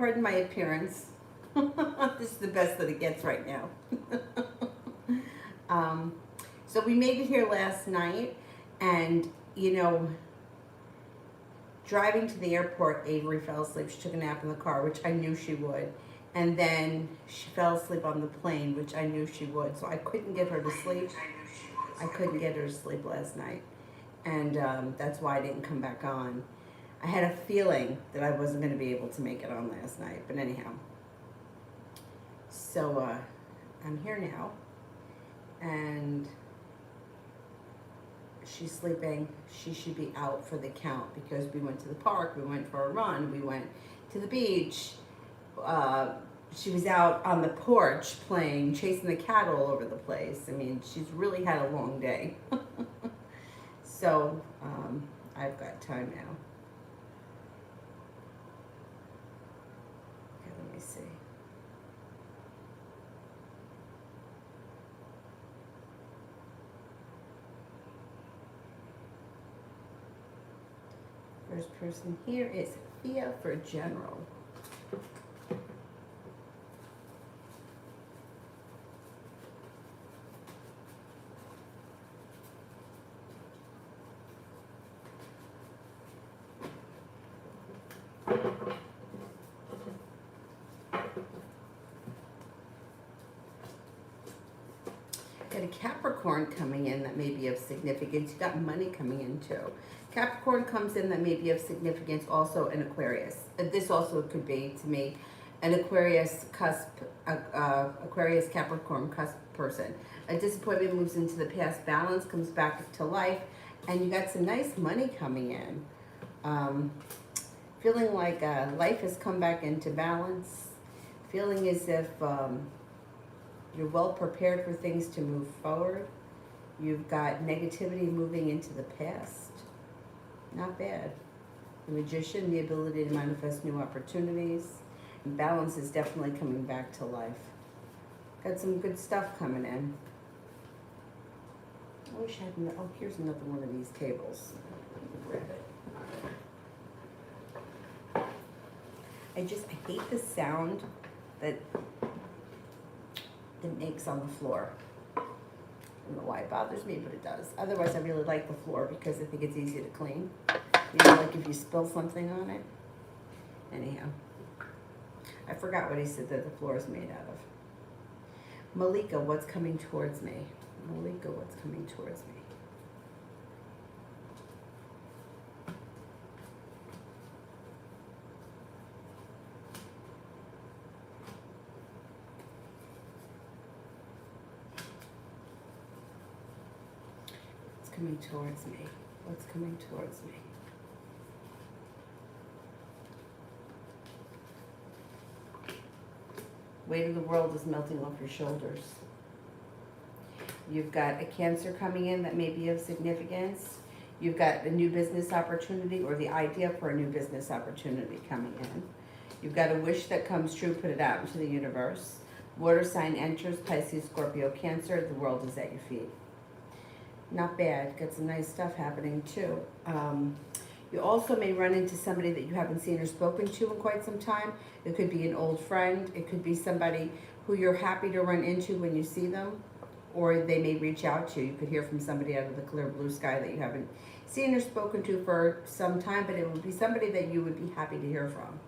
pardon my appearance. This is the best that it gets right now. um, so we made it here last night, and you know, driving to the airport, Avery fell asleep. She took a nap in the car, which I knew she would. And then she fell asleep on the plane, which I knew she would. So I couldn't get her to sleep. I couldn't get her to sleep last night. And that's why I didn't come back on. I had a feeling that I wasn't going to be able to make it on last night. But anyhow. So I'm here now. And she's sleeping. She should be out for the count because we went to the park, we went for a run, we went to the beach. She was out on the porch playing, chasing the cat all over the place. I mean, she's really had a long day. So I've got time now. Okay, let me see. First person here is Thea for general. Got a Capricorn coming in that may be of significance. You got money coming in too. Capricorn comes in that may be of significance, also an Aquarius. This also could be, to me, an Aquarius cusp, Aquarius Capricorn cusp person. A disappointment moves into the past, balance comes back to life, and you got some nice money coming in. Feeling like life has come back into balance. Feeling as if you're well prepared for things to move forward. You've got negativity moving into the past. Not bad. The Magician, the ability to manifest new opportunities. And balance is definitely coming back to life. Got some good stuff coming in. I wish I had, oh, here's another one of these tables. Grab it. I hate the sound that it makes on the floor. I don't know why it bothers me, but it does. Otherwise, I really like the floor because I think it's easy to clean. You know, like if you spill something on it. Anyhow, I forgot what he said that the floor is made out of. Malika, what's coming towards me? Malika, what's coming towards me? Coming towards me? What's coming towards me? Weight of the world is melting off your shoulders. You've got a Cancer coming in that may be of significance. You've got a new business opportunity or the idea for a new business opportunity coming in. You've got a wish that comes true, put it out into the universe. Water sign enters, Pisces, Scorpio, Cancer. The world is at your feet. Not bad. Got some nice stuff happening too. You also may run into somebody that you haven't seen or spoken to in quite some time. It could be an old friend. It could be somebody who you're happy to run into when you see them, or they may reach out to you. You could hear from somebody out of the clear blue sky that you haven't seen or spoken to for some time, but it would be somebody that you would be happy to hear from.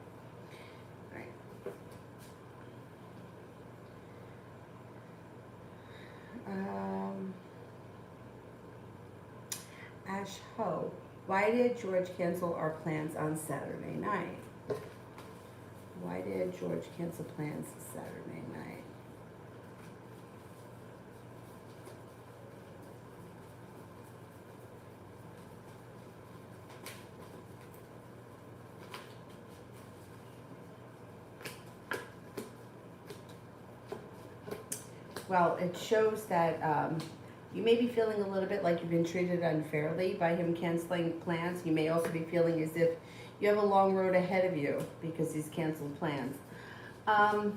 Ash Ho, why did George cancel our plans on Saturday night? Why did George cancel plans Saturday night? Well, it shows that you may be feeling a little bit like you've been treated unfairly by him canceling plans. You may also be feeling as if you have a long road ahead of you because he's canceled plans. I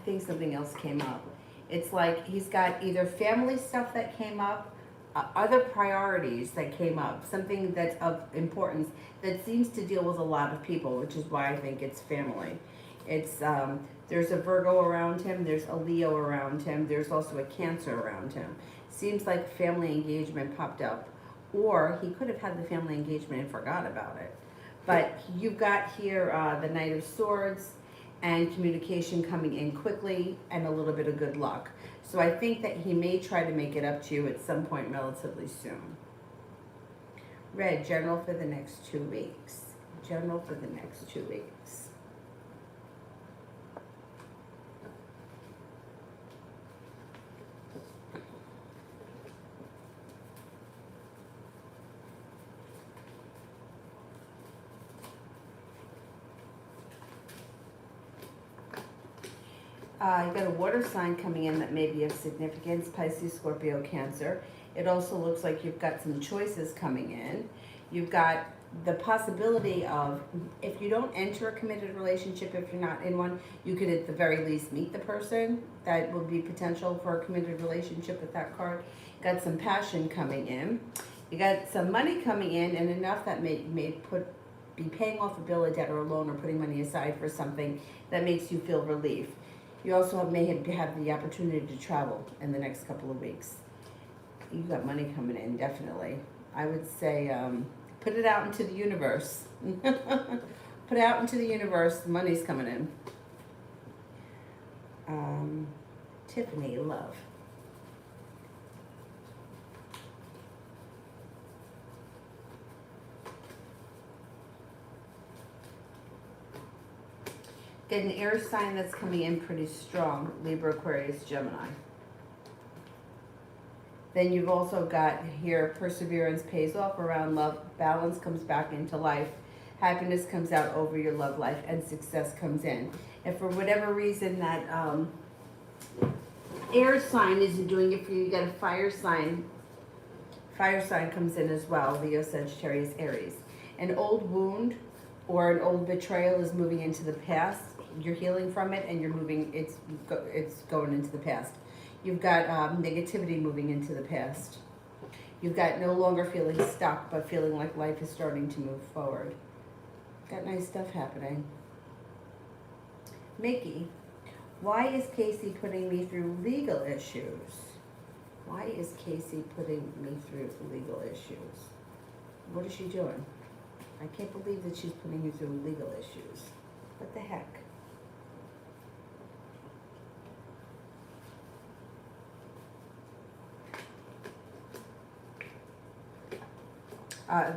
think something else came up. It's like he's got either family stuff that came up other priorities that came up, something that's of importance that seems to deal with a lot of people, which is why I think it's family. It's there's a Virgo around him, there's a Leo around him, there's also a Cancer around him. Seems like family engagement popped up, or he could have had the family engagement and forgot about it. But you've got here the Knight of Swords and communication coming in quickly and a little bit of good luck. So I think that he may try to make it up to you at some point relatively soon. Red, general for the next 2 weeks. General for the next 2 weeks. You've got a water sign coming in that may be of significance, Pisces, Scorpio, Cancer. It also looks like you've got some choices coming in. You've got the possibility of, if you don't enter a committed relationship, if you're not in one, you could at the very least meet the person. That would be potential for a committed relationship with that card. Got some passion coming in. You got some money coming in, and enough that may be paying off a bill, a debt, or a loan, or putting money aside for something that makes you feel relief. You also may have the opportunity to travel in the next couple of weeks. You've got money coming in, definitely. I would say put it out into the universe. Put it out into the universe. The money's coming in. Tiffany, love. Get an air sign that's coming in pretty strong, Libra, Aquarius, Gemini. Then you've also got here, perseverance pays off around love, balance comes back into life, happiness comes out over your love life, and success comes in. If for whatever reason that air sign isn't doing it for you, you got a fire sign. Fire sign comes in as well, Leo, Sagittarius, Aries. An old wound or an old betrayal is moving into the past. You're healing from it, and you're moving. It's going into the past. You've got negativity moving into the past. You've got no longer feeling stuck, but feeling like life is starting to move forward. Got nice stuff happening. Mickey, why is Casey putting me through legal issues? Why is Casey putting me through legal issues? What is she doing? I can't believe that she's putting you through legal issues. What the heck?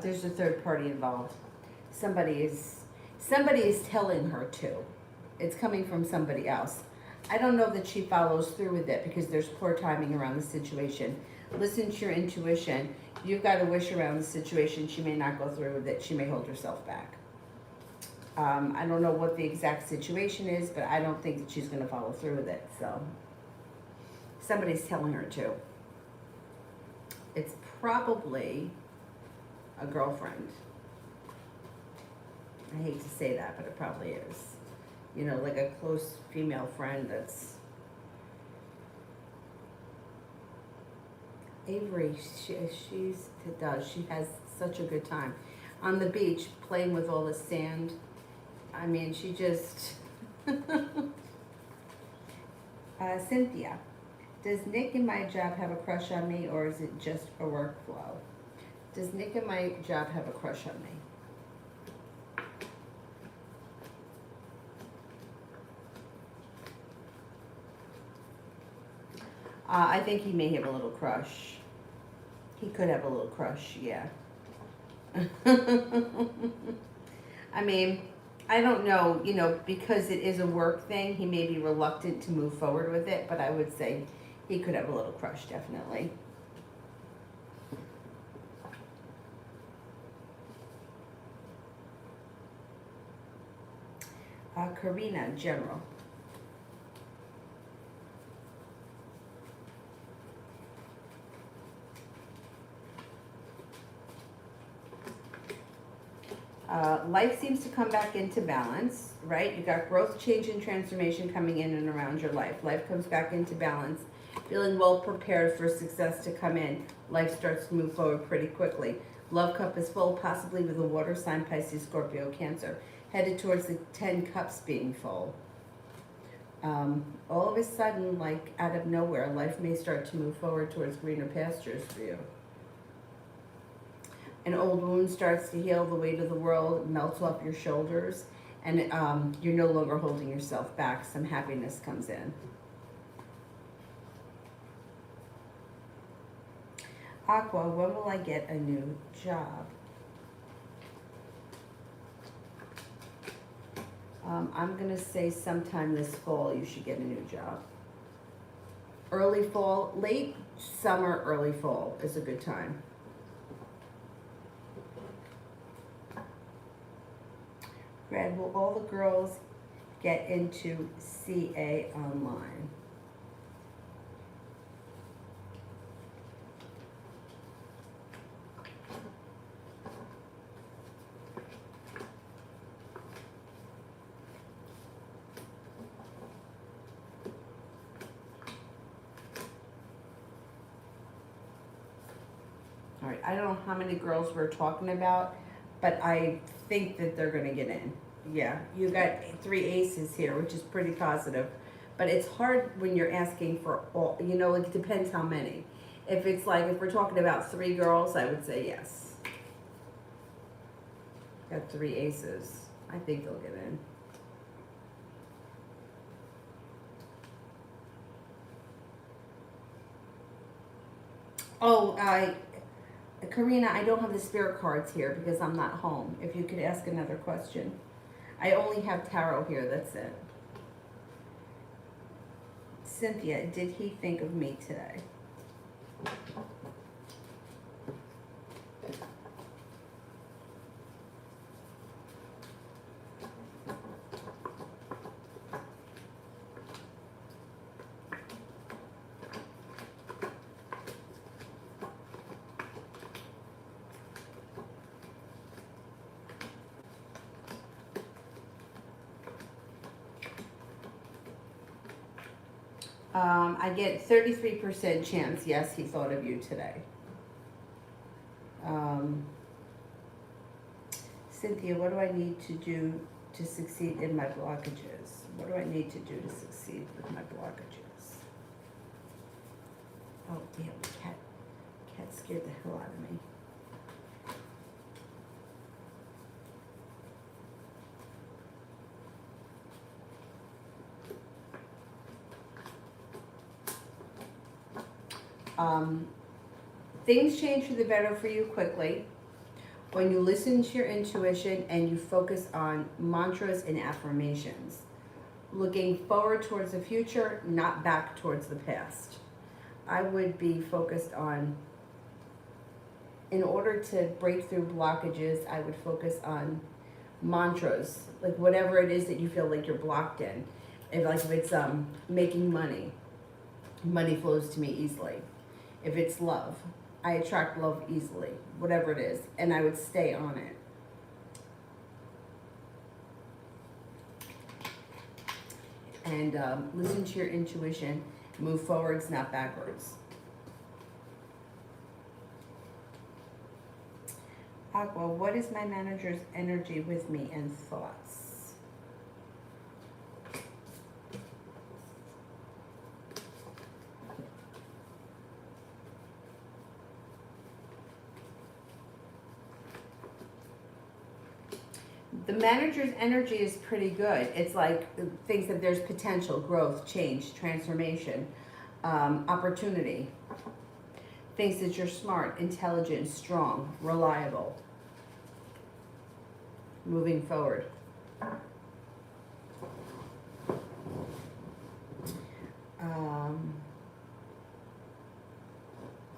There's a third party involved. Somebody is telling her to. It's coming from somebody else. I don't know that she follows through with it because there's poor timing around the situation. Listen to your intuition. You've got a wish around the situation. She may not go through with it. She may hold herself back. I don't know what the exact situation is, but I don't think that she's going to follow through with it. So somebody's telling her to. It's probably a girlfriend. I hate to say that, but it probably is. You know, like a close female friend that's... Avery, she has such a good time. On the beach, playing with all the sand. I mean, she just... Cynthia, does Nick in my job have a crush on me, or is it just a workflow? Does Nick in my job have a crush on me? I think he may have a little crush. He could have a little crush, yeah. I mean, I don't know, you know, because it is a work thing, he may be reluctant to move forward with it, but I would say he could have a little crush, definitely. Karina, general. Life seems to come back into balance, right? You got growth, change, and transformation coming in and around your life. Life comes back into balance. Feeling well prepared for success to come in. Life starts to move forward pretty quickly. Love cup is full, possibly with a water sign, Pisces, Scorpio, Cancer. Headed towards the 10 cups being full. All of a sudden, like out of nowhere, life may start to move forward towards greener pastures for you. An old wound starts to heal, the weight of the world melts off your shoulders, and you're no longer holding yourself back. Some happiness comes in. Aqua, when will I get a new job? I'm going to say sometime this fall you should get a new job. Early fall, late summer, early fall is a good time. Red, will all the girls get into CA online? All right, I don't know how many girls we're talking about, but I think that they're gonna get in. Yeah, you got 3 aces here, which is pretty positive. But it's hard when you're asking for all, you know, it depends how many. If it's like, if we're talking about 3 girls, I would say yes. Got 3 aces. I think they'll get in. Oh, Karina, I don't have the spirit cards here because I'm not home. If you could ask another question. I only have tarot here, that's it. Cynthia, did he think of me today? I get 33% chance, yes, he thought of you today. Cynthia, what do I need to do to succeed in my blockages? What do I need to do to succeed with my blockages? Oh, damn, the cat scared the hell out of me. Things change for the better for you quickly when you listen to your intuition and you focus on mantras and affirmations. Looking forward towards the future, not back towards the past. I would be focused on, in order to break through blockages, I would focus on mantras, like whatever it is that you feel like you're blocked in. If it's making money, money flows to me easily. If it's love, I attract love easily, whatever it is, and I would stay on it. And listen to your intuition, move forwards, not backwards. Aqua, what is my manager's energy with me and thoughts? The manager's energy is pretty good. It's like thinks that there's potential, growth, change, transformation, opportunity. Thinks that you're smart, intelligent, strong, reliable, moving forward.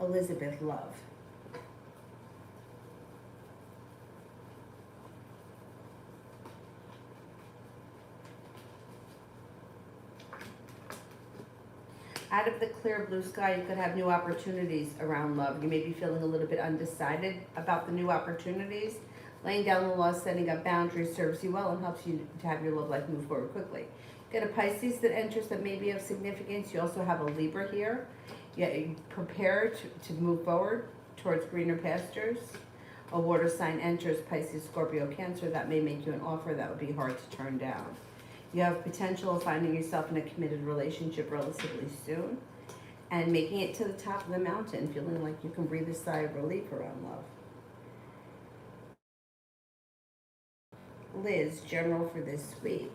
Elizabeth, love. Out of the clear blue sky, you could have new opportunities around love. You may be feeling a little bit undecided about the new opportunities. Laying down the law, setting up boundaries serves you well and helps you to have your love life move forward quickly. Got a Pisces that enters that may be of significance. You also have a Libra here. Yeah, prepare to move forward towards greener pastures. A water sign enters, Pisces, Scorpio, Cancer. That may make you an offer that would be hard to turn down. You have potential of finding yourself in a committed relationship relatively soon and making it to the top of the mountain, feeling like you can breathe a sigh of relief around love. Liz, general for this week.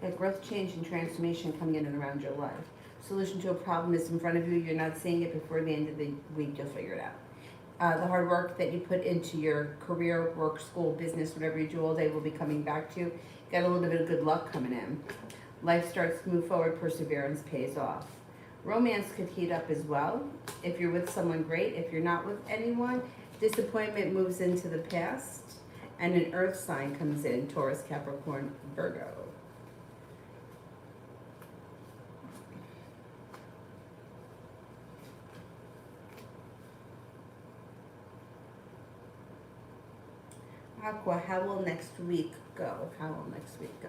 Got growth, change, and transformation coming in and around your life. Solution to a problem is in front of you. You're not seeing it. Before the end of the week, you'll figure it out. The hard work that you put into your career, work, school, business, whatever you do all day will be coming back to you. Got a little bit of good luck coming in. Life starts to move forward. Perseverance pays off. Romance could heat up as well. If you're with someone, great. If you're not with anyone, disappointment moves into the past. And an earth sign comes in, Taurus, Capricorn, Virgo. Aqua, how will next week go? How will next week go?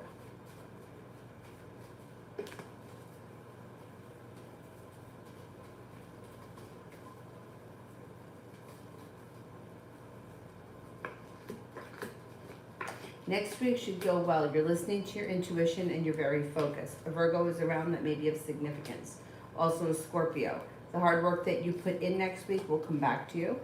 Next week should go well. You're listening to your intuition and you're very focused. A Virgo is around that may be of significance. Also a Scorpio. The hard work that you put in next week will come back to you.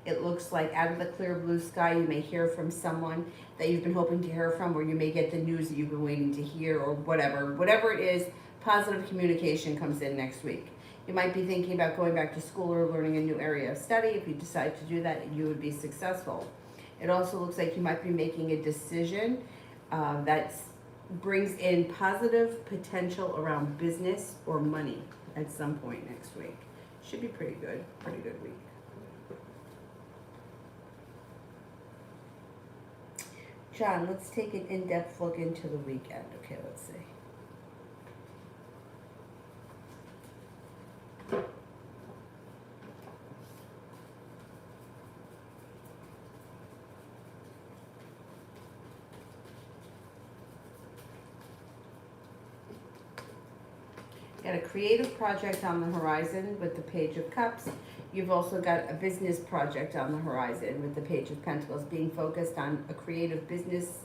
It looks like out of the clear blue sky, you may hear from someone that you've been hoping to hear from, or you may get the news that you've been waiting to hear, or whatever. Whatever it is, positive communication comes in next week. You might be thinking about going back to school or learning a new area of study. If you decide to do that, you would be successful. It also looks like you might be making a decision that brings in positive potential around business or money at some point next week. Should be pretty good week. John, let's take an in-depth look into the weekend. Okay, let's see. Got a creative project on the horizon with the Page of Cups. You've also got a business project on the horizon with the Page of Pentacles, being focused on a creative business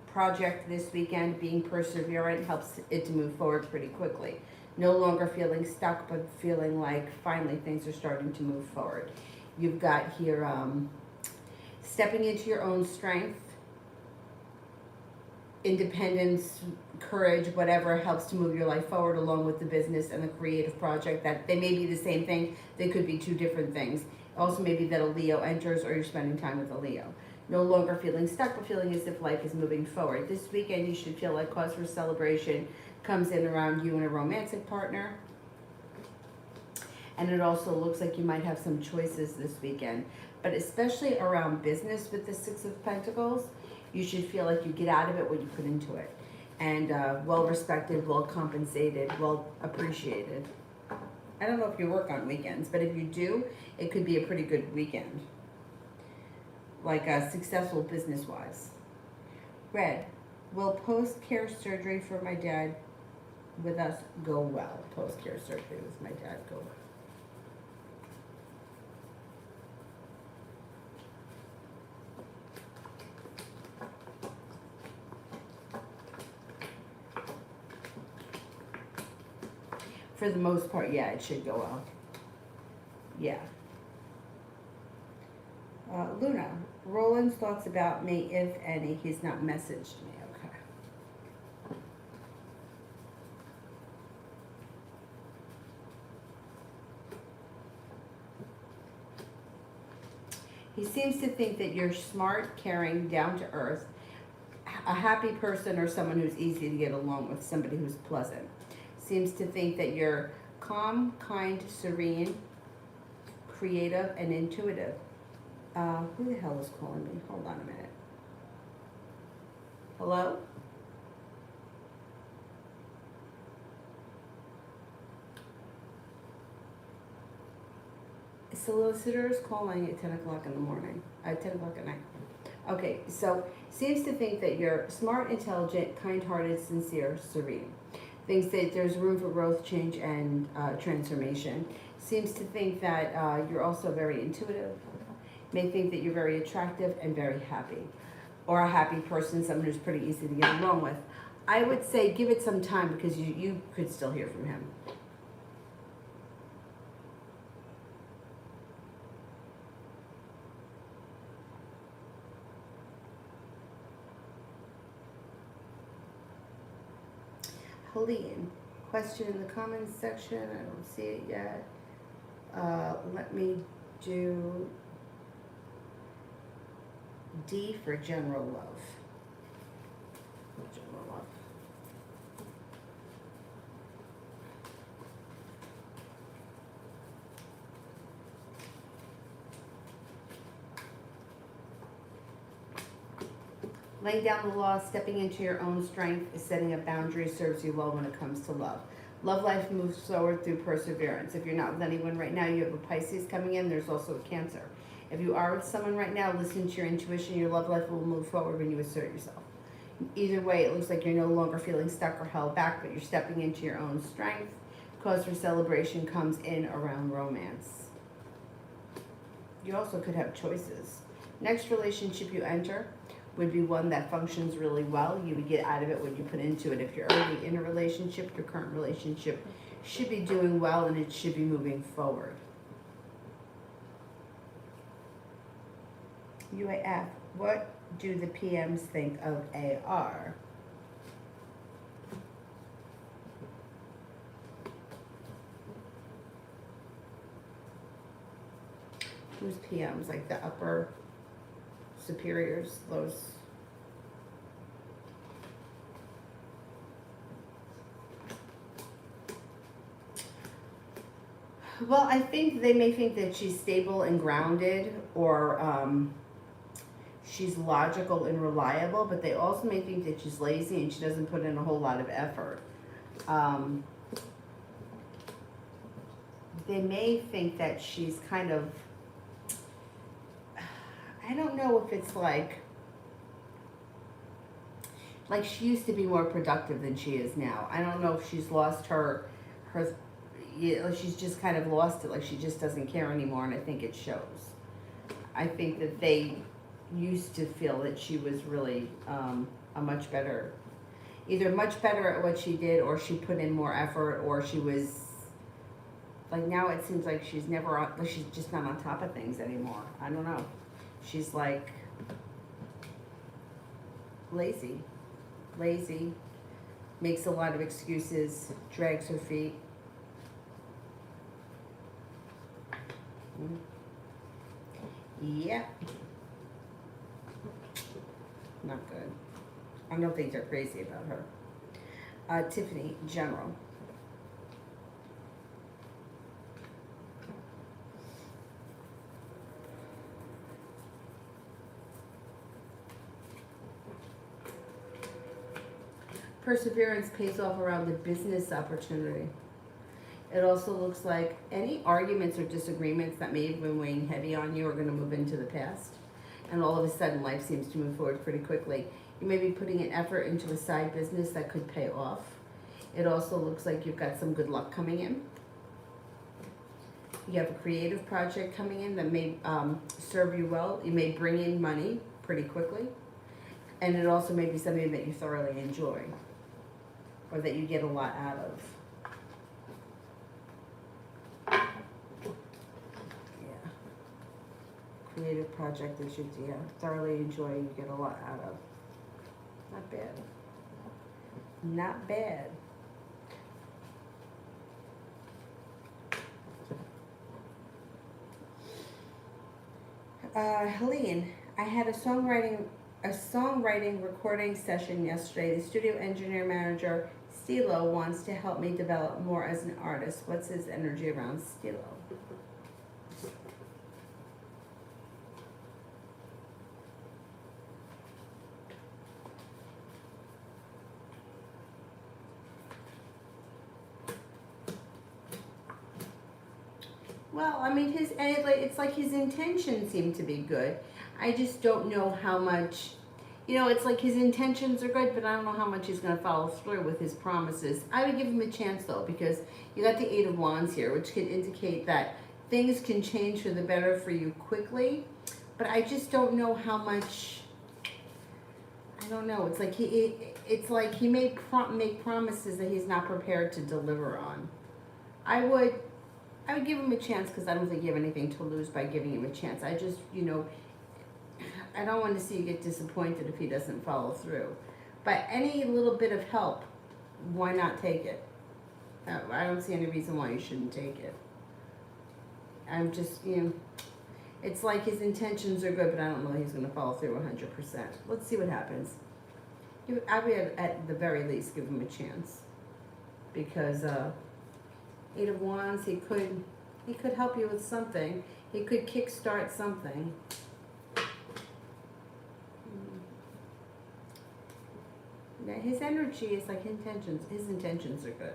project this weekend. Being perseverant helps it to move forward pretty quickly. No longer feeling stuck, but feeling like finally things are starting to move forward. You've got here stepping into your own strength, independence, courage, whatever helps to move your life forward, along with the business and the creative project. That they may be the same thing, they could be two different things. Also maybe that a Leo enters, or you're spending time with a Leo. No longer feeling stuck, but feeling as if life is moving forward. This weekend you should feel like cause for celebration comes in around you and a romantic partner. And it also looks like you might have some choices this weekend, but especially around business with the Six of Pentacles. You should feel like you get out of it what you put into it. And well respected, well compensated, well appreciated. I don't know if you work on weekends, but if you do, it could be a pretty good weekend. Like successful business-wise. Red, will post-care surgery for my dad with us go well? Post-care surgery with my dad go well. For the most part, yeah, it should go well. Yeah. Luna, Roland's thoughts about me, if any. He's not messaged me. Okay. He seems to think that you're smart, caring, down to earth, a happy person, or someone who's easy to get along with, somebody who's pleasant. Seems to think that you're calm, kind, serene, creative, and intuitive. Who the hell is calling me? Hold on a minute. Hello? Solicitors calling at 10 o'clock in the morning, at 10 o'clock at night. Okay, so seems to think that you're smart, intelligent, kind-hearted, sincere, serene. Thinks that there's room for growth, change, and transformation. Seems to think that you're also very intuitive. May think that you're very attractive and very happy. Or a happy person, someone who's pretty easy to get along with. I would say give it some time because you could still hear from him. Helene, question in the comments section. I don't see it yet. Let me do D for general love. General love. Laying down the law, stepping into your own strength, is setting a boundary, serves you well when it comes to love. Love life moves forward through perseverance. If you're not with anyone right now, you have a Pisces coming in. There's also a Cancer. If you are with someone right now, listen to your intuition. Your love life will move forward when you assert yourself. Either way, it looks like you're no longer feeling stuck or held back, but you're stepping into your own strength. Cause for celebration comes in around romance. You also could have choices. Next relationship you enter would be one that functions really well. You would get out of it what you put into it. If you're already in a relationship, your current relationship should be doing well and it should be moving forward. UAF, what do the PMs think of AR? Who's PMs? Like the upper superiors, those. Well, I think they may think that she's stable and grounded, or she's logical and reliable, but they also may think that she's lazy and she doesn't put in a whole lot of effort. They may think that she's kind of, I don't know if it's like she used to be more productive than she is now. I don't know if she's lost her, she's just kind of lost it, like she just doesn't care anymore, and I think it shows. I think that they used to feel that she was really a much better, either much better at what she did, or she put in more effort, or she was, like now it seems like she's never on, like she's just not on top of things anymore. I don't know. She's like lazy, makes a lot of excuses, drags her feet. Yeah. Not good. I don't think they're crazy about her. Tiffany, general. Perseverance pays off around the business opportunity. It also looks like any arguments or disagreements that may have been weighing heavy on you are going to move into the past. And all of a sudden, life seems to move forward pretty quickly. You may be putting an effort into a side business that could pay off. It also looks like you've got some good luck coming in. You have a creative project coming in that may serve you well. You may bring in money pretty quickly. And it also may be something that you thoroughly enjoy, or that you get a lot out of. Yeah. Creative project that you thoroughly enjoy, you get a lot out of. Not bad. Not bad. Helene, I had a songwriting recording session yesterday. The studio engineer manager, Stilo, wants to help me develop more as an artist. What's his energy around Stilo? Well, I mean, it's like his intentions seem to be good. I just don't know how much, it's like his intentions are good, but I don't know how much he's going to follow through with his promises. I would give him a chance though, because you got the Eight of Wands here, which can indicate that things can change for the better for you quickly, but I just don't know how much. I don't know. It's like he may make promises that he's not prepared to deliver on. I would give him a chance because I don't think you have anything to lose by giving him a chance. I just, I don't want to see you get disappointed if he doesn't follow through. But any little bit of help, why not take it? I don't see any reason why you shouldn't take it. I'm just, it's like his intentions are good, but I don't know he's going to follow through 100%. Let's see what happens. I would, at the very least, give him a chance. Because Eight of Wands, he could help you with something. He could kickstart something. Yeah, his energy is like intentions. His intentions are good.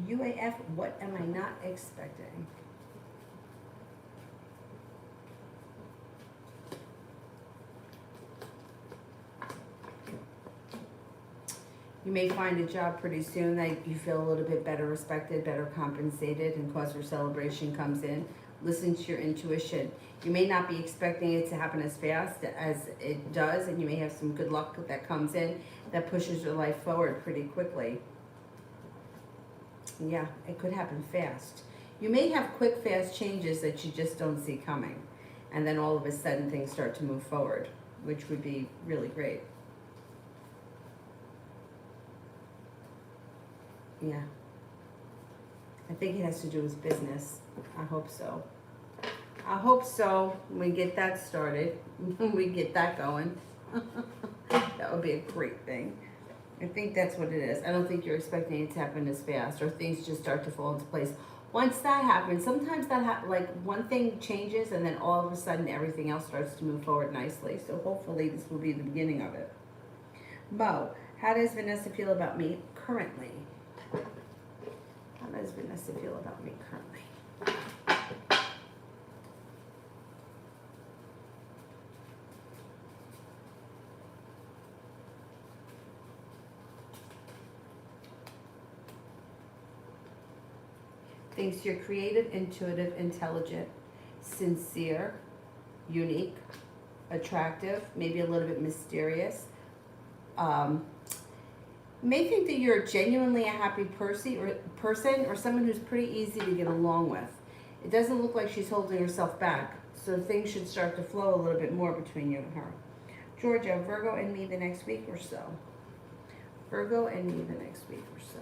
UAF, what am I not expecting? You may find a job pretty soon that you feel a little bit better respected, better compensated, and cause for celebration comes in. Listen to your intuition. You may not be expecting it to happen as fast as it does, and you may have some good luck that comes in that pushes your life forward pretty quickly. Yeah, it could happen fast. You may have quick, fast changes that you just don't see coming. And then all of a sudden things start to move forward, which would be really great. Yeah. I think it has to do with business. I hope so. I hope so. We get that started. We get that going. That would be a great thing. I think that's what it is. I don't think you're expecting it to happen as fast, or things just start to fall into place. Once that happens, sometimes like one thing changes and then all of a sudden everything else starts to move forward nicely. So hopefully this will be the beginning of it. Mo, how does Vanessa feel about me currently? How does Vanessa feel about me currently? Thinks you're creative, intuitive, intelligent, sincere, unique, attractive, maybe a little bit mysterious. May think that you're genuinely a happy person or someone who's pretty easy to get along with. It doesn't look like she's holding herself back, so things should start to flow a little bit more between you and her. Georgia, Virgo and me the next week or so. Virgo and me the next week or so.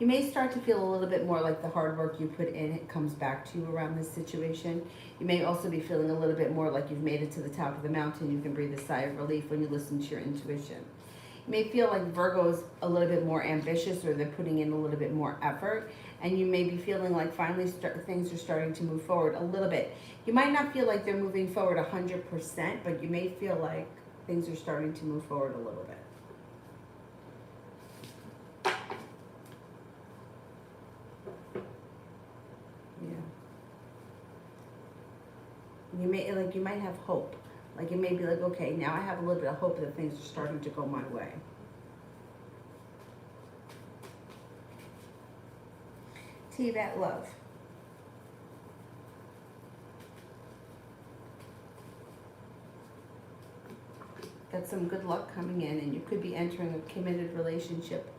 You may start to feel a little bit more like the hard work you put in, it comes back to you around this situation. You may also be feeling a little bit more like you've made it to the top of the mountain. You can breathe a sigh of relief when you listen to your intuition. You may feel like Virgo's a little bit more ambitious, or they're putting in a little bit more effort. And you may be feeling like finally things are starting to move forward a little bit. You might not feel like they're moving forward 100%, but you may feel like things are starting to move forward a little bit. You might have hope. Like, it may be like, okay, now I have a little bit of hope that things are starting to go my way. T-Vat love. Got some good luck coming in, and you could be entering a committed relationship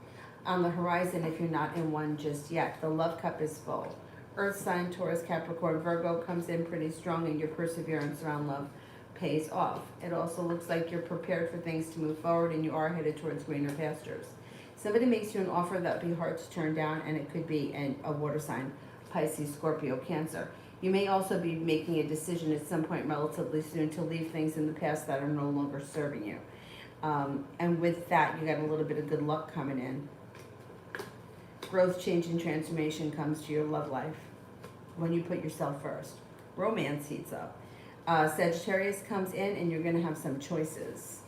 on the horizon if you're not in one just yet. The love cup is full. Earth sign, Taurus, Capricorn, Virgo comes in pretty strong, and your perseverance around love pays off. It also looks like you're prepared for things to move forward, and you are headed towards greener pastures. Somebody makes you an offer that would be hard to turn down, and it could be a water sign, Pisces, Scorpio, Cancer. You may also be making a decision at some point relatively soon to leave things in the past that are no longer serving you. And with that, you got a little bit of good luck coming in. Growth, change, and transformation comes to your love life when you put yourself first. Romance heats up. Sagittarius comes in and you're going to have some choices.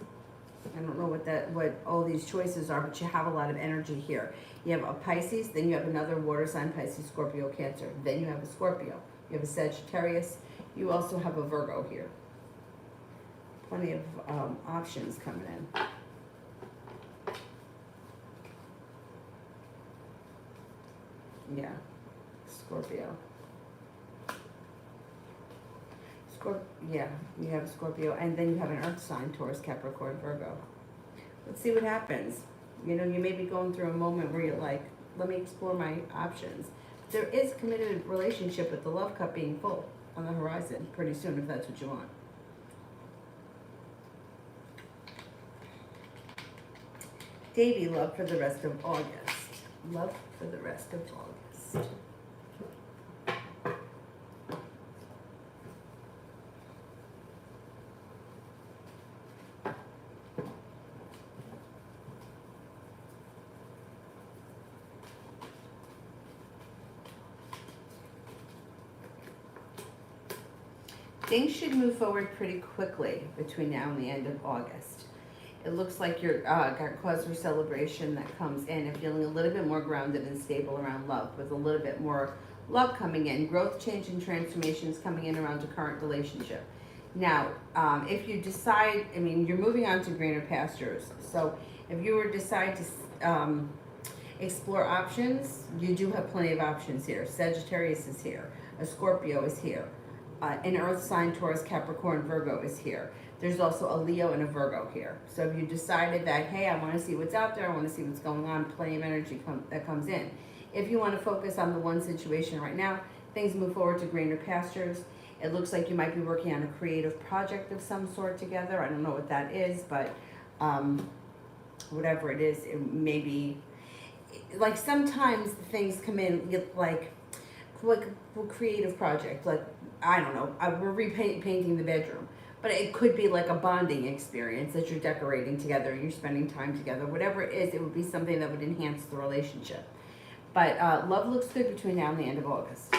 I don't know what all these choices are, but you have a lot of energy here. You have a Pisces, then you have another water sign, Pisces, Scorpio, Cancer. Then you have a Scorpio. You have a Sagittarius. You also have a Virgo here. Plenty of options coming in. Yeah, Scorpio. Yeah, you have Scorpio, and then you have an Earth sign, Taurus, Capricorn, Virgo. Let's see what happens. You know, you may be going through a moment where you're like, let me explore my options. There is a committed relationship with the love cup being full on the horizon pretty soon, if that's what you want. Davy, love for the rest of August. Love for the rest of August. Things should move forward pretty quickly between now and the end of August. It looks like you're got cause for celebration that comes in and feeling a little bit more grounded and stable around love, with a little bit more love coming in. Growth, change, and transformations coming in around your current relationship. Now, if you decide, I mean, you're moving on to greener pastures. So if you were to decide to explore options, you do have plenty of options here. Sagittarius is here. A Scorpio is here. An Earth sign, Taurus, Capricorn, Virgo is here. There's also a Leo and a Virgo here. So if you decided that, hey, I want to see what's out there, I want to see what's going on, plenty of energy that comes in. If you want to focus on the one situation right now, things move forward to greener pastures. It looks like you might be working on a creative project of some sort together. I don't know what that is, but whatever it is, it may be, like sometimes things come in like a creative project, like, I don't know, we're repainting the bedroom. But it could be like a bonding experience that you're decorating together, you're spending time together. Whatever it is, it would be something that would enhance the relationship. But love looks good between now and the end of August.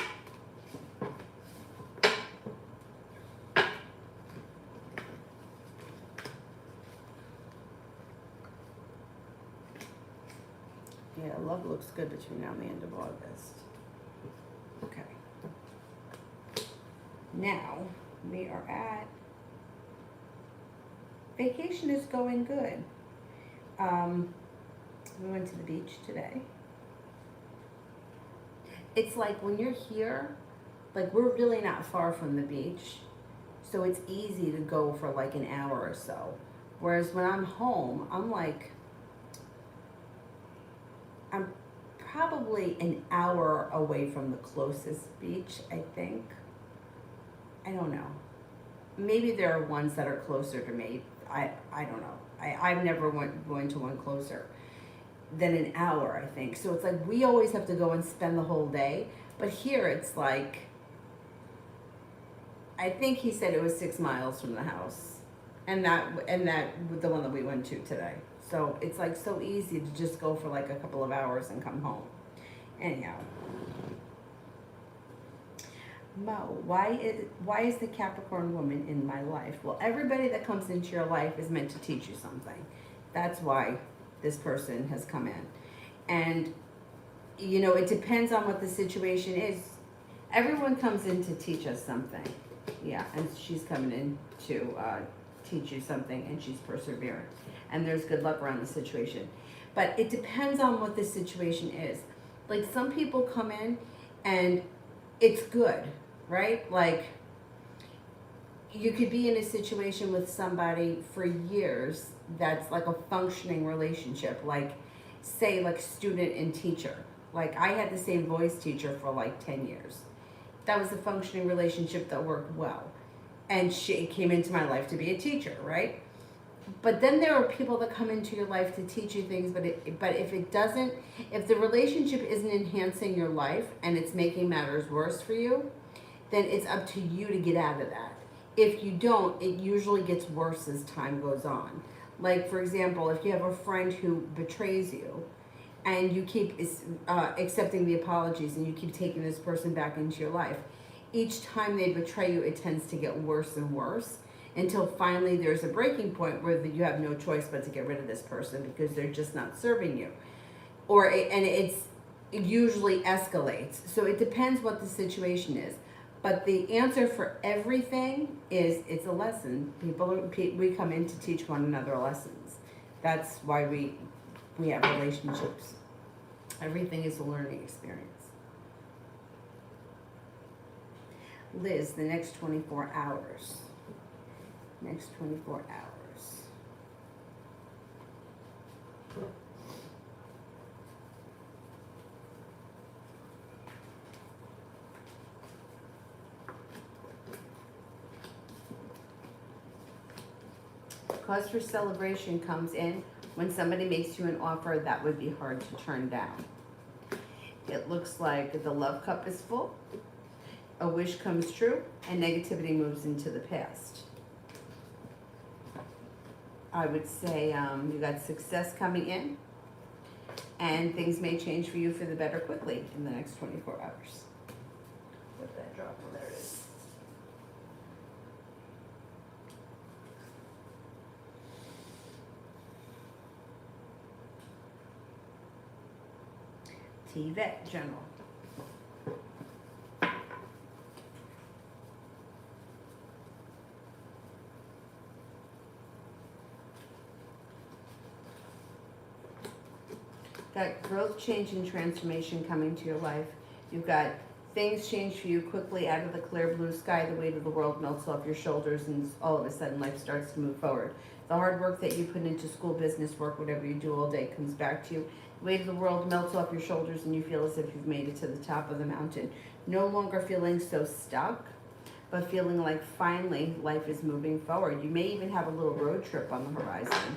Yeah, love looks good between now and the end of August. Okay. Now, we are at vacation is going good. We went to the beach today. It's like when you're here, like we're really not far from the beach, so it's easy to go for like an hour or so. Whereas when I'm home, I'm probably an hour away from the closest beach, I think. I don't know. Maybe there are ones that are closer to me. I don't know. I've never going to one closer than an hour, I think. So it's like we always have to go and spend the whole day. But here it's like, I think he said it was 6 miles from the house. And that the one that we went to today. So it's like so easy to just go for like a couple of hours and come home. Anyhow. Mo, why is the Capricorn woman in my life? Well, everybody that comes into your life is meant to teach you something. That's why this person has come in. And, you know, it depends on what the situation is. Everyone comes in to teach us something. Yeah, and she's coming in to teach you something, and she's persevering. And there's good luck around the situation. But it depends on what the situation is. Like some people come in and it's good, right? Like you could be in a situation with somebody for years that's like a functioning relationship, like say like student and teacher. Like I had the same voice teacher for like 10 years. That was a functioning relationship that worked well. And she came into my life to be a teacher, right? But then there are people that come into your life to teach you things, but if the relationship isn't enhancing your life and it's making matters worse for you, then it's up to you to get out of that. If you don't, it usually gets worse as time goes on. Like, for example, if you have a friend who betrays you and you keep accepting the apologies and you keep taking this person back into your life, each time they betray you, it tends to get worse and worse until finally there's a breaking point where you have no choice but to get rid of this person because they're just not serving you. It usually escalates. So it depends what the situation is. But the answer for everything is it's a lesson. We come in to teach one another lessons. That's why we have relationships. Everything is a learning experience. Liz, the next 24 hours. Next 24 hours. Cause for celebration comes in when somebody makes you an offer that would be hard to turn down. It looks like the love cup is full, a wish comes true, and negativity moves into the past. I would say you got success coming in, and things may change for you for the better quickly in the next 24 hours. Put that drop, well, there it is. T-Vet General. Got growth, change, and transformation coming to your life. You've got things change for you quickly out of the clear blue sky. The weight of the world melts off your shoulders, and all of a sudden life starts to move forward. The hard work that you put into school, business work, whatever you do all day comes back to you. The weight of the world melts off your shoulders, and you feel as if you've made it to the top of the mountain. No longer feeling so stuck, but feeling like finally life is moving forward. You may even have a little road trip on the horizon.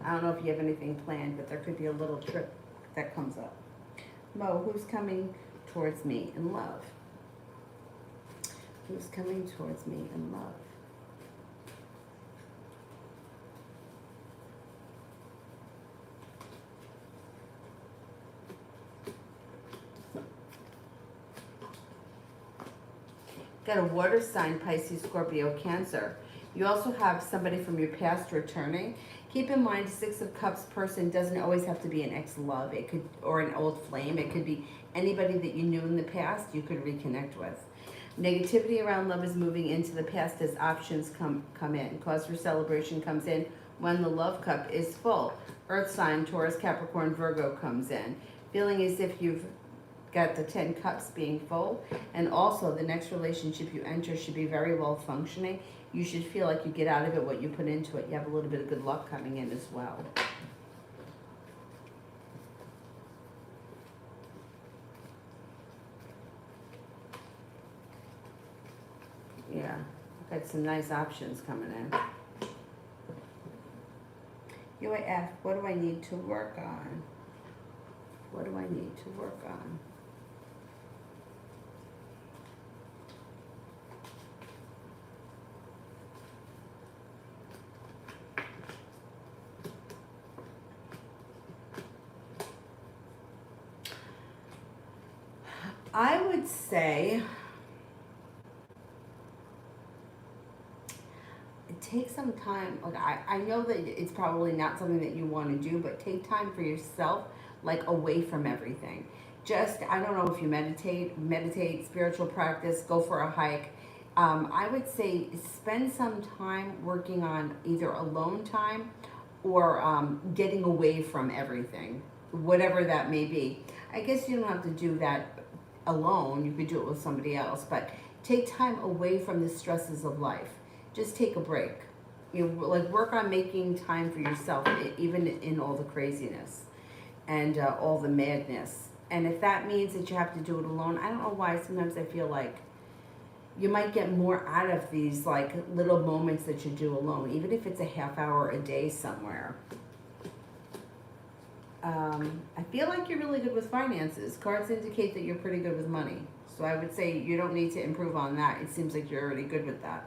I don't know if you have anything planned, but there could be a little trip that comes up. Mo, who's coming towards me in love? Who's coming towards me in love? Got a water sign, Pisces, Scorpio, Cancer. You also have somebody from your past returning. Keep in mind, Six of Cups person doesn't always have to be an ex-love. It could, or an old flame. It could be anybody that you knew in the past you could reconnect with. Negativity around love is moving into the past as options come in. Cause for celebration comes in when the love cup is full. Earth sign, Taurus, Capricorn, Virgo comes in. Feeling as if you've got the 10 cups being full, and also the next relationship you enter should be very well functioning. You should feel like you get out of it what you put into it. You have a little bit of good luck coming in as well. Yeah, got some nice options coming in. UAF, what do I need to work on? What do I need to work on? I would say take some time. Like I know that it's probably not something that you want to do, but take time for yourself, like away from everything. Just, I don't know if you meditate, spiritual practice, go for a hike. I would say spend some time working on either alone time or getting away from everything, whatever that may be. I guess you don't have to do that alone. You could do it with somebody else, but take time away from the stresses of life. Just take a break. You know, like work on making time for yourself, even in all the craziness and all the madness. And if that means that you have to do it alone, I don't know why sometimes I feel like you might get more out of these like little moments that you do alone, even if it's a half hour a day somewhere. I feel like you're really good with finances. Cards indicate that you're pretty good with money. So I would say you don't need to improve on that. It seems like you're already good with that.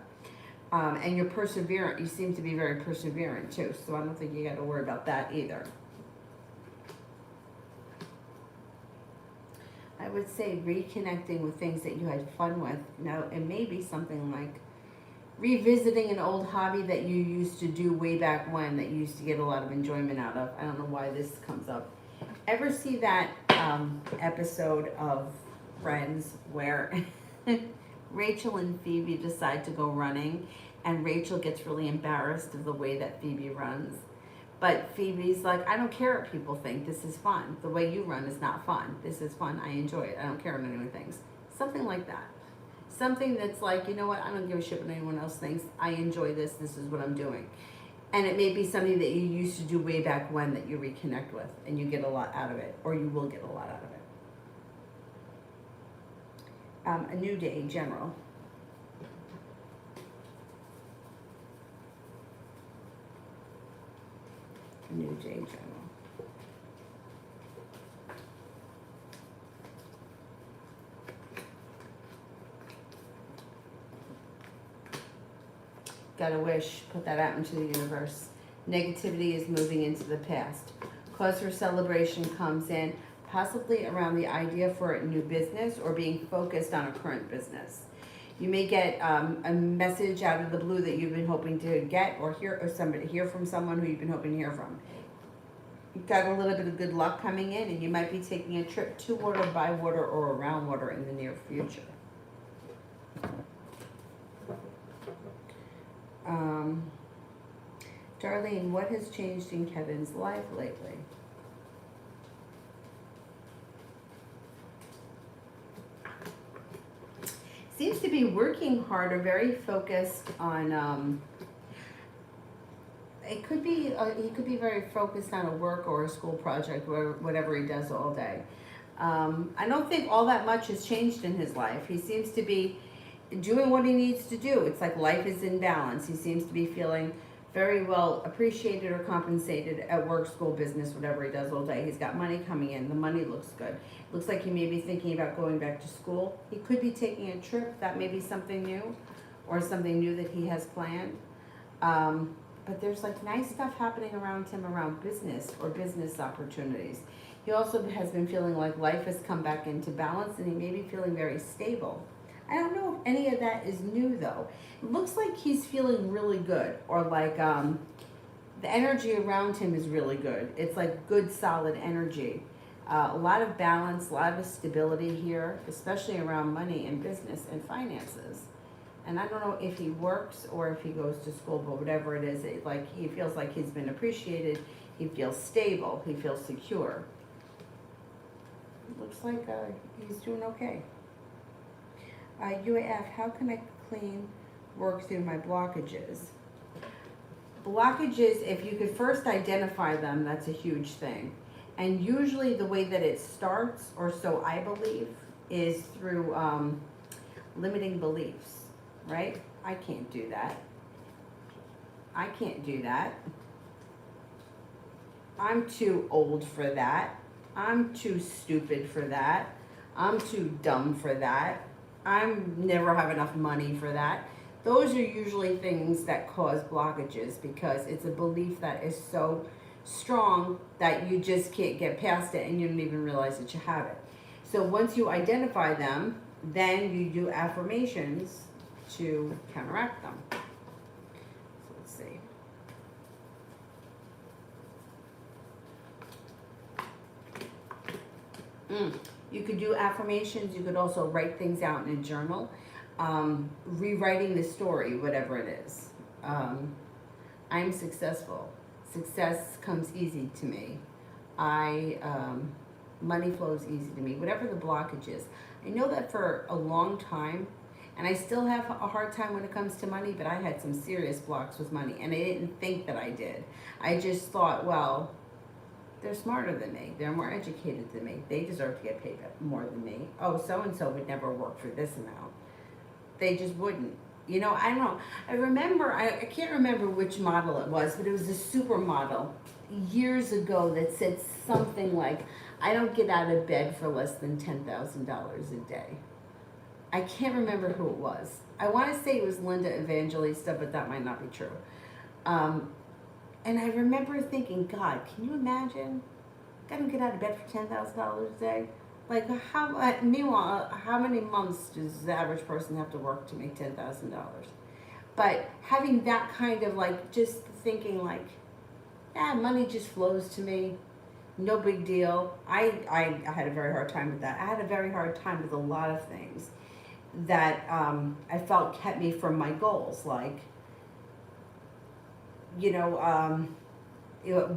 And you're perseverant. You seem to be very perseverant too. So I don't think you got to worry about that either. I would say reconnecting with things that you had fun with. Now, it may be something like revisiting an old hobby that you used to do way back when that you used to get a lot of enjoyment out of. I don't know why this comes up. Ever see that episode of Friends where Rachel and Phoebe decide to go running, and Rachel gets really embarrassed of the way that Phoebe runs? But Phoebe's like, I don't care what people think. This is fun. The way you run is not fun. This is fun. I enjoy it. I don't care what anyone thinks. Something like that. Something that's like, you know what? I don't give a shit what anyone else thinks. I enjoy this. This is what I'm doing. And it may be something that you used to do way back when that you reconnect with, and you get a lot out of it, or you will get a lot out of it. A new day, general. A new day, general. Got a wish, put that out into the universe. Negativity is moving into the past. Cause for celebration comes in, possibly around the idea for a new business or being focused on a current business. You may get a message out of the blue that you've been hoping to get or hear from someone who you've been hoping to hear from. You've got a little bit of good luck coming in, and you might be taking a trip to water, by water, or around water in the near future. Darlene, what has changed in Kevin's life lately? Seems to be working hard or very focused on, he could be very focused on a work or a school project or whatever he does all day. I don't think all that much has changed in his life. He seems to be doing what he needs to do. It's like life is in balance. He seems to be feeling very well appreciated or compensated at work, school, business, whatever he does all day. He's got money coming in. The money looks good. Looks like he may be thinking about going back to school. He could be taking a trip. That may be something new or something new that he has planned. But there's like nice stuff happening around him around business or business opportunities. He also has been feeling like life has come back into balance, and he may be feeling very stable. I don't know if any of that is new though. It looks like he's feeling really good, or like the energy around him is really good. It's like good, solid energy. A lot of balance, a lot of stability here, especially around money and business and finances. And I don't know if he works or if he goes to school, but whatever it is, like he feels like he's been appreciated. He feels stable. He feels secure. It looks like he's doing okay. UAF, how can I work through my blockages? Blockages, if you could first identify them, that's a huge thing. And usually the way that it starts, or so I believe, is through limiting beliefs, right? I can't do that. I can't do that. I'm too old for that. I'm too stupid for that. I'm too dumb for that. I'm never have enough money for that. Those are usually things that cause blockages because it's a belief that is so strong that you just can't get past it and you don't even realize that you have it. So once you identify them, then you do affirmations to counteract them. So let's see. You could do affirmations. You could also write things out in a journal. Rewriting the story, whatever it is. I'm successful. Success comes easy to me. Money flows easy to me. Whatever the blockage is. I know that for a long time, and I still have a hard time when it comes to money, but I had some serious blocks with money, and I didn't think that I did. I just thought, well, they're smarter than me. They're more educated than me. They deserve to get paid more than me. Oh, so-and-so would never work for this amount. They just wouldn't. You know, I don't know. I remember, I can't remember which model it was, but it was a supermodel years ago that said something like, I don't get out of bed for less than $10,000 a day. I can't remember who it was. I want to say it was Linda Evangelista, but that might not be true. Um, and I remember thinking, God, can you imagine? Got to get out of bed for $10,000 a day. Like how? Meanwhile, how many months does the average person have to work to make $10,000? But having that kind of like just thinking like, money just flows to me, no big deal. I had a very hard time with that. I had a very hard time with a lot of things that I felt kept me from my goals. Like, you know,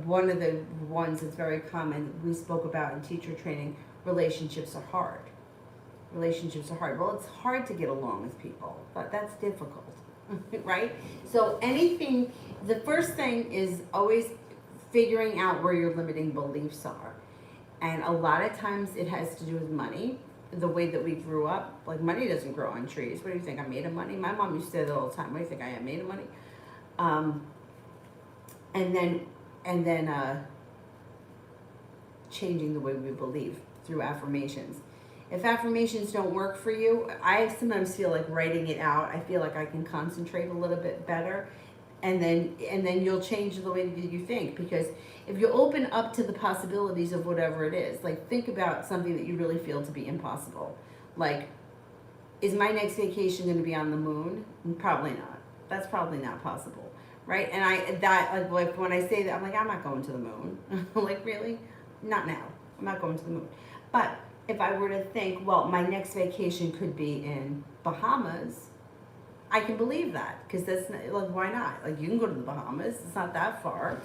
one of the ones that's very common we spoke about in teacher training, relationships are hard. Relationships are hard. Well, it's hard to get along with people, but that's difficult, right? So anything, the first thing is always figuring out where your limiting beliefs are. And a lot of times it has to do with money. The way that we grew up, like money doesn't grow on trees. What do you think? I'm made of money? My mom used to say that all the time. What do you think? I am made of money? Um, and then, and then changing the way we believe through affirmations. If affirmations don't work for you, I sometimes feel like writing it out. I feel like I can concentrate a little bit better, and then you'll change the way that you think. Because if you open up to the possibilities of whatever it is, like think about something that you really feel to be impossible. Like, is my next vacation going to be on the moon? Probably not. That's probably not possible, right? And like when I say that, I'm like, I'm not going to the moon. Like, really? Not now. I'm not going to the moon. But if I were to think, well, my next vacation could be in Bahamas, I can believe that, because that's not, like, why not? Like, you can go to the Bahamas. It's not that far.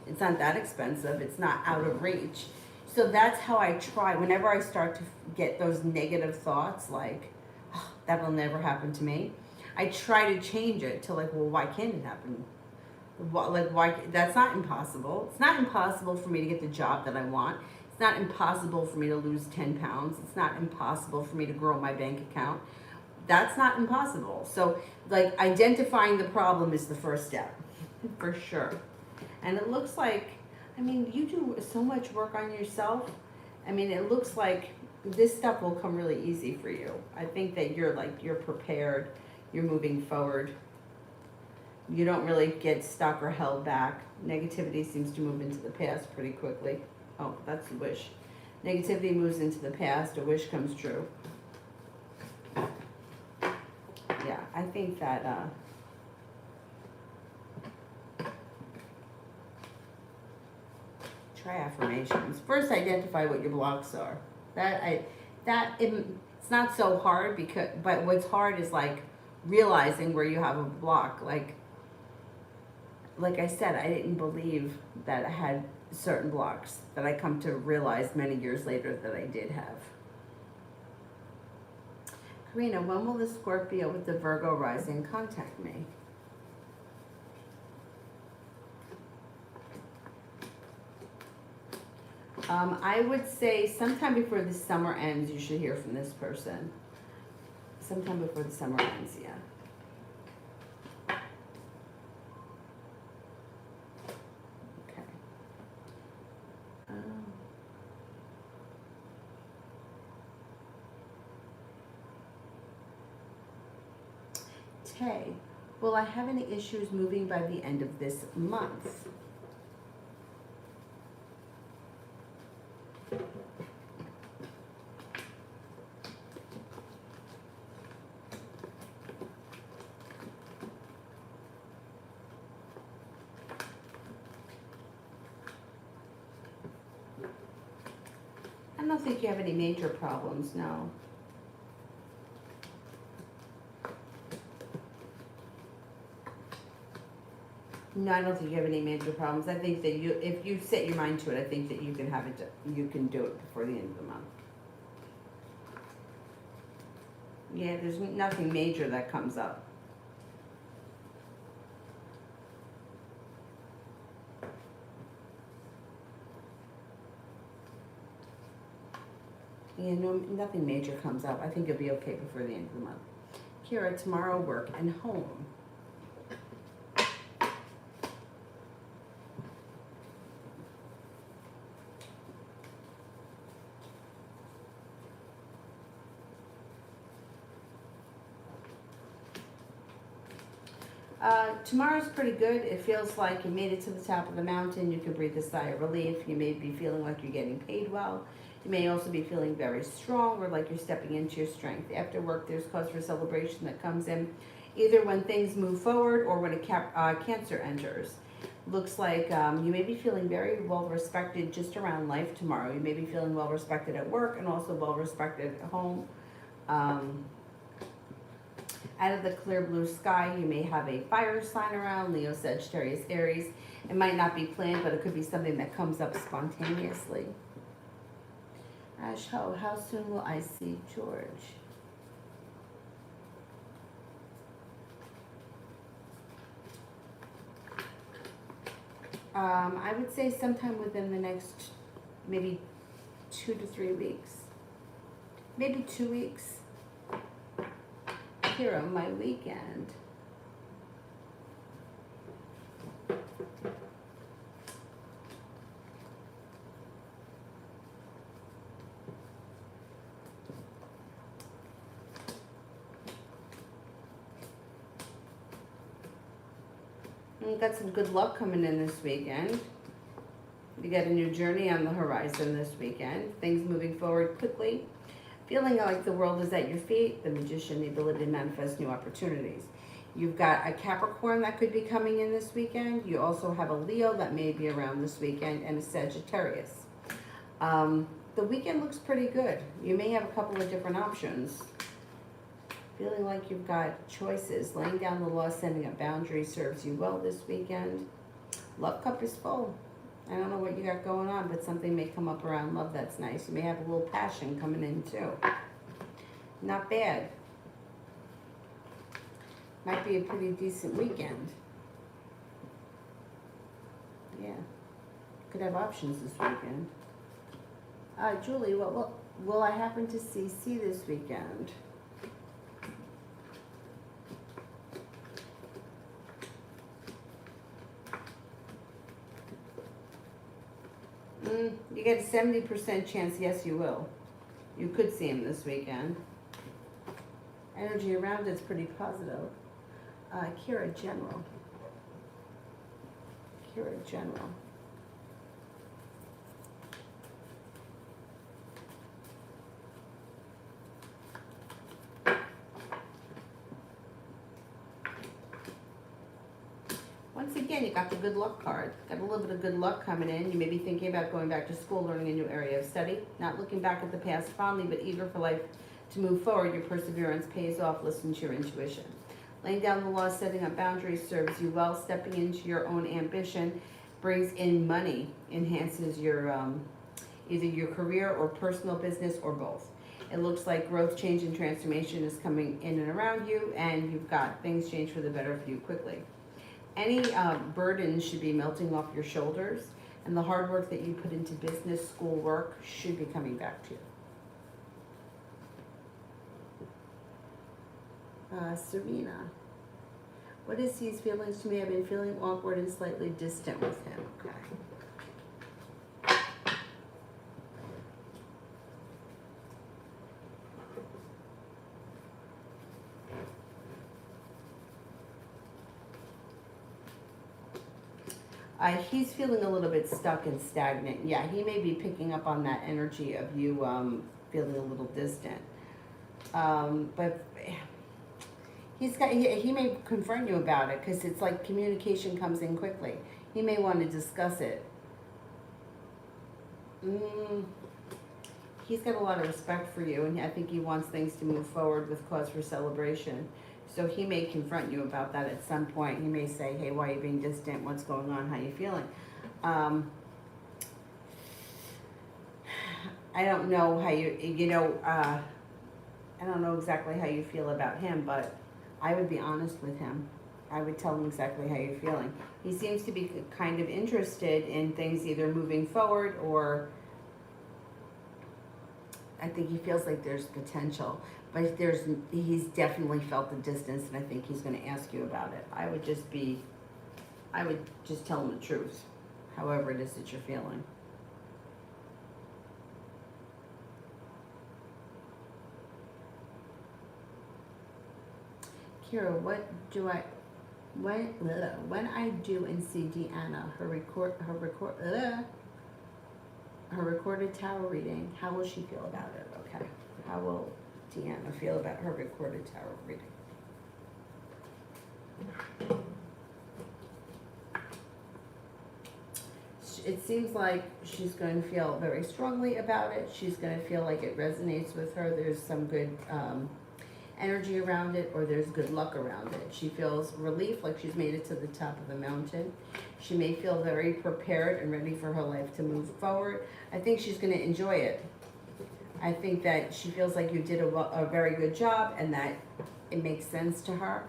It's not that expensive. It's not out of reach. So that's how I try. Whenever I start to get those negative thoughts, like, oh, that'll never happen to me, I try to change it to like, well, why can't it happen? Why? That's not impossible. It's not impossible for me to get the job that I want. It's not impossible for me to lose 10 pounds. It's not impossible for me to grow my bank account. That's not impossible. So, like, identifying the problem is the first step, for sure. And it looks like, I mean, you do so much work on yourself. I mean, it looks like this stuff will come really easy for you. I think that you're prepared. You're moving forward. You don't really get stuck or held back. Negativity seems to move into the past pretty quickly. Oh, that's a wish. Negativity moves into the past, a wish comes true. Yeah, I think that try affirmations. First, identify what your blocks are. It's not so hard, but what's hard is like realizing where you have a block. Like I said, I didn't believe that I had certain blocks that I come to realize many years later that I did have. Karina, when will the Scorpio with the Virgo rising contact me? I would say sometime before the summer ends, you should hear from this person. Sometime before the summer ends, yeah. Tay, will I have any issues moving by the end of this month? I don't think you have any major problems, no. No, I don't think you have any major problems. I think that if you set your mind to it, I think that you can have it. You can do it before the end of the month. Yeah, there's nothing major that comes up. Yeah, no, nothing major comes up. I think you'll be okay before the end of the month. Kira, tomorrow, work and home. Tomorrow's pretty good. It feels like you made it to the top of the mountain. You can breathe a sigh of relief. You may be feeling like you're getting paid well. You may also be feeling very strong or like you're stepping into your strength. After work, there's cause for celebration that comes in, either when things move forward or when Cancer enters. Looks like you may be feeling very well respected just around life tomorrow. You may be feeling well respected at work and also well respected at home. Out of the clear blue sky, you may have a fire sign around, Leo, Sagittarius, Aries. It might not be planned, but it could be something that comes up spontaneously. Ash Ho, how soon will I see George? I would say sometime within the next maybe 2 to 3 weeks. Maybe 2 weeks. Here on my weekend. You got some good luck coming in this weekend. You got a new journey on the horizon this weekend. Things moving forward quickly. Feeling like the world is at your feet. The Magician, the ability to manifest new opportunities. You've got a Capricorn that could be coming in this weekend. You also have a Leo that may be around this weekend and a Sagittarius. The weekend looks pretty good. You may have a couple of different options. Feeling like you've got choices. Laying down the law, setting up boundaries serves you well this weekend. Love cup is full. I don't know what you got going on, but something may come up around love that's nice. You may have a little passion coming in too. Not bad. Might be a pretty decent weekend. Yeah. Could have options this weekend. Julie, what will I happen to see this weekend? You get a 70% chance, yes, you will. You could see him this weekend. Energy around it's pretty positive. Kira General. Kira General. Once again, you got the good luck card. Got a little bit of good luck coming in. You may be thinking about going back to school, learning a new area of study. Not looking back at the past fondly, but eager for life to move forward. Your perseverance pays off. Listen to your intuition. Laying down the law, setting up boundaries serves you well. Stepping into your own ambition brings in money, enhances your either your career or personal business or both. It looks like growth, change, and transformation is coming in and around you, and you've got things change for the better for you quickly. Any burdens should be melting off your shoulders, and the hard work that you put into business, school work should be coming back to you. Serena, what is his feelings to me? I've been feeling awkward and slightly distant with him. Okay. He's feeling a little bit stuck and stagnant. Yeah, he may be picking up on that energy of you feeling a little distant. But he may confront you about it because it's like communication comes in quickly. He may want to discuss it. He's got a lot of respect for you, and I think he wants things to move forward with cause for celebration. So he may confront you about that at some point. He may say, hey, why are you being distant? What's going on? How are you feeling? I don't know how I don't know exactly how you feel about him, but I would be honest with him. I would tell him exactly how you're feeling. He seems to be kind of interested in things either moving forward or I think he feels like there's potential, but he's definitely felt the distance, and I think he's going to ask you about it. I would just tell him the truth, however it is that you're feeling. Kira, what do I When I do and see Deanna, her recorded tarot reading, how will she feel about it? Okay. How will Deanna feel about her recorded tarot reading? It seems like she's going to feel very strongly about it. She's going to feel like it resonates with her. There's some good energy around it, or there's good luck around it. She feels relief, like she's made it to the top of the mountain. She may feel very prepared and ready for her life to move forward. I think she's going to enjoy it. I think that she feels like you did a very good job and that it makes sense to her.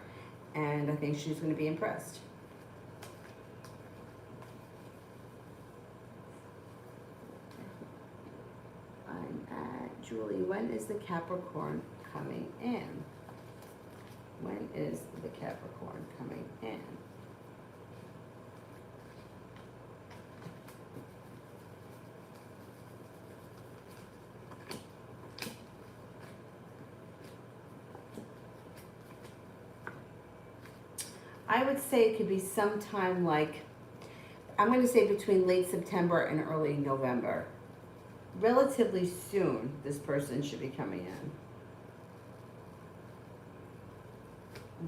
And I think she's going to be impressed. I'm at Julie. When is the Capricorn coming in? When is the Capricorn coming in? I would say it could be sometime like, I'm going to say between late September and early November. Relatively soon, this person should be coming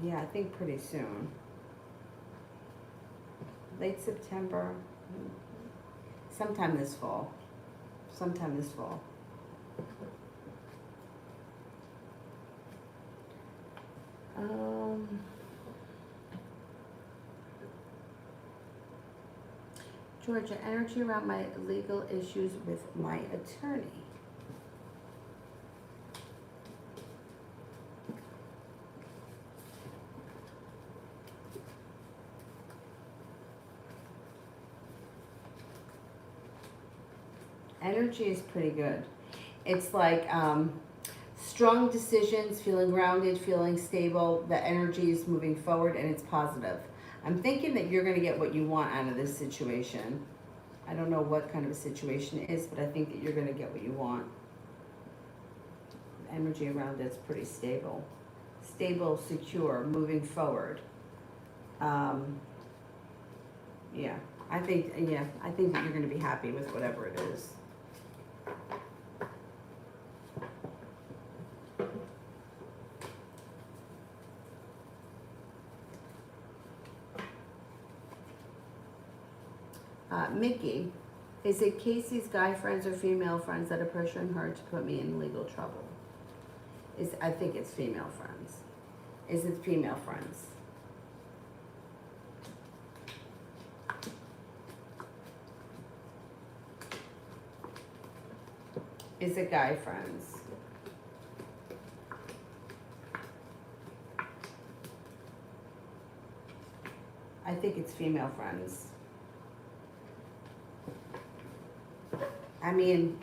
in. Yeah, I think pretty soon. Late September, sometime this fall. Sometime this fall. Georgia, energy around my legal issues with my attorney. Energy is pretty good. It's like strong decisions, feeling grounded, feeling stable. The energy is moving forward and it's positive. I'm thinking that you're going to get what you want out of this situation. I don't know what kind of a situation it is, but I think that you're going to get what you want. The energy around it's pretty stable. Stable, secure, moving forward. Yeah, I think that you're going to be happy with whatever it is. Mickey, is it Casey's guy friends or female friends that are pressuring her to put me in legal trouble? I think it's female friends. Is it female friends? Is it guy friends? I think it's female friends. I mean,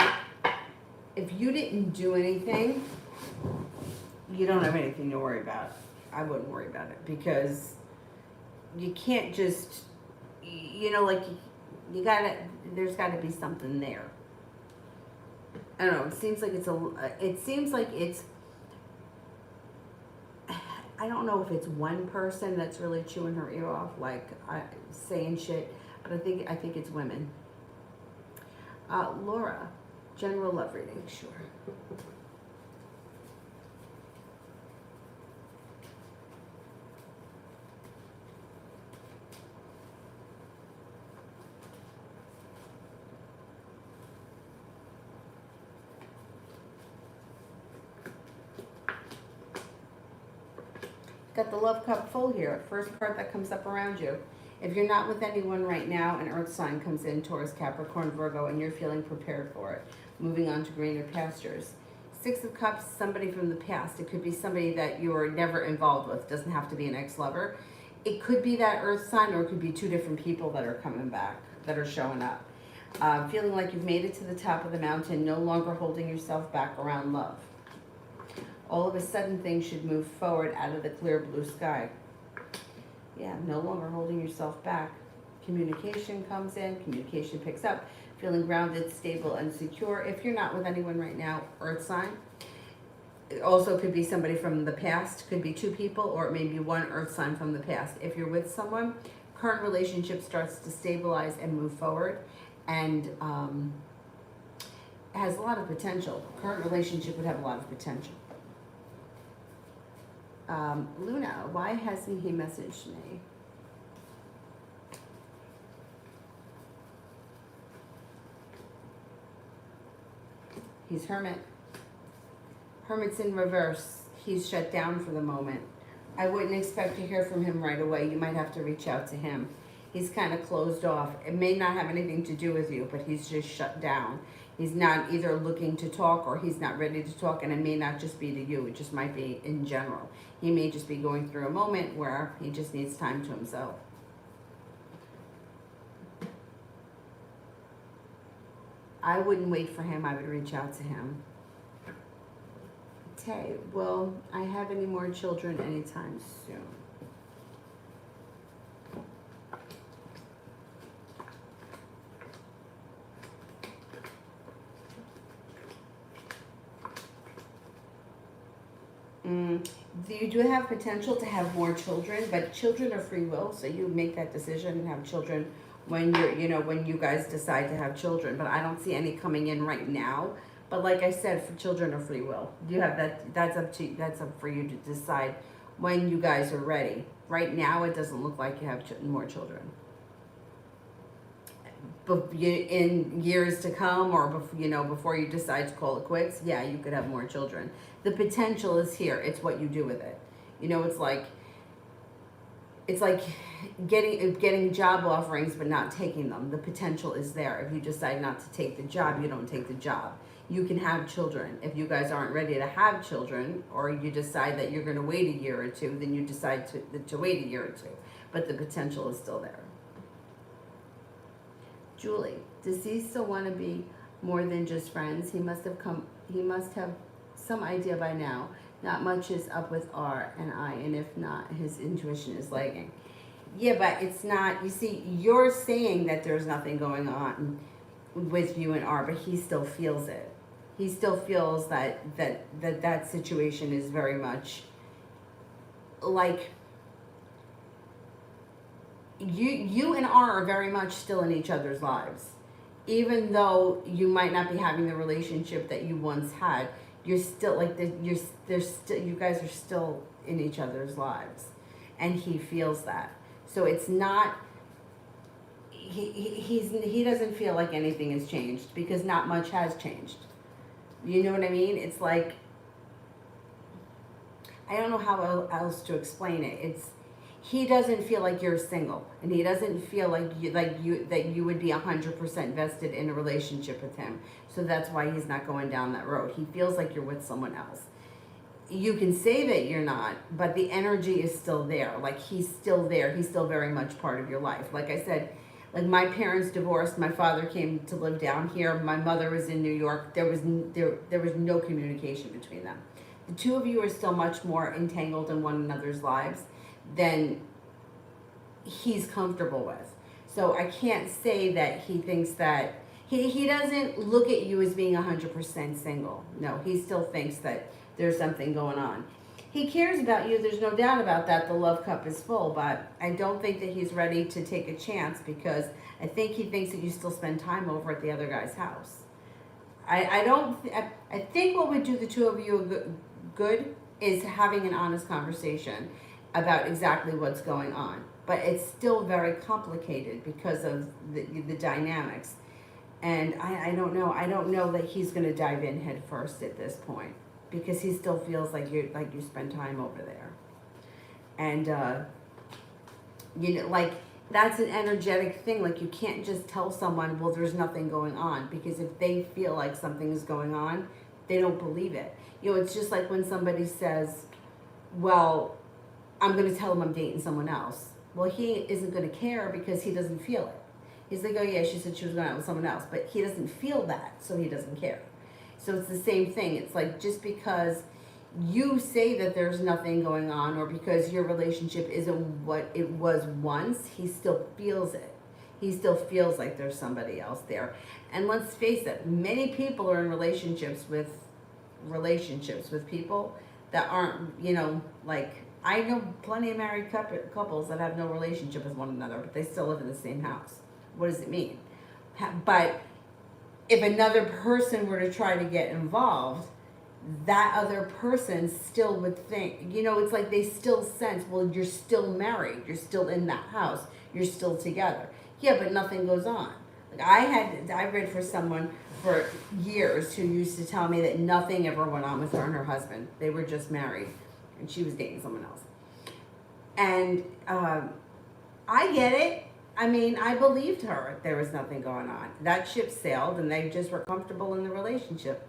if you didn't do anything, you don't have anything to worry about. I wouldn't worry about it because you can't just, like there's gotta be something there. I don't know, it seems like I don't know if it's one person that's really chewing her ear off, like saying shit, but I think it's women. Laura, general love reading, sure. Got the love cup full here. First card that comes up around you. If you're not with anyone right now, an earth sign comes in, Taurus, Capricorn, Virgo, and you're feeling prepared for it. Moving on to greener pastures. Six of Cups, somebody from the past. It could be somebody that you were never involved with. It doesn't have to be an ex-lover. It could be that earth sign, or it could be two different people that are coming back, that are showing up. Feeling like you've made it to the top of the mountain, no longer holding yourself back around love. All of a sudden, things should move forward out of the clear blue sky. Yeah, no longer holding yourself back. Communication comes in, communication picks up, feeling grounded, stable, and secure. If you're not with anyone right now, earth sign, It also could be somebody from the past, could be two people, or it may be one earth sign from the past. If you're with someone, current relationship starts to stabilize and move forward, and has a lot of potential. Current relationship would have a lot of potential. Luna, why hasn't he messaged me? He's Hermit. Hermit's in reverse. He's shut down for the moment. I wouldn't expect to hear from him right away. You might have to reach out to him. He's kind of closed off. It may not have anything to do with you, but he's just shut down. He's not either looking to talk or he's not ready to talk, and it may not just be to you. It just might be in general. He may just be going through a moment where he just needs time to himself. I wouldn't wait for him. I would reach out to him. Okay, will I have any more children anytime soon? You do have potential to have more children, but children are free will, so you make that decision and have children when when you guys decide to have children. But I don't see any coming in right now. But like I said, for children are free will. You have that. That's up for you to decide when you guys are ready. Right now, it doesn't look like you have more children. But in years to come, or before you decide to call it quits, yeah, you could have more children. The potential is here. It's what you do with it. It's like getting job offerings but not taking them. The potential is there. If you decide not to take the job, you don't take the job. You can have children. If you guys aren't ready to have children, or you decide that you're going to wait a year or two, then you decide to wait a year or two. But the potential is still there. Julie, does he still want to be more than just friends? He must have some idea by now. Not much is up with R and I, and if not, his intuition is lagging. Yeah, but it's not, you see, you're saying that there's nothing going on with you and R, but he still feels it. He still feels that situation is very much like you and R are very much still in each other's lives. Even though you might not be having the relationship that you once had, you're still you guys are still in each other's lives, and he feels that. So it's not, he doesn't feel like anything has changed, because not much has changed. You know what I mean? It's like, I don't know how else to explain it. He doesn't feel like you're single, and he doesn't feel like you would be 100% vested in a relationship with him. So that's why he's not going down that road. He feels like you're with someone else. You can say that you're not, but the energy is still there. Like, he's still there. He's still very much part of your life. Like I said, like, my parents divorced. My father came to live down here. My mother was in New York. There was no communication between them. The two of you are still much more entangled in one another's lives than he's comfortable with. So I can't say that he thinks that he doesn't look at you as being 100% single. No, he still thinks that there's something going on. He cares about you, there's no doubt about that. The love cup is full, but I don't think that he's ready to take a chance, because I think he thinks that you still spend time over at the other guy's house. I think what would do the two of you good is having an honest conversation about exactly what's going on. But it's still very complicated because of the dynamics. And I don't know. I don't know that he's going to dive in head first at this point, because he still feels like you spend time over there. And like, that's an energetic thing. Like, you can't just tell someone, well, there's nothing going on, because if they feel like something is going on, they don't believe it. It's just like when somebody says, well, I'm going to tell him I'm dating someone else. Well, he isn't going to care, because he doesn't feel it. He's like, oh yeah, she said she was going out with someone else, but he doesn't feel that, so he doesn't care. So it's the same thing. It's like, just because you say that there's nothing going on, or because your relationship isn't what it was once, he still feels it. He still feels like there's somebody else there. And let's face it, many people are in relationships with relationships with people that aren't, you know, like, I know plenty of married couples that have no relationship with one another, but they still live in the same house. What does it mean? But if another person were to try to get involved, that other person still would think, you know, it's like they still sense, well, you're still married, you're still in that house, you're still together. Yeah, but nothing goes on. Like I read for someone for years who used to tell me that nothing ever went on with her and her husband. They were just married, and she was dating someone else. And I get it. I mean, I believed her. There was nothing going on. That ship sailed, and they just were comfortable in the relationship.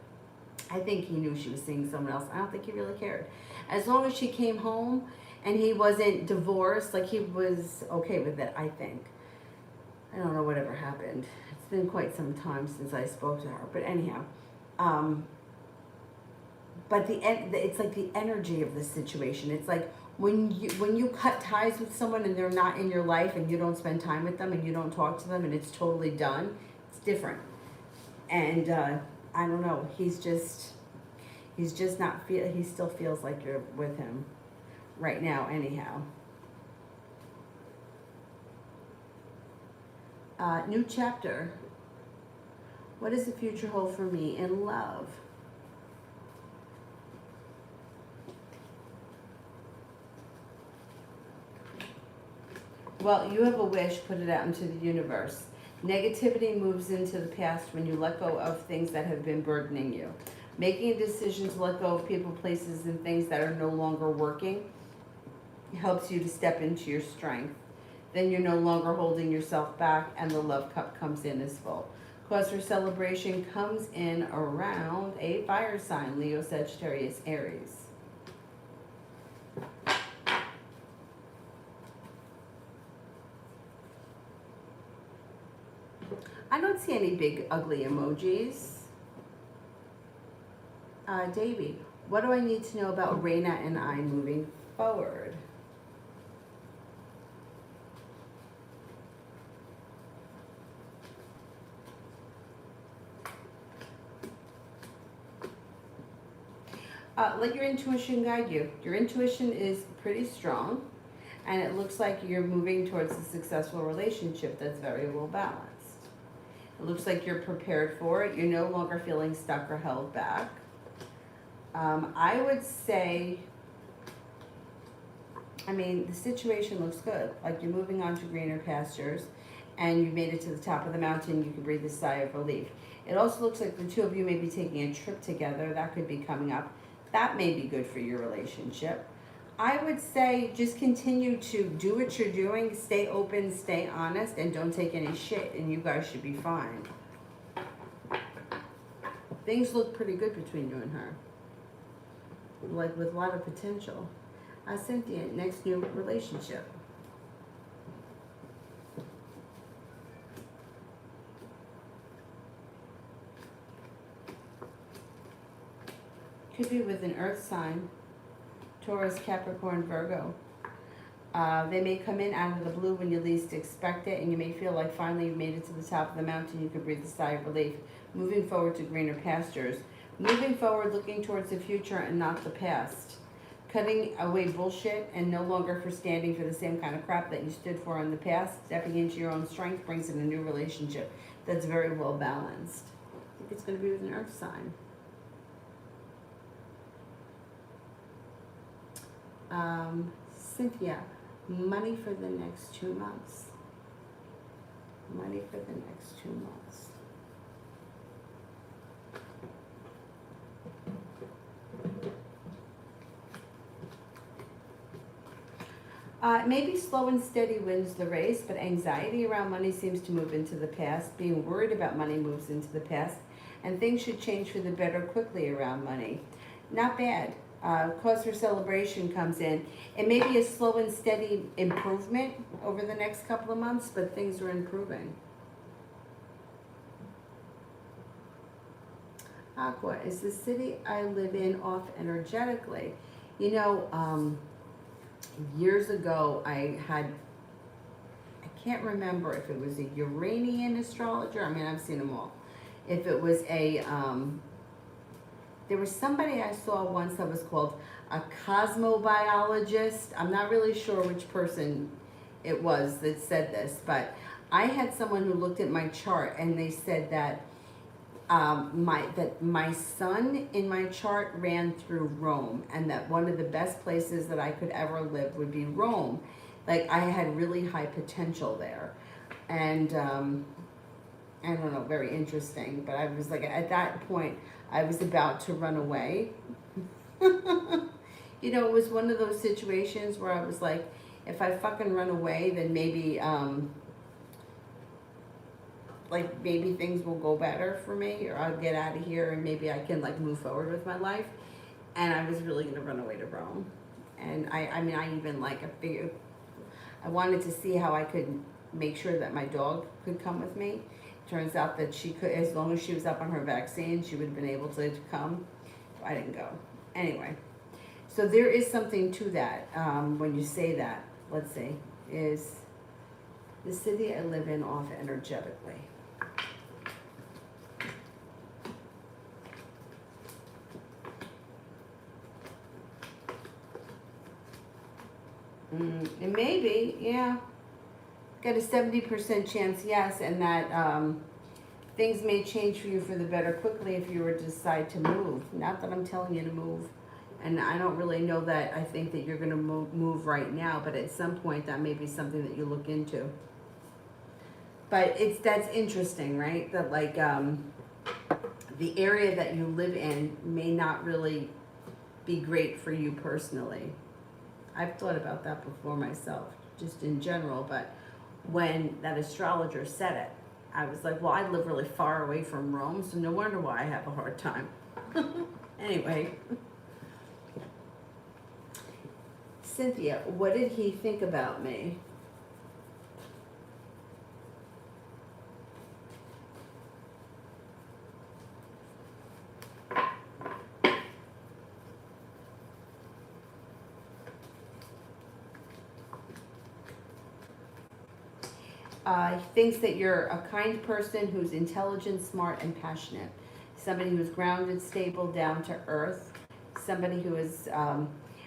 I think he knew she was seeing someone else. I don't think he really cared. As long as she came home and he wasn't divorced, like he was okay with it, I think. I don't know whatever happened. It's been quite some time since I spoke to her. But anyhow, but it's like the energy of the situation. It's like when you cut ties with someone and they're not in your life and you don't spend time with them and you don't talk to them and it's totally done, it's different. And I don't know, he's just not he still feels like you're with him right now anyhow. New chapter. What does the future hold for me in love? Well, you have a wish, put it out into the universe. Negativity moves into the past when you let go of things that have been burdening you. Making a decision to let go of people, places, and things that are no longer working helps you to step into your strength. Then you're no longer holding yourself back, and the love cup comes in as full. Cause for celebration comes in around a fire sign, Leo, Sagittarius, Aries. I don't see any big ugly emojis. Davey, what do I need to know about Raina and I moving forward? Let your intuition guide you. Your intuition is pretty strong, and it looks like you're moving towards a successful relationship that's very well balanced. It looks like you're prepared for it. You're no longer feeling stuck or held back. I would say, I mean, the situation looks good. Like you're moving on to greener pastures and you made it to the top of the mountain. You can breathe a sigh of relief. It also looks like the two of you may be taking a trip together. That could be coming up. That may be good for your relationship. I would say just continue to do what you're doing. Stay open, stay honest, and don't take any shit, and you guys should be fine. Things look pretty good between you and her. Like with a lot of potential. Cynthia, next new relationship. Could be with an earth sign. Taurus, Capricorn, Virgo. They may come in out of the blue when you least expect it, and you may feel like finally you've made it to the top of the mountain. You can breathe a sigh of relief. Moving forward to greener pastures. Moving forward, looking towards the future and not the past. Cutting away bullshit and no longer for standing for the same kind of crap that you stood for in the past. Stepping into your own strength brings in a new relationship that's very well balanced. I think it's going to be with an earth sign. Cynthia, money for the next 2 months. Money for the next 2 months. Maybe slow and steady wins the race, but anxiety around money seems to move into the past. Being worried about money moves into the past, and things should change for the better quickly around money. Not bad. Cause for celebration comes in. It may be a slow and steady improvement over the next couple of months, but things are improving. Aqua, is the city I live in off energetically? You know, years ago I can't remember if it was a Uranian astrologer. I mean, I've seen them all. If it was a there was somebody I saw once that was called a cosmobiologist. I'm not really sure which person it was that said this, but I had someone who looked at my chart and they said that my sun in my chart ran through Rome, and that one of the best places that I could ever live would be Rome. Like I had really high potential there, and I don't know, very interesting. But I was like, at that point, I was about to run away. You know, it was one of those situations where I was like, if I fucking run away, then maybe like maybe things will go better for me, or I'll get out of here and maybe I can like move forward with my life. And I was really gonna run away to Rome. And I mean, I even like, I figured, I wanted to see how I could make sure that my dog could come with me. Turns out that she could, as long as she was up on her vaccine, she would have been able to come. I didn't go. Anyway, so there is something to that when you say that. Let's see, is the city I live in off energetically? It may be, yeah. Got a 70% chance, yes, and that things may change for you for the better quickly if you were to decide to move. Not that I'm telling you to move, and I don't really know that I think that you're going to move right now, but at some point that may be something that you look into. But that's interesting, right? That like the area that you live in may not really be great for you personally. I've thought about that before myself, just in general, but when that astrologer said it, I was like, well, I live really far away from Rome, so no wonder why I have a hard time. Anyway. Cynthia, what did he think about me? He thinks that you're a kind person who's intelligent, smart, and passionate. Somebody who's grounded, stable, down to earth. Somebody who is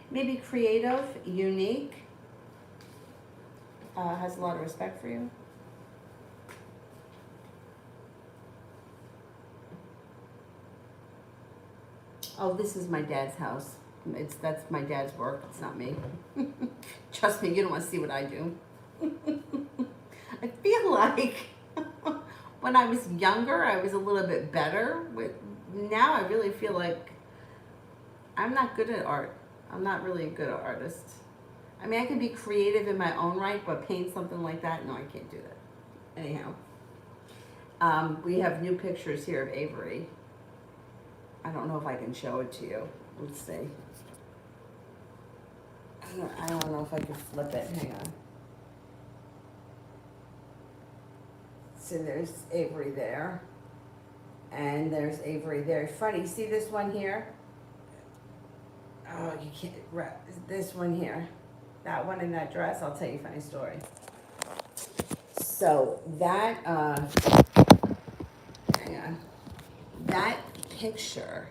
maybe creative, unique, has a lot of respect for you. Oh, this is my dad's house. That's my dad's work. It's not me. Trust me, you don't want to see what I do. I feel like when I was younger, I was a little bit better. Now I really feel like I'm not good at art. I'm not really a good artist. I mean, I can be creative in my own right, but paint something like that, no, I can't do that. Anyhow, we have new pictures here of Avery. I don't know if I can show it to you. Let's see. I don't know if I can flip it. Hang on. So there's Avery there, and there's Avery there. Funny, see this one here? Oh, you can't, this one here. That one in that dress, I'll tell you a funny story. So that, hang on. That picture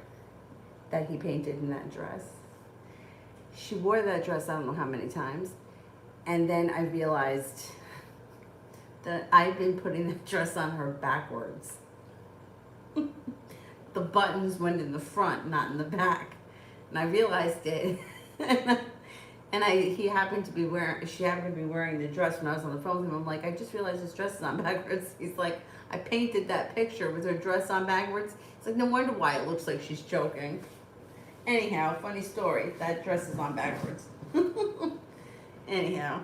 that he painted in that dress, she wore that dress I don't know how many times, and then I realized that I've been putting that dress on her backwards. The buttons went in the front, not in the back. And I realized it. And she happened to be wearing the dress when I was on the phone with him. I'm like, I just realized this dress is on backwards. He's like, I painted that picture with her dress on backwards. It's like, no wonder why it looks like she's choking. Anyhow, funny story. That dress is on backwards. Anyhow.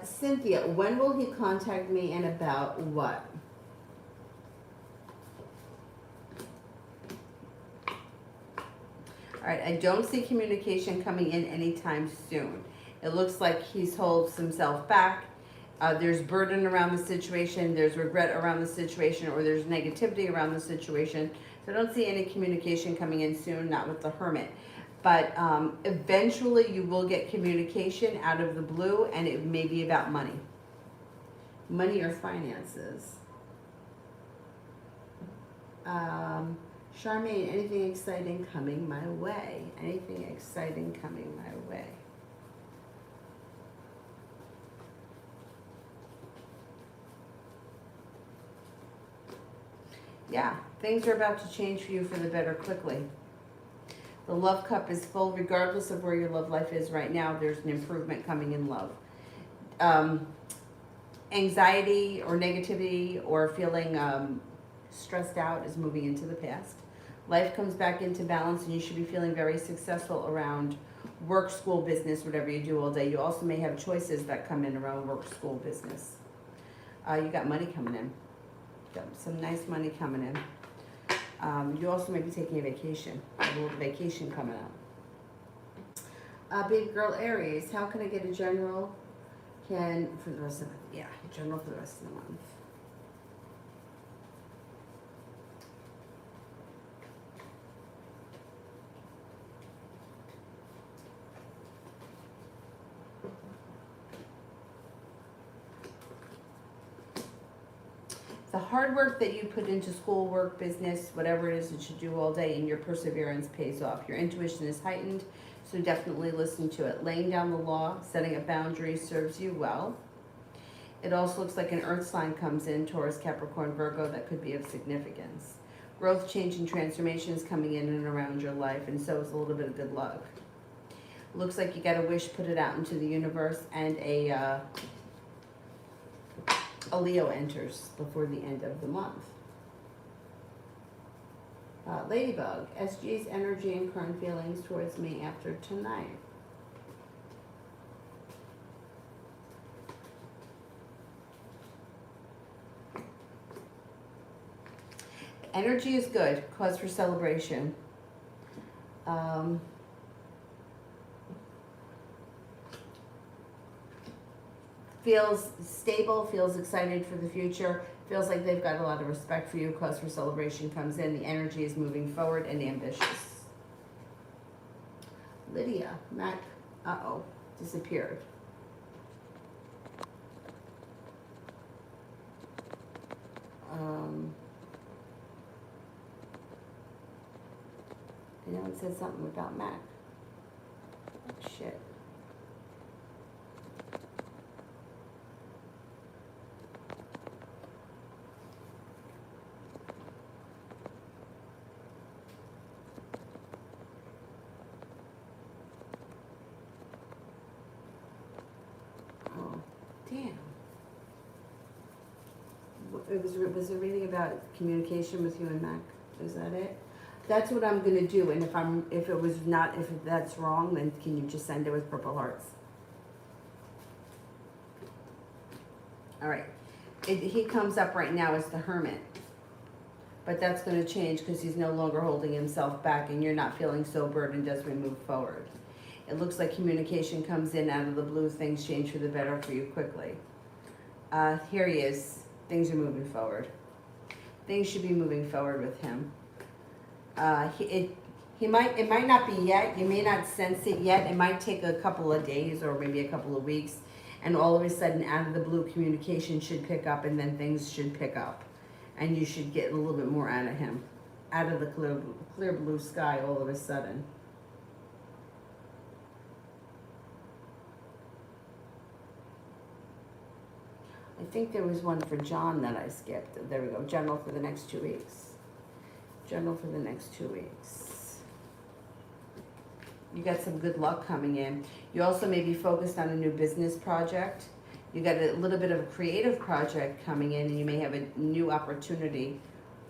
Cynthia, when will he contact me and about what? All right, I don't see communication coming in anytime soon. It looks like he's holds himself back. There's burden around the situation, there's regret around the situation, or there's negativity around the situation. So I don't see any communication coming in soon, not with the Hermit. But eventually you will get communication out of the blue, and it may be about money. Money or finances. Charmaine, anything exciting coming my way? Anything exciting coming my way? Yeah, things are about to change for you for the better quickly. The love cup is full regardless of where your love life is right now. There's an improvement coming in love. Anxiety or negativity or feeling stressed out is moving into the past. Life comes back into balance and you should be feeling very successful around work, school, business, whatever you do all day. You also may have choices that come in around work, school, business. You got money coming in. Got some nice money coming in. You also may be taking a vacation. A little vacation coming up. Big girl Aries, how can I get a general for the rest of the month? Yeah, general for the rest of the month. The hard work that you put into school, work, business, whatever it is that you do all day, and your perseverance pays off. Your intuition is heightened, so definitely listen to it. Laying down the law, setting a boundary serves you well. It also looks like an earth sign comes in, Taurus, Capricorn, Virgo, that could be of significance. Growth, change, and transformation is coming in and around your life, and so is a little bit of good luck. Looks like you got a wish, put it out into the universe, and a Leo enters before the end of the month. Ladybug, SG's energy and current feelings towards me after tonight. Energy is good, cause for celebration. Feels stable, feels excited for the future, feels like they've got a lot of respect for you, cause for celebration comes in, the energy is moving forward and ambitious. Lydia, Mac, disappeared. I know it said something about Mac. Oh, shit. Damn. Was it reading about communication with you and Mac? Is that it? That's what I'm gonna do. And if that's wrong, then can you just send it with purple hearts? All right. He comes up right now as the Hermit, but that's gonna change because he's no longer holding himself back, and you're not feeling so burdened as we move forward. It looks like communication comes in out of the blue. Things change for the better for you quickly. Here he is. Things are moving forward. Things should be moving forward with him. It might not be yet. You may not sense it yet. It might take a couple of days or maybe a couple of weeks. And all of a sudden, out of the blue, communication should pick up, and then things should pick up. And you should get a little bit more out of him. Out of the clear blue sky all of a sudden. I think there was one for John that I skipped. There we go. General for the next 2 weeks. General for the next 2 weeks. You got some good luck coming in. You also may be focused on a new business project. You got a little bit of a creative project coming in, and you may have a new opportunity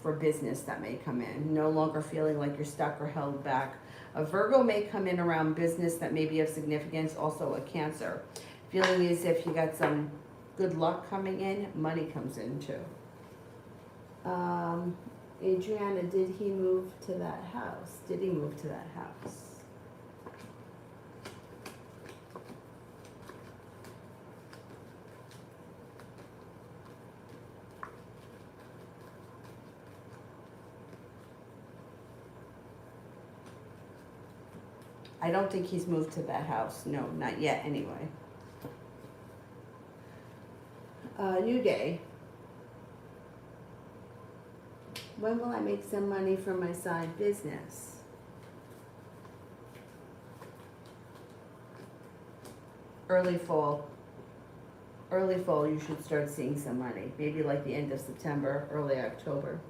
for business that may come in. No longer feeling like you're stuck or held back. A Virgo may come in around business that may be of significance. Also a Cancer. Feeling as if you got some good luck coming in, money comes in too. Adriana, did he move to that house? Did he move to that house? I don't think he's moved to that house. No, not yet anyway. New day. When will I make some money from my side business? Early fall. Early fall, you should start seeing some money. Maybe like the end of September, early October.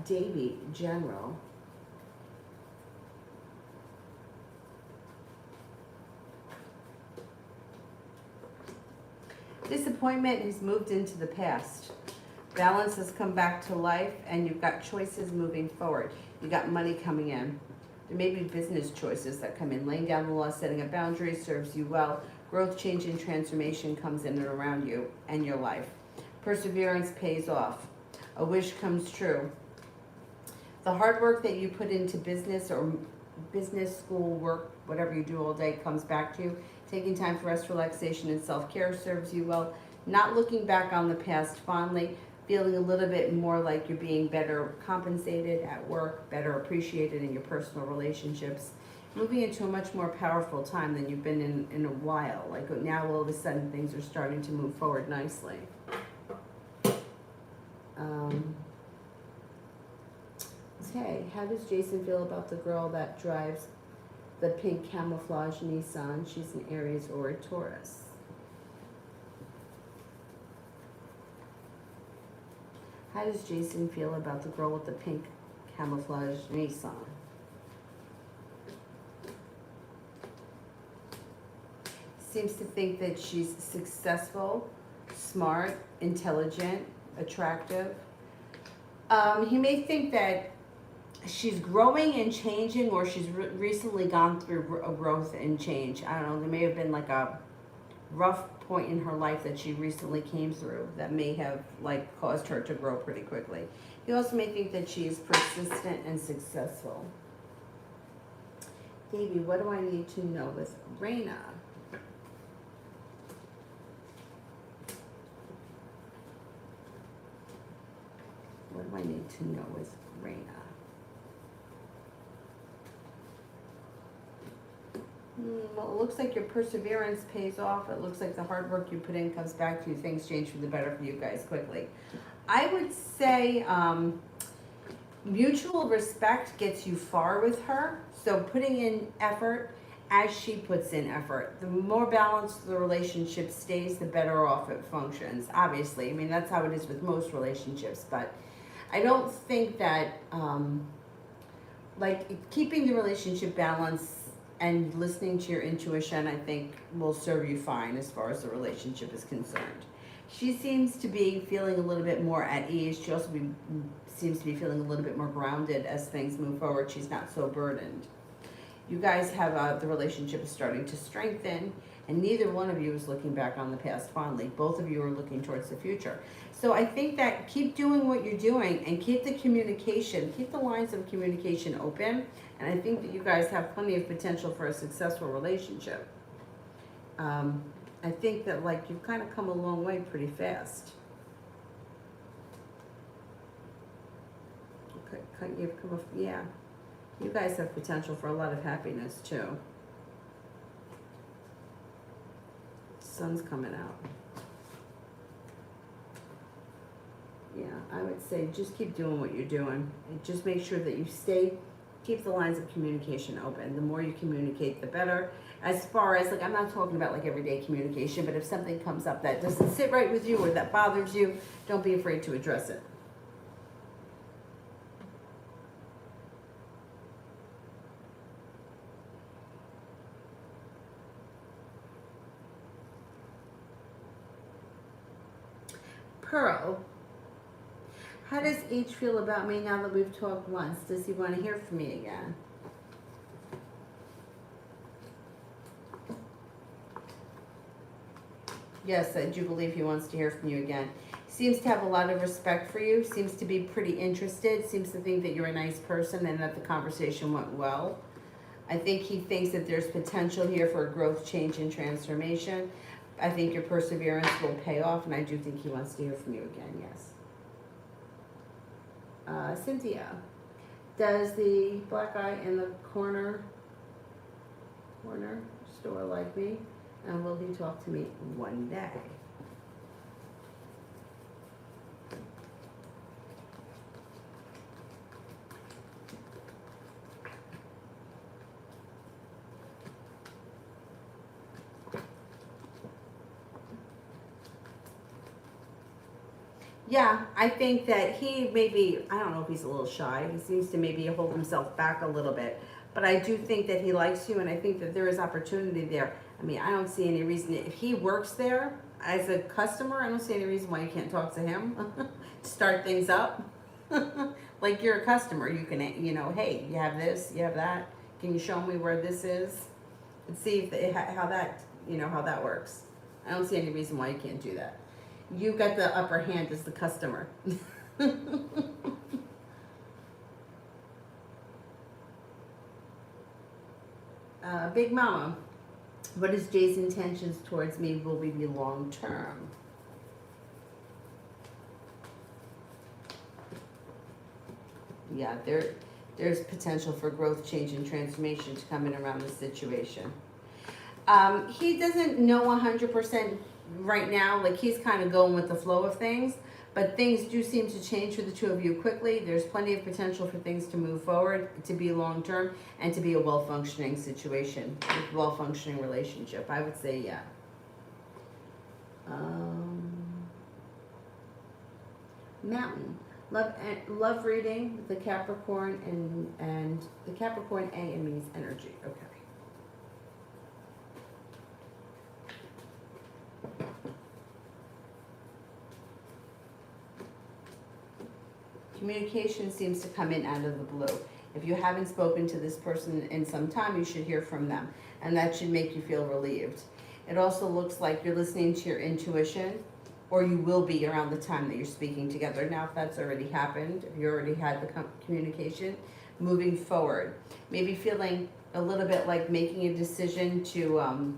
Davy, general. Disappointment has moved into the past. Balance has come back to life, and you've got choices moving forward. You got money coming in. There may be business choices that come in. Laying down the law, setting a boundary serves you well. Growth, change, and transformation comes in and around you and your life. Perseverance pays off. A wish comes true. The hard work that you put into business or business, school, work, whatever you do all day comes back to you. Taking time for rest, relaxation, and self-care serves you well. Not looking back on the past fondly, feeling a little bit more like you're being better compensated at work, better appreciated in your personal relationships. Moving into a much more powerful time than you've been in a while. Like now all of a sudden things are starting to move forward nicely. Okay, how does Jason feel about the girl that drives the pink camouflage Nissan? She's an Aries or a Taurus. How does Jason feel about the girl with the pink camouflage Nissan? Seems to think that she's successful, smart, intelligent, attractive. He may think that she's growing and changing, or she's recently gone through a growth and change. I don't know, there may have been like a rough point in her life that she recently came through that may have like caused her to grow pretty quickly. He also may think that she is persistent and successful. Davey, what do I need to know with Raina? What do I need to know with Raina? Well, it looks like your perseverance pays off. It looks like the hard work you put in comes back to you. Things change for the better for you guys quickly. I would say mutual respect gets you far with her. So putting in effort as she puts in effort. The more balanced the relationship stays, the better off it functions. Obviously, I mean, that's how it is with most relationships. But I don't think that, like, keeping the relationship balanced and listening to your intuition, I think, will serve you fine as far as the relationship is concerned. She seems to be feeling a little bit more at ease. She also seems to be feeling a little bit more grounded as things move forward. She's not so burdened. You guys have the relationship is starting to strengthen, and neither one of you is looking back on the past fondly. Both of you are looking towards the future. So I think that keep doing what you're doing and keep the communication, keep the lines of communication open. And I think that you guys have plenty of potential for a successful relationship. I think that like you've kind of come a long way pretty fast. Yeah, you guys have potential for a lot of happiness too. Sun's coming out. Yeah, I would say just keep doing what you're doing. And just make sure that you keep the lines of communication open. The more you communicate, the better. As far as, like, I'm not talking about like everyday communication, but if something comes up that doesn't sit right with you or that bothers you, don't be afraid to address it. Pearl, how does H feel about me now that we've talked once? Does he want to hear from me again? Yes, I do believe he wants to hear from you again. Seems to have a lot of respect for you, seems to be pretty interested, seems to think that you're a nice person and that the conversation went well. I think he thinks that there's potential here for a growth, change, and transformation. I think your perseverance will pay off, and I do think he wants to hear from you again, yes. Cynthia, does the black guy in the corner store like me? And will he talk to me one day? Yeah, I think that he maybe, I don't know if he's a little shy. He seems to maybe hold himself back a little bit. But I do think that he likes you, and I think that there is opportunity there. I mean, I don't see any reason, if he works there as a customer, I don't see any reason why you can't talk to him. Start things up. Like you're a customer, you can, hey, you have this, you have that. Can you show me where this is? And see if how that works. I don't see any reason why you can't do that. You got the upper hand as the customer. Big Mama, what is Jay's intentions towards me? Will we be long term? Yeah, there's potential for growth, change, and transformation to come in around this situation. He doesn't know 100% right now, like he's kind of going with the flow of things, but things do seem to change for the two of you quickly. There's plenty of potential for things to move forward, to be long term, and to be a well-functioning situation, a well-functioning relationship. I would say, yeah. Mountain, love reading the Capricorn and the Capricorn A and me's energy. Okay. Communication seems to come in out of the blue. If you haven't spoken to this person in some time, you should hear from them, and that should make you feel relieved. It also looks like you're listening to your intuition, or you will be around the time that you're speaking together. Now, if that's already happened, if you already had the communication, moving forward, maybe feeling a little bit like making a decision to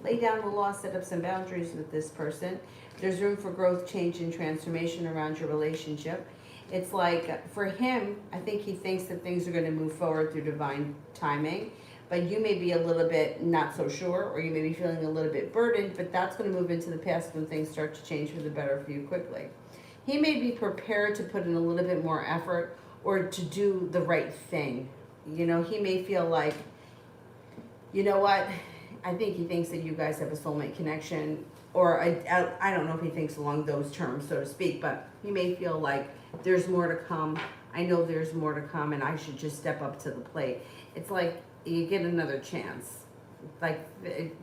lay down the law, set up some boundaries with this person. There's room for growth, change, and transformation around your relationship. It's like, for him, I think he thinks that things are going to move forward through divine timing, but you may be a little bit not so sure, or you may be feeling a little bit burdened, but that's going to move into the past when things start to change for the better for you quickly. He may be prepared to put in a little bit more effort or to do the right thing. He may feel like, you know what, I think he thinks that you guys have a soulmate connection, or I don't know if he thinks along those terms, so to speak, but he may feel like there's more to come. I know there's more to come, and I should just step up to the plate. It's like you get another chance, like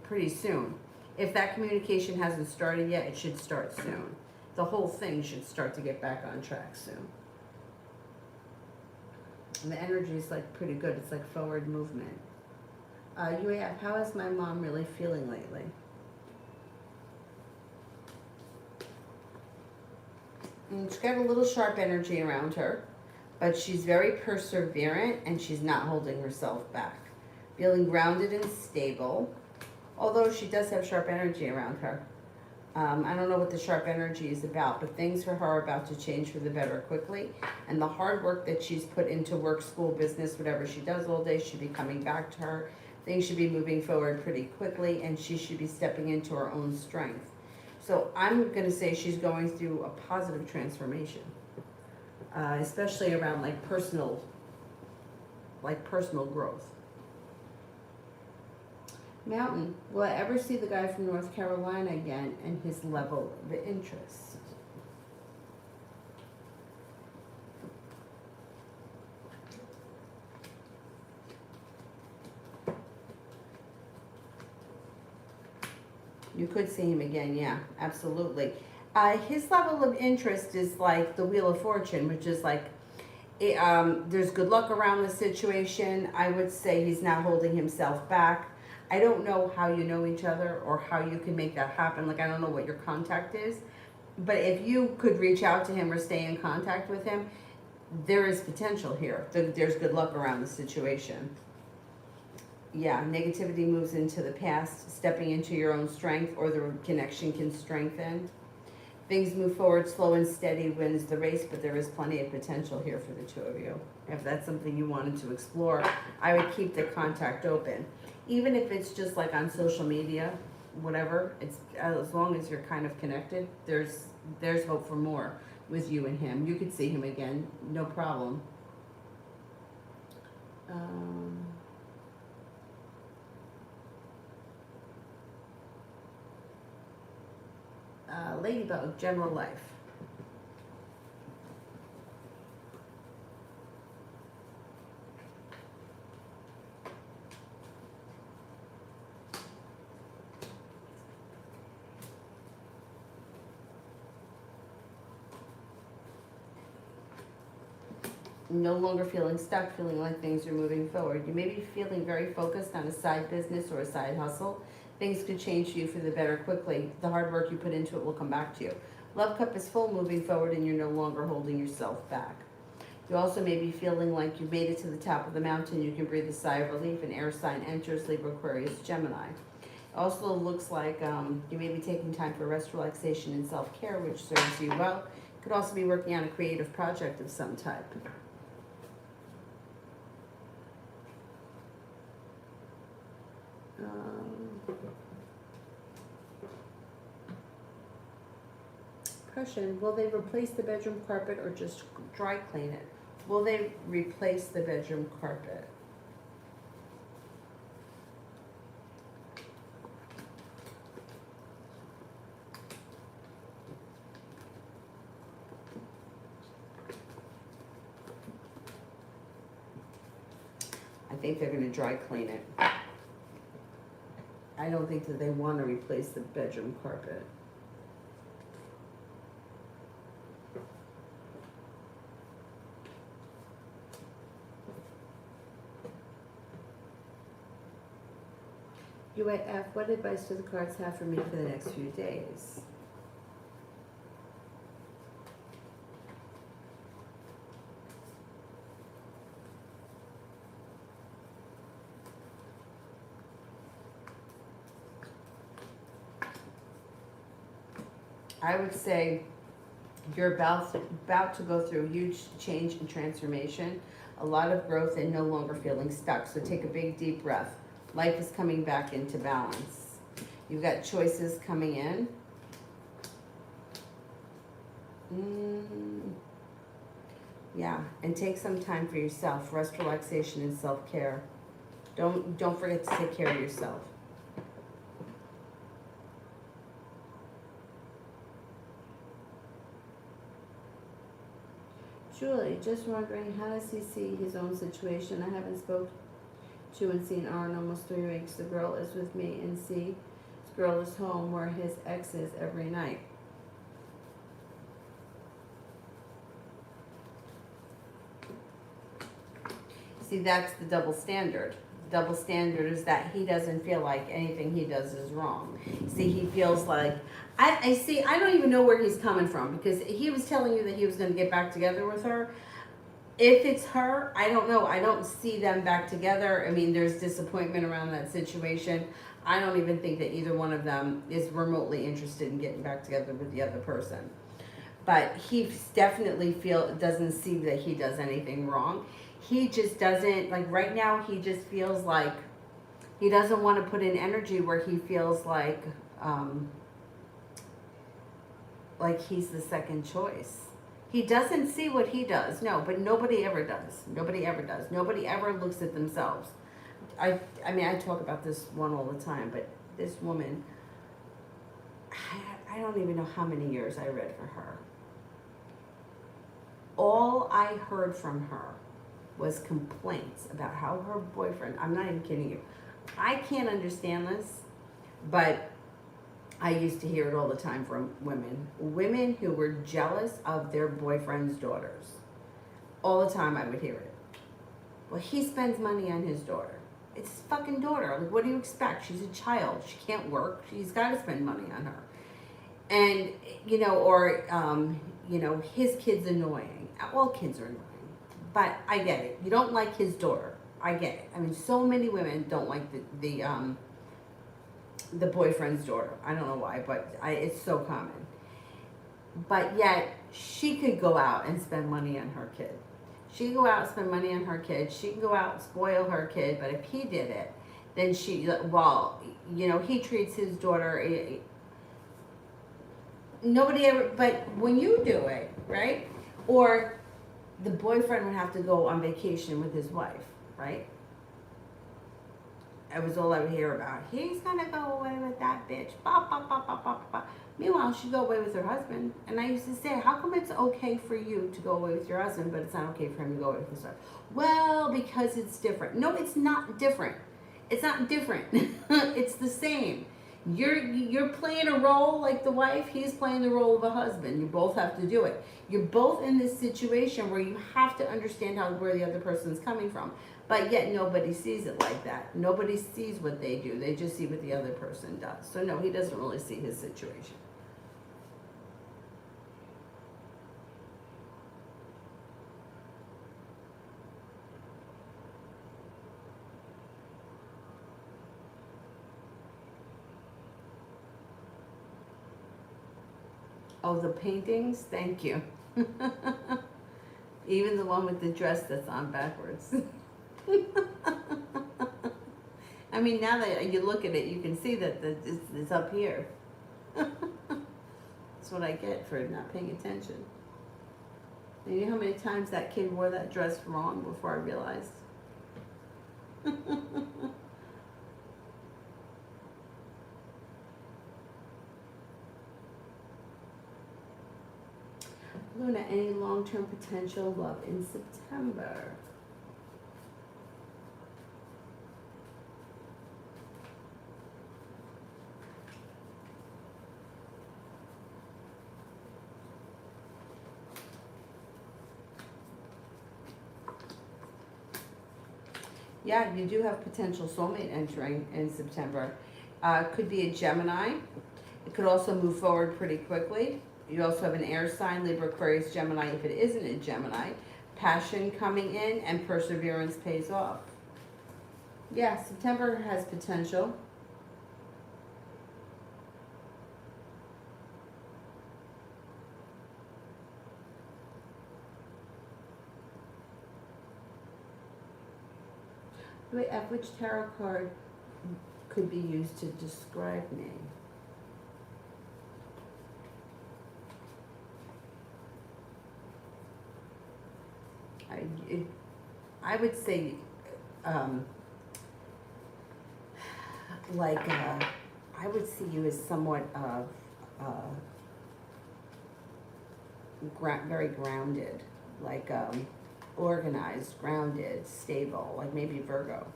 pretty soon. If that communication hasn't started yet, it should start soon. The whole thing should start to get back on track soon. And the energy is like pretty good. It's like forward movement. UAF, how is my mom really feeling lately? She's got a little sharp energy around her, but she's very perseverant and she's not holding herself back. Feeling grounded and stable, although she does have sharp energy around her. I don't know what the sharp energy is about, but things for her are about to change for the better quickly. And the hard work that she's put into work, school, business, whatever she does all day should be coming back to her. Things should be moving forward pretty quickly, and she should be stepping into her own strength. So I'm going to say she's going through a positive transformation, especially around like personal growth. Mountain, will I ever see the guy from North Carolina again and his level of interest? You could see him again, yeah, absolutely. His level of interest is like the Wheel of Fortune, which is like, there's good luck around the situation. I would say he's now holding himself back. I don't know how you know each other or how you can make that happen. Like, I don't know what your contact is. But if you could reach out to him or stay in contact with him, there is potential here. There's good luck around the situation. Yeah, negativity moves into the past, stepping into your own strength, or the connection can strengthen. Things move forward, slow and steady wins the race, but there is plenty of potential here for the two of you. If that's something you wanted to explore, I would keep the contact open. Even if it's just like on social media, whatever, it's as long as you're kind of connected, there's hope for more with you and him. You could see him again, no problem. Ladybug, general life. No longer feeling stuck, feeling like things are moving forward. You may be feeling very focused on a side business or a side hustle. Things could change for you for the better quickly. The hard work you put into it will come back to you. Love cup is full moving forward and you're no longer holding yourself back. You also may be feeling like you've made it to the top of the mountain. You can breathe a sigh of relief. An air sign enters, Libra, Aquarius, Gemini. Also looks like you may be taking time for rest, relaxation, and self-care, which serves you well. You could also be working on a creative project of some type. Question, will they replace the bedroom carpet or just dry clean it? Will they replace the bedroom carpet? I think they're going to dry clean it. I don't think that they want to replace the bedroom carpet. UAF, what advice do the cards have for me for the next few days? I would say you're about to go through a huge change and transformation, a lot of growth and no longer feeling stuck. So take a big deep breath. Life is coming back into balance. You've got choices coming in. Yeah, and take some time for yourself. Rest, relaxation, and self-care. Don't forget to take care of yourself. Julie, just wondering, how does he see his own situation? I haven't spoke to and seen R in almost 3 weeks. The girl is with me and C. This girl is home where his ex is every night. See, that's the double standard. Double standard is that he doesn't feel like anything he does is wrong. See, he feels like, I see, I don't even know where he's coming from, because he was telling you that he was going to get back together with her. If it's her, I don't know. I don't see them back together. I mean, there's disappointment around that situation. I don't even think that either one of them is remotely interested in getting back together with the other person. But he definitely doesn't see that he does anything wrong. He just doesn't, like right now, he just feels like he doesn't want to put in energy where he feels like he's the second choice. He doesn't see what he does, no, but nobody ever does. Nobody ever does. Nobody ever looks at themselves. I mean, I talk about this one all the time, but this woman, I don't even know how many years I read for her. All I heard from her was complaints about how her boyfriend, I'm not even kidding you, I can't understand this, but I used to hear it all the time from women who were jealous of their boyfriend's daughters. All the time I would hear it. Well, he spends money on his daughter. It's his fucking daughter. Like, what do you expect? She's a child. She can't work. He's got to spend money on her. And, his kid's annoying. All kids are annoying. But I get it. You don't like his daughter. I get it. I mean, so many women don't like the boyfriend's daughter. I don't know why, but it's so common. but yet she could go out and spend money on her kid. She can go out and spend money on her kid. She can go out and spoil her kid. But if he did it, then she, well, you know, he treats his daughter. Nobody ever, but when you do it, right? Or the boyfriend would have to go on vacation with his wife, right? That was all I would hear about. He's gonna go away with that bitch. Bah, bah, bah, bah, bah, bah. Meanwhile, she'd go away with her husband. And I used to say, how come it's okay for you to go away with your husband, but it's not okay for him to go away with his wife? Well, because it's different. No, it's not different. It's not different. It's the same. You're playing a role like the wife. He's playing the role of a husband. You both have to do it. You're both in this situation where you have to understand where the other person's coming from. But yet nobody sees it like that. Nobody sees what they do. They just see what the other person does. So no, he doesn't really see his situation. Oh, the paintings? Thank you. Even the one with the dress that's on backwards. I mean, now that you look at it, you can see that it's up here. That's what I get for not paying attention. And you know how many times that kid wore that dress wrong before I realized? Luna, any long-term potential love in September? Yeah, you do have potential soulmate entering in September. Could be a Gemini. It could also move forward pretty quickly. You also have an air sign, Libra, Aquarius, Gemini. If it isn't a Gemini, passion coming in and perseverance pays off. Yeah, September has potential. Wait, which tarot card could be used to describe me? I would say, I would see you as somewhat of very grounded, organized, grounded, stable, like maybe Virgo.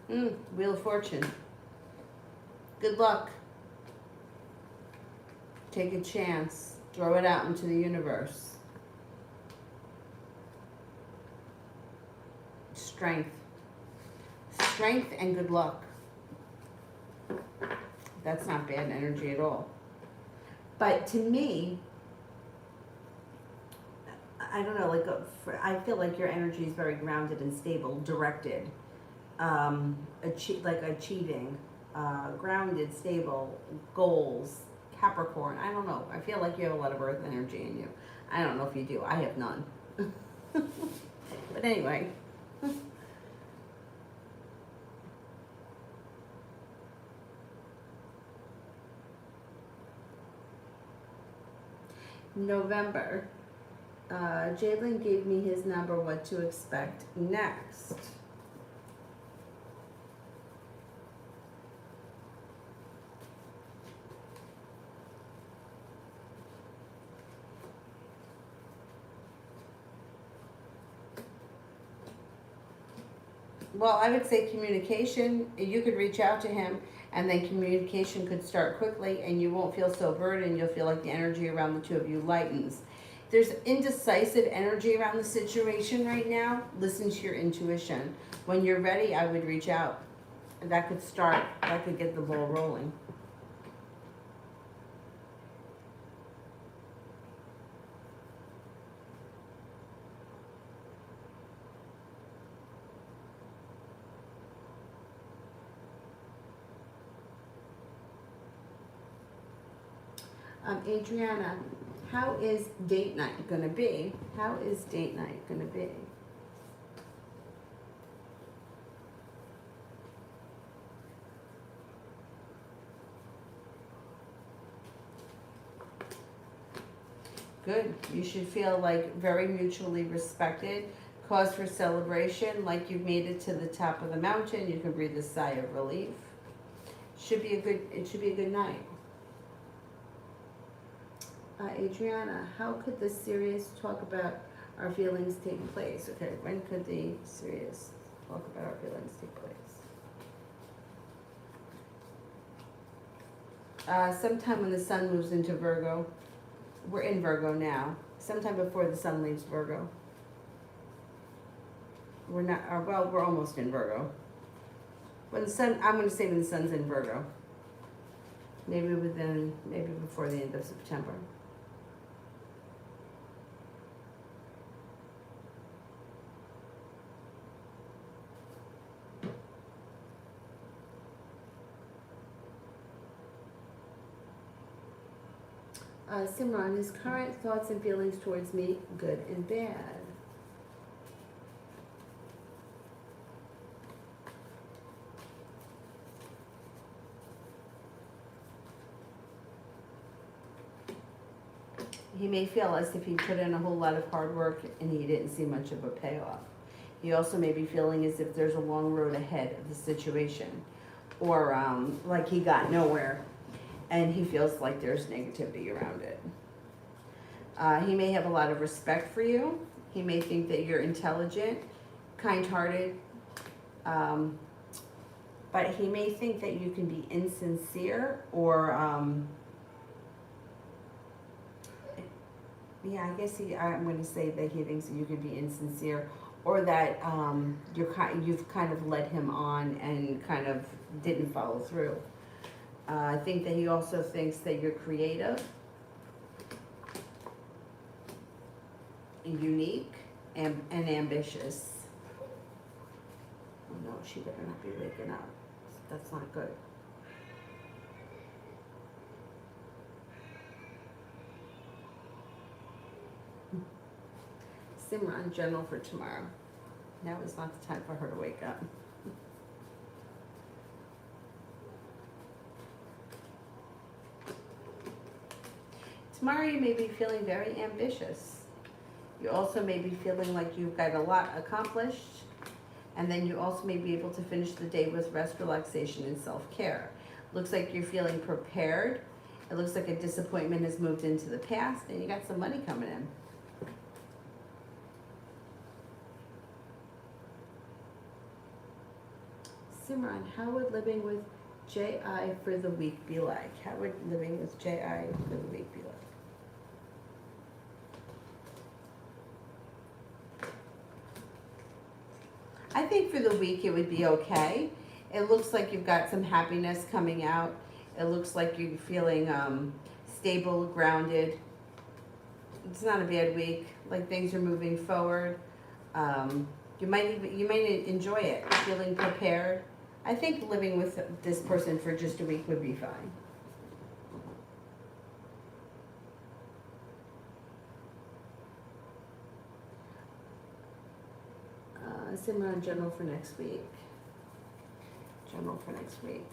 Wheel of Fortune. Good luck. Take a chance. Throw it out into the universe. Strength. Strength and good luck. That's not bad energy at all. But to me, I don't know, I feel like your energy is very grounded and stable, directed, achieving, grounded, stable, goals, Capricorn. I don't know. I feel like you have a lot of earth energy in you. I don't know if you do. I have none. But anyway. November. Jalen gave me his number, what to expect next. Well, I would say communication. You could reach out to him and then communication could start quickly and you won't feel so burdened. You'll feel like the energy around the two of you lightens. There's indecisive energy around the situation right now. Listen to your intuition. When you're ready, I would reach out. And that could get the ball rolling. Adriana, how is date night gonna be? How is date night gonna be? Good. You should feel like very mutually respected, cause for celebration, like you've made it to the top of the mountain. You can breathe a sigh of relief. It should be a good night. Adriana, how could the serious talk about our feelings take place? Okay, when could the serious talk about our feelings take place? Sometime when the sun moves into Virgo. We're in Virgo now. Sometime before the sun leaves Virgo. We're not, well, we're almost in Virgo. When the sun, I'm going to say when the sun's in Virgo. Maybe before the end of September. Simran, his current thoughts and feelings towards me, good and bad. He may feel as if he put in a whole lot of hard work and he didn't see much of a payoff. He also may be feeling as if there's a long road ahead of the situation, or like he got nowhere and he feels like there's negativity around it. He may have a lot of respect for you. He may think that you're intelligent, kind-hearted, but he may think that you can be insincere, or yeah, I guess I'm going to say that he thinks that you can be insincere, or that you've kind of led him on and kind of didn't follow through. I think that he also thinks that you're creative, unique, and ambitious. Oh no, she better not be waking up. That's not good. Simran, general for tomorrow. Now is not the time for her to wake up. Tomorrow you may be feeling very ambitious. You also may be feeling like you've got a lot accomplished, and then you also may be able to finish the day with rest, relaxation, and self-care. Looks like you're feeling prepared. It looks like a disappointment has moved into the past, and you got some money coming in. Simran, how would living with J.I. for the week be like? How would living with J.I. for the week be like? I think for the week it would be okay. It looks like you've got some happiness coming out. It looks like you're feeling stable, grounded. It's not a bad week. Like things are moving forward. You might enjoy it, feeling prepared. I think living with this person for just a week would be fine. Simran, general for next week. General for next week.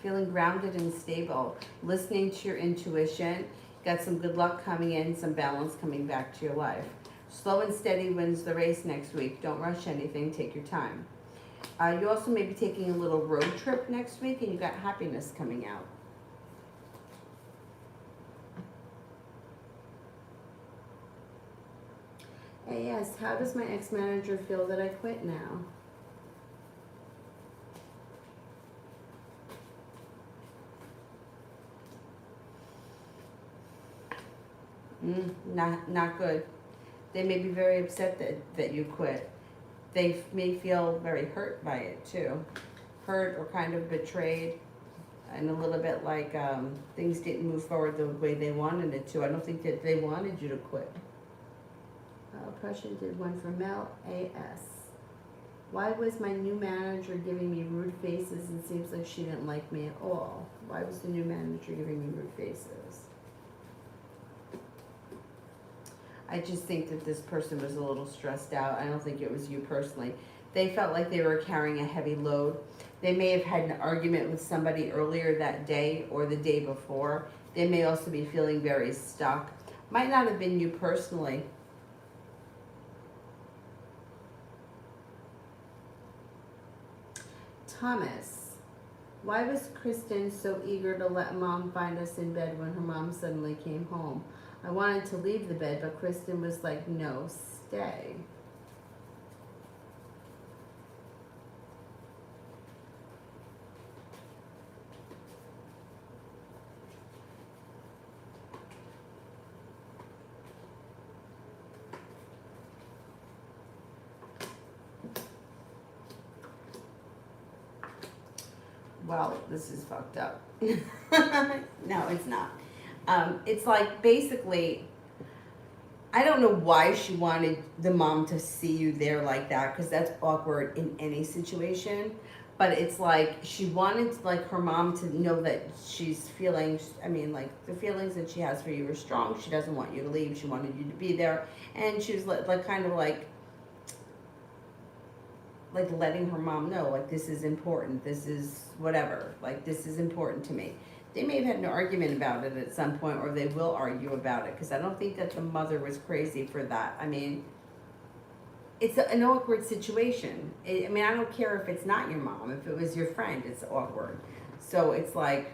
Feeling grounded and stable, listening to your intuition, got some good luck coming in, some balance coming back to your life. Slow and steady wins the race next week. Don't rush anything, take your time. You also may be taking a little road trip next week, and you got happiness coming out. Hey, yes, how does my ex-manager feel that I quit now? Not good. They may be very upset that you quit. They may feel very hurt by it too. Hurt or kind of betrayed, and a little bit like things didn't move forward the way they wanted it to. I don't think that they wanted you to quit. Oppression did one for Mel, A.S. Why was my new manager giving me rude faces and seems like she didn't like me at all? Why was the new manager giving me rude faces? I just think that this person was a little stressed out. I don't think it was you personally. They felt like they were carrying a heavy load. They may have had an argument with somebody earlier that day or the day before. They may also be feeling very stuck. Might not have been you personally. Thomas, why was Kristen so eager to let mom find us in bed when her mom suddenly came home? I wanted to leave the bed, but Kristen was like, no, stay. Well, this is fucked up. No, it's not. It's like basically, I don't know why she wanted the mom to see you there like that, because that's awkward in any situation. But it's like she wanted like her mom to know that she's feeling, I mean, like the feelings that she has for you are strong. She doesn't want you to leave. She wanted you to be there. And she was like kind of like letting her mom know, like, this is important, this is whatever, like, this is important to me. They may have had an argument about it at some point, or they will argue about it, because I don't think that the mother was crazy for that. I mean, it's an awkward situation. I mean, I don't care if it's not your mom. If it was your friend, it's awkward. So it's like,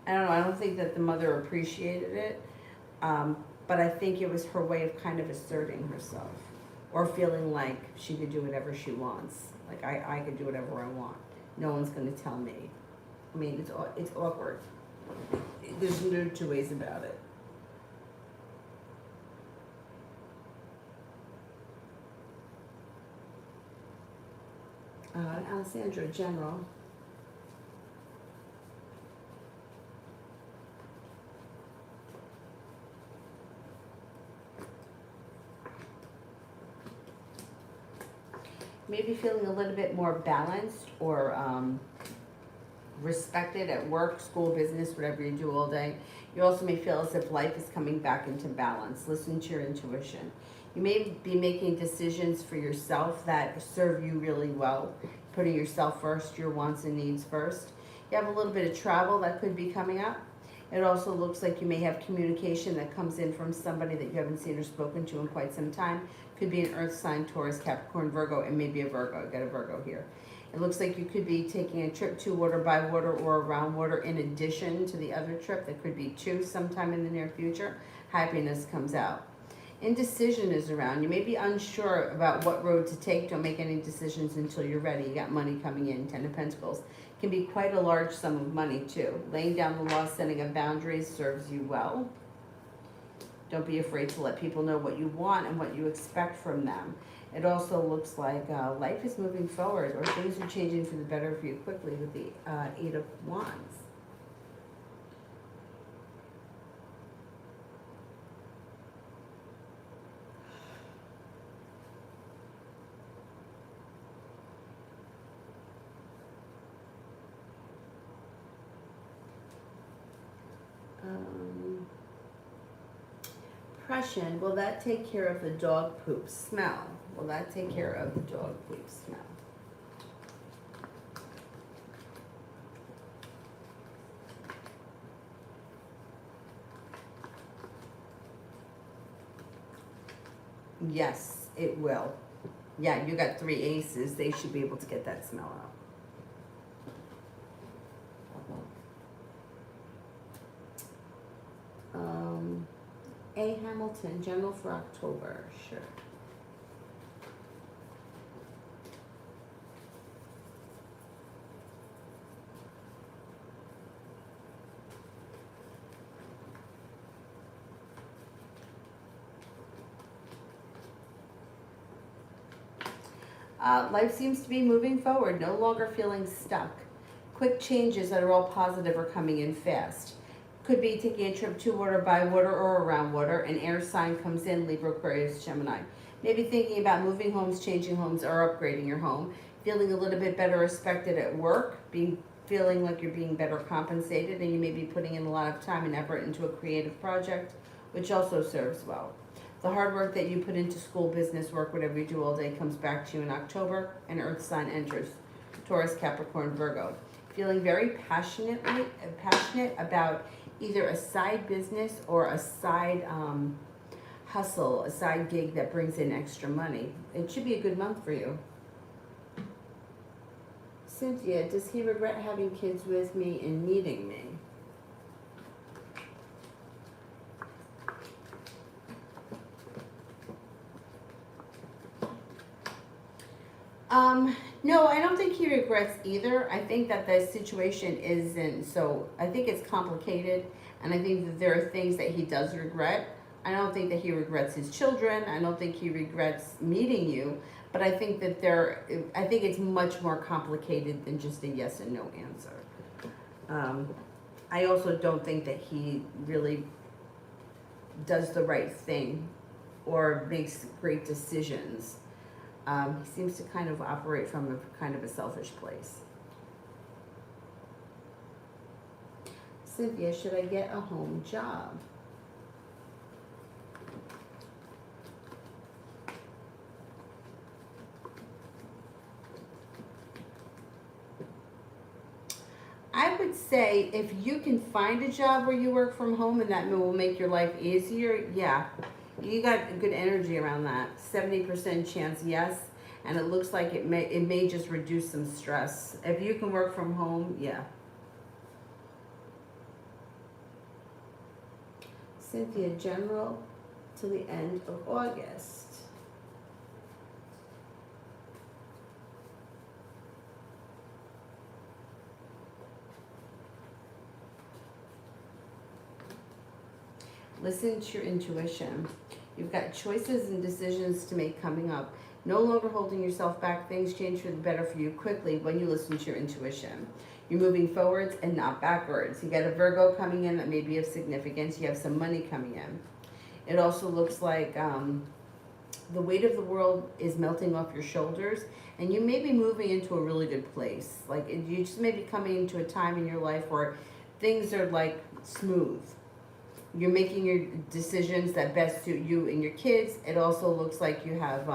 I don't know, I don't think that the mother appreciated it, but I think it was her way of kind of asserting herself. Or feeling like she could do whatever she wants. Like, I could do whatever I want. No one's going to tell me. I mean, it's awkward. There's no two ways about it. Alessandra, general. Maybe feeling a little bit more balanced or respected at work, school, business, whatever you do all day. You also may feel as if life is coming back into balance. Listen to your intuition. You may be making decisions for yourself that serve you really well, putting yourself first, your wants and needs first. You have a little bit of travel that could be coming up. It also looks like you may have communication that comes in from somebody that you haven't seen or spoken to in quite some time. Could be an earth sign, Taurus, Capricorn, Virgo, and maybe a Virgo. Got a Virgo here. It looks like you could be taking a trip to water, by water, or around water in addition to the other trip. That could be two sometime in the near future. Happiness comes out. Indecision is around. You may be unsure about what road to take. Don't make any decisions until you're ready. You got money coming in. 10 of Pentacles. Can be quite a large sum of money too. Laying down the law, setting up boundaries serves you well. Don't be afraid to let people know what you want and what you expect from them. It also looks like life is moving forward, or things are changing for the better for you quickly with the 8 of Wands. Depression, will that take care of the dog poop smell? Will that take care of the dog poop smell? Yes, it will. Yeah, you got 3 aces. They should be able to get that smell out. A. Hamilton, general for October, sure. Life seems to be moving forward, no longer feeling stuck. Quick changes that are all positive are coming in fast. Could be taking a trip to water, by water, or around water. An air sign comes in, Libra, Aquarius, Gemini. Maybe thinking about moving homes, changing homes, or upgrading your home. Feeling a little bit better respected at work, feeling like you're being better compensated, and you may be putting in a lot of time and effort into a creative project, which also serves well. The hard work that you put into school, business, work, whatever you do all day comes back to you in October, and Earth sign enters Taurus, Capricorn, Virgo. Feeling very passionate about either a side business or a side hustle, a side gig that brings in extra money. It should be a good month for you. Cynthia, does he regret having kids with me and meeting me? No, I don't think he regrets either. I think that the situation isn't so, I think it's complicated, and I think that there are things that he does regret. I don't think that he regrets his children. I don't think he regrets meeting you, but I think that I think it's much more complicated than just a yes and no answer. I also don't think that he really does the right thing or makes great decisions. He seems to kind of operate from a kind of a selfish place. Cynthia, should I get a home job? I would say if you can find a job where you work from home and that will make your life easier, yeah. You got good energy around that. 70% chance yes, and it looks like it may just reduce some stress. If you can work from home, yeah. Cynthia, general to the end of August. Listen to your intuition. You've got choices and decisions to make coming up. No longer holding yourself back. Things change for the better for you quickly when you listen to your intuition. You're moving forwards and not backwards. You got a Virgo coming in that may be of significance. You have some money coming in. It also looks like the weight of the world is melting off your shoulders, and you may be moving into a really good place. Like you just may be coming into a time in your life where things are like smooth. You're making your decisions that best suit you and your kids. It also looks like you have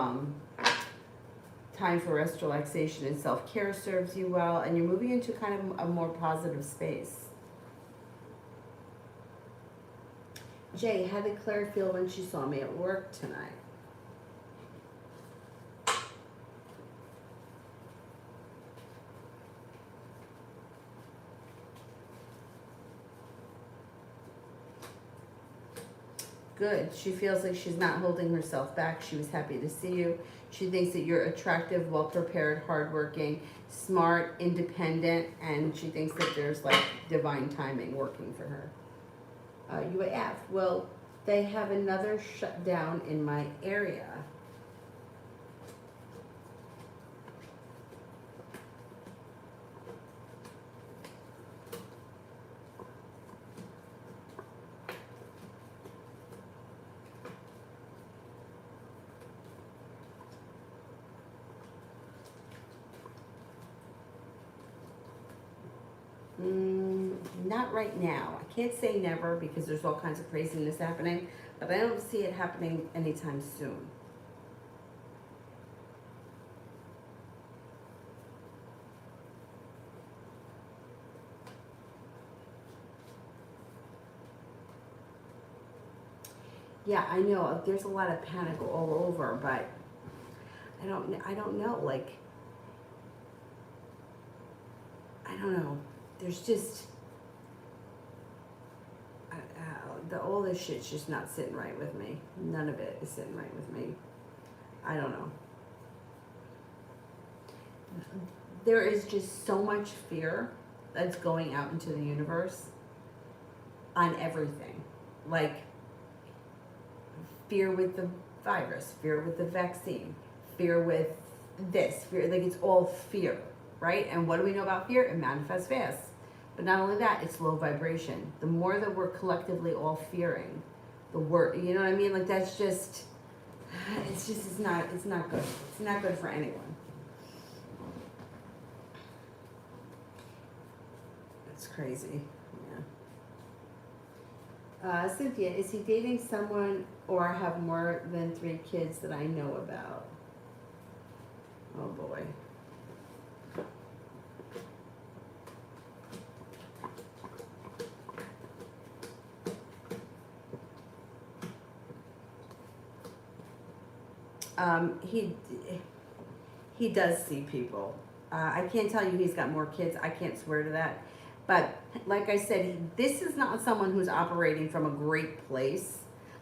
time for rest, relaxation, and self-care serves you well, and you're moving into kind of a more positive space. Jay, how did Claire feel when she saw me at work tonight? Good. She feels like she's not holding herself back. She was happy to see you. She thinks that you're attractive, well-prepared, hardworking, smart, independent, and she thinks that there's like divine timing working for her. UAF. Well, they have another shutdown in my area. Not right now. I can't say never because there's all kinds of craziness happening, but I don't see it happening anytime soon. Yeah, I know. There's a lot of panic all over, but I don't know. Like, I don't know. There's just all this shit's just not sitting right with me. None of it is sitting right with me. I don't know. There is just so much fear that's going out into the universe on everything. Like fear with the virus, fear with the vaccine, fear with this, fear, like it's all fear, right? And what do we know about fear? It manifests fast. But not only that, it's low vibration. The more that we're collectively all fearing, the worse, you know what I mean? Like that's just, it's not good. It's not good for anyone. It's crazy, yeah. Cynthia, is he dating someone or have more than 3 kids that I know about? Oh boy. He does see people. I can't tell you he's got more kids. I can't swear to that. But like I said, this is not someone who's operating from a great place.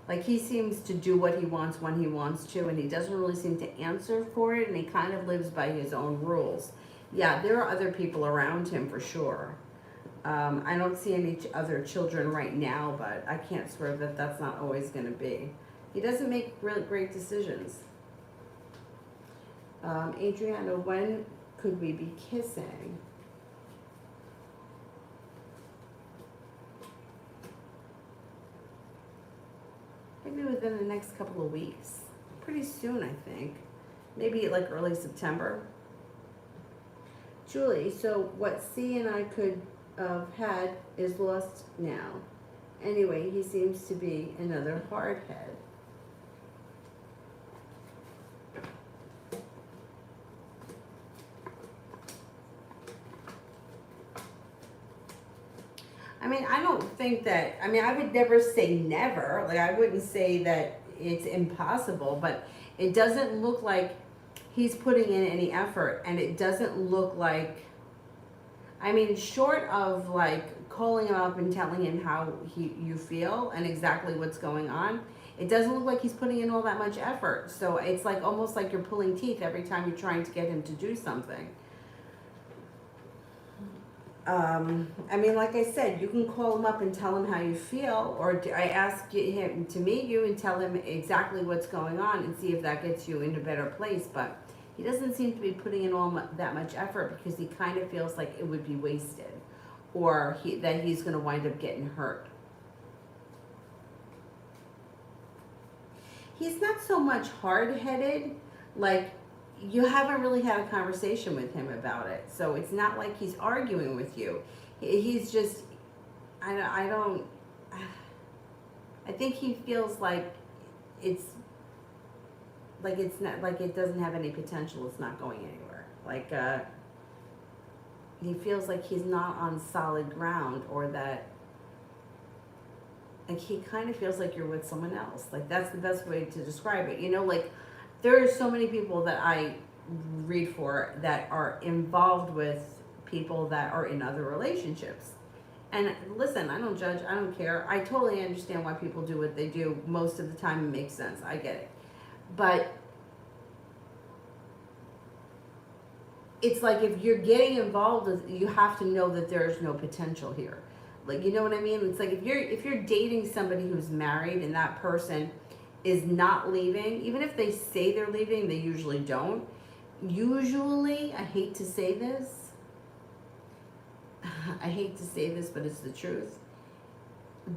Like he seems to do what he wants when he wants to, and he doesn't really seem to answer for it, and he kind of lives by his own rules. Yeah, there are other people around him for sure. I don't see any other children right now, but I can't swear that that's not always going to be. He doesn't make really great decisions. Adriana, when could we be kissing? Maybe within the next couple of weeks. Pretty soon, I think. Maybe like early September. Julie, so what C and I could have had is lost now. Anyway, he seems to be another hardhead. I mean, I don't think that, I mean, I would never say never. Like, I wouldn't say that it's impossible, but it doesn't look like he's putting in any effort, and it doesn't look like, I mean, short of like calling him up and telling him how you feel and exactly what's going on, it doesn't look like he's putting in all that much effort. So it's like almost like you're pulling teeth every time you're trying to get him to do something. I mean, like I said, you can call him up and tell him how you feel, or I ask him to meet you and tell him exactly what's going on and see if that gets you in a better place. But he doesn't seem to be putting in all that much effort because he kind of feels like it would be wasted, or that he's going to wind up getting hurt. He's not so much hard-headed, like, you haven't really had a conversation with him about it. So it's not like he's arguing with you. He's just, I think he feels like it's not, like it doesn't have any potential. It's not going anywhere. Like, he feels like he's not on solid ground, or that, like, he kind of feels like you're with someone else. Like, that's the best way to describe it. You know, like, there are so many people that I read for that are involved with people that are in other relationships. And listen, I don't judge, I don't care. I totally understand why people do what they do. Most of the time it makes sense. I get it. But it's like, if you're getting involved with, you have to know that there's no potential here. Like, you know what I mean? It's like, if you're dating somebody who's married and that person is not leaving, even if they say they're leaving, they usually don't. Usually, I hate to say this, but it's the truth.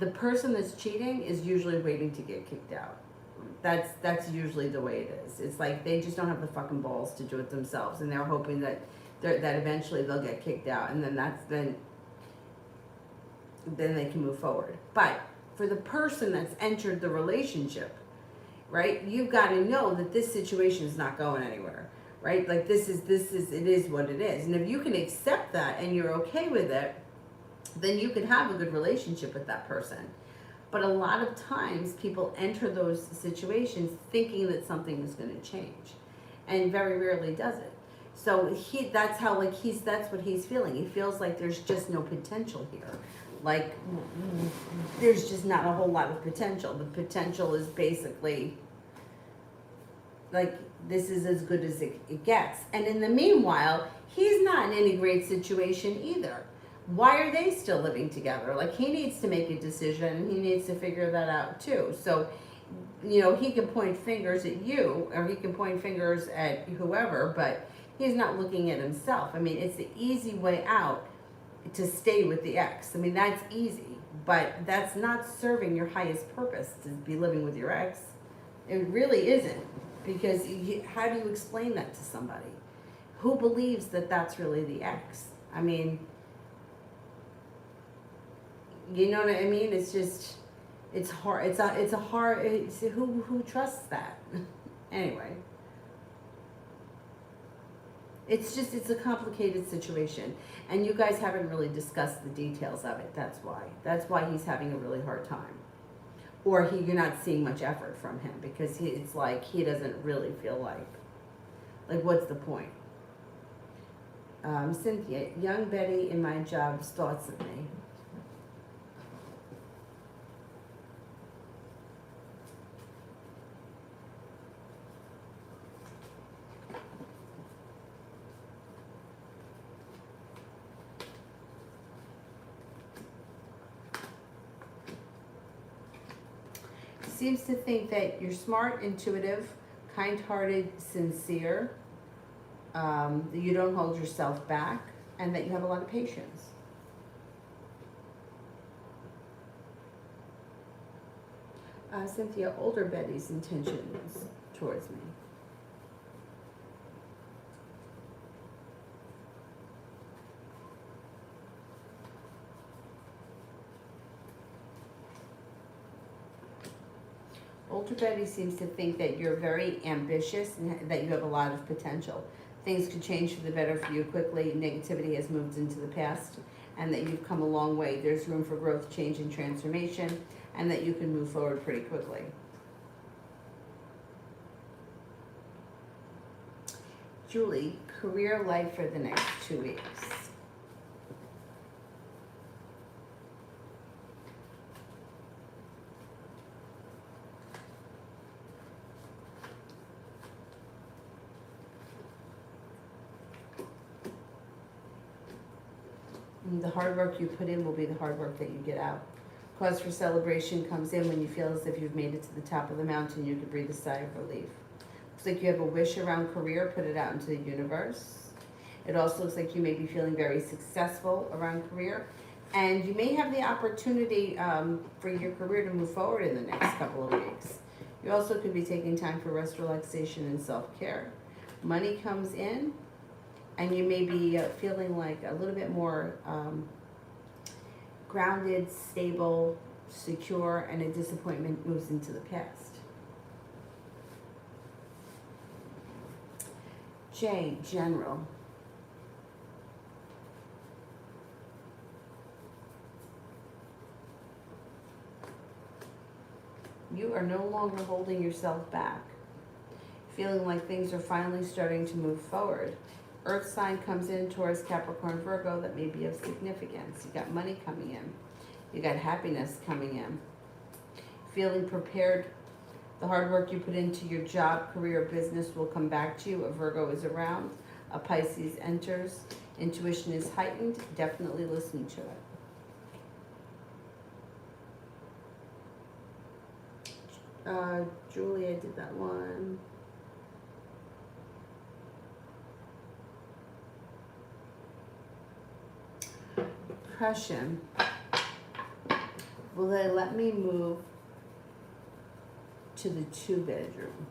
The person that's cheating is usually waiting to get kicked out. That's usually the way it is. It's like they just don't have the fucking balls to do it themselves, and they're hoping that eventually they'll get kicked out, and then they can move forward. But for the person that's entered the relationship, right, you've got to know that this situation is not going anywhere, right? Like, it is what it is. And if you can accept that and you're okay with it, then you can have a good relationship with that person. But a lot of times people enter those situations thinking that something is going to change, and very rarely does it. So that's what he's feeling. He feels like there's just no potential here. Like, there's just not a whole lot of potential. The potential is basically, like, this is as good as it gets. And in the meanwhile, he's not in any great situation either. Why are they still living together? Like, he needs to make a decision, and he needs to figure that out too. So, you know, he can point fingers at you, or he can point fingers at whoever, but he's not looking at himself. I mean, it's the easy way out to stay with the ex. I mean, that's easy, but that's not serving your highest purpose to be living with your ex. It really isn't, because how do you explain that to somebody? Who believes that that's really the ex? I mean, you know what I mean? It's just, it's hard. Who trusts that? Anyway. It's a complicated situation. And you guys haven't really discussed the details of it, that's why. That's why he's having a really hard time. Or you're not seeing much effort from him, because it's like he doesn't really feel like what's the point? Cynthia, young Betty in my job's thoughts of me. Seems to think that you're smart, intuitive, kind-hearted, sincere, that you don't hold yourself back, and that you have a lot of patience. Cynthia, older Betty's intentions towards me. Older Betty seems to think that you're very ambitious and that you have a lot of potential. Things could change for the better for you quickly. Negativity has moved into the past, and that you've come a long way. There's room for growth, change, and transformation, and that you can move forward pretty quickly. Julie, career life for the next 2 weeks. The hard work you put in will be the hard work that you get out. Cause for celebration comes in when you feel as if you've made it to the top of the mountain. You can breathe a sigh of relief. Looks like you have a wish around career. Put it out into the universe. It also looks like you may be feeling very successful around career. And you may have the opportunity for your career to move forward in the next couple of weeks. You also could be taking time for rest, relaxation, and self-care. Money comes in. And you may be feeling like a little bit more grounded, stable, secure, and a disappointment moves into the past. J, general. You are no longer holding yourself back, feeling like things are finally starting to move forward. Earth sign comes in towards Capricorn, Virgo, that may be of significance. You got money coming in. You got happiness coming in. Feeling prepared. The hard work you put into your job, career, business will come back to you. A Virgo is around. A Pisces enters. Intuition is heightened. Definitely listen to it. Julie, I did that one. Depression. Will they let me move to the 2-bedroom?